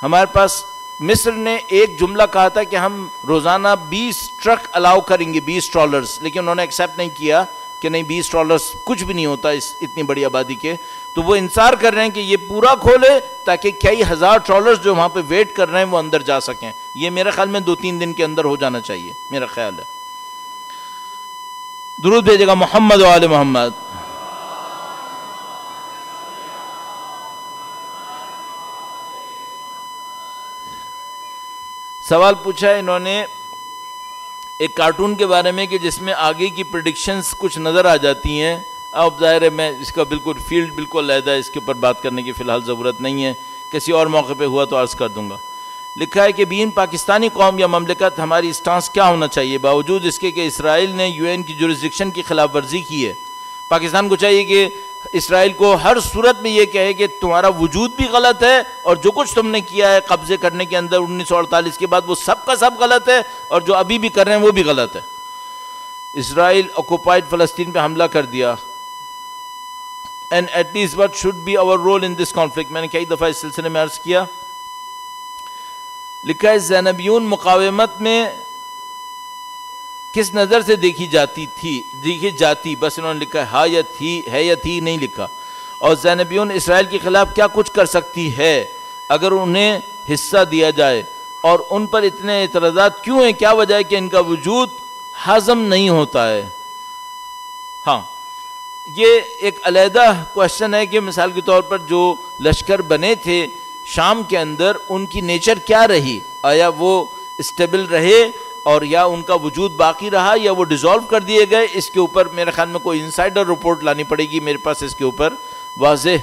ہمارے پاس مصر نے ایک جملہ کہا تھا کہ ہم روزانہ 20 ٹرک الاؤ کریں گے, 20 ٹرالرز, لیکن انہوں نے ایکسیپٹ نہیں کیا. کہ نہیں $20 کچھ بھی نہیں ہوتا اس اتنی بڑی آبادی کے، تو وہ انتظار کر رہے ہیں کہ یہ پورا کھولے تاکہ کئی ہزار ٹرالرز جو وہاں پہ ویٹ کر رہے ہیں وہ اندر جا سکیں. یہ میرے خیال میں 2-3 دن کے اندر ہو جانا چاہیے، میرا خیال ہے. درود بھیجے گا محمد و آل محمد. سوال پوچھا ہے انہوں نے ایک کارٹون کے بارے میں کہ جس میں آگے کی پریڈکشنز کچھ نظر آ جاتی ہیں. اب ظاہر ہے میں اس کا بالکل فیلڈ بالکل علیحدہ ہے، اس کے اوپر بات کرنے کی فی الحال ضرورت نہیں ہے، کسی اور موقع پہ ہوا تو عرض کر دوں گا. لکھا ہے کہ بین پاکستانی قوم یا مملکت ہماری اسٹانس کیا ہونا چاہیے باوجود اس کے کہ اسرائیل نے UN کی جورسڈکشن کی خلاف ورزی کی ہے. پاکستان کو چاہیے کہ اسرائیل کو ہر صورت میں یہ کہے کہ تمہارا وجود بھی غلط ہے اور جو کچھ تم نے کیا ہے قبضے کرنے کے اندر 1948 کے بعد وہ سب کا سب غلط ہے، اور جو ابھی بھی کر رہے ہیں وہ بھی غلط ہے. اسرائیل آکوپائڈ فلسطین پہ حملہ کر دیا. And at least what should be our role in this conflict؟ میں نے کئی دفعہ اس سلسلے میں عرض کیا. لکھا ہے زینبیون مقاومت میں کس نظر سے دیکھی جاتی، بس انہوں نے لکھا ہے یا تھی نہیں لکھا. اور زینبیون اسرائیل کے خلاف کیا کچھ کر سکتی ہے اگر انہیں حصہ دیا جائے، اور ان پر اتنے اعتراضات کیوں ہیں، کیا وجہ ہے کہ ان کا وجود ہضم نہیں ہوتا ہے. ہاں یہ ایک علیحدہ کوشچن ہے کہ مثال کے طور پر جو لشکر بنے تھے شام کے اندر ان کی نیچر کیا رہی، آیا وہ اسٹیبل رہے اور یا ان کا وجود باقی رہا یا وہ ڈیزالو کر دیے گئے. اس کے اوپر میرے خیال میں کوئی انسائڈر رپورٹ لانی پڑے گی، میرے پاس اس کے اوپر واضح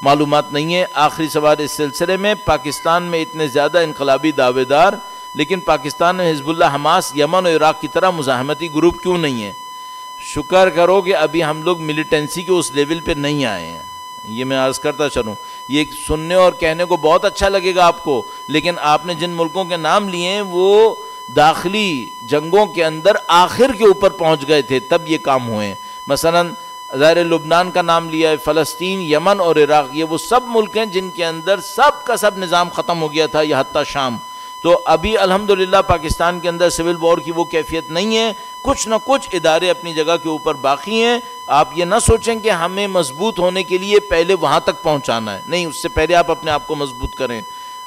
معلومات نہیں ہے. آخری سوال اس سلسلے میں، پاکستان میں اتنے زیادہ انقلابی دعوے دار لیکن پاکستان میں حزب اللہ، حماس، یمن اور عراق کی طرح مزاحمتی گروپ کیوں نہیں ہیں؟ شکر کرو کہ ابھی ہم لوگ ملیٹنسی کے اس لیول پہ نہیں آئے ہیں. یہ میں عرض کرتا چلوں، یہ سننے اور کہنے کو بہت اچھا لگے گا آپ کو، لیکن آپ نے جن ملکوں کے نام لیے ہیں وہ داخلی جنگوں کے اندر آخر کے اوپر پہنچ گئے تھے تب یہ کام ہوئے ہیں. مثلا ظاہر لبنان کا نام لیا ہے، فلسطین، یمن اور عراق، یہ وہ سب ملک ہیں جن کے اندر سب کا سب نظام ختم ہو گیا تھا، یا حتیٰ شام. تو ابھی الحمدللہ پاکستان کے اندر سول وار کی وہ کیفیت نہیں ہے، کچھ نہ کچھ ادارے اپنی جگہ کے اوپر باقی ہیں. آپ یہ نہ سوچیں کہ ہمیں مضبوط ہونے کے لیے پہلے وہاں تک پہنچانا ہے، نہیں، اس سے پہلے آپ اپنے آپ کو مضبوط کریں.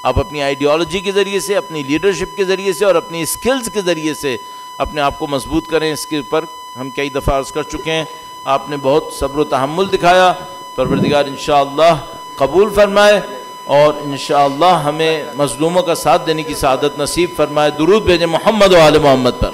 آپ اپنی آئیڈیالوجی کے ذریعے سے، اپنی لیڈرشپ کے ذریعے سے اور اپنی اسکلز کے ذریعے سے اپنے آپ کو مضبوط کریں. اس کے اوپر ہم کئی دفعہ عرض کر چکے ہیں، آپ نے بہت صبر و تحمل دکھایا. پروردگار انشاءاللہ قبول فرمائے اور انشاءاللہ ہمیں مظلوموں کا ساتھ دینے کی سعادت نصیب فرمائے. درود بھیجیں محمد و آل محمد پر.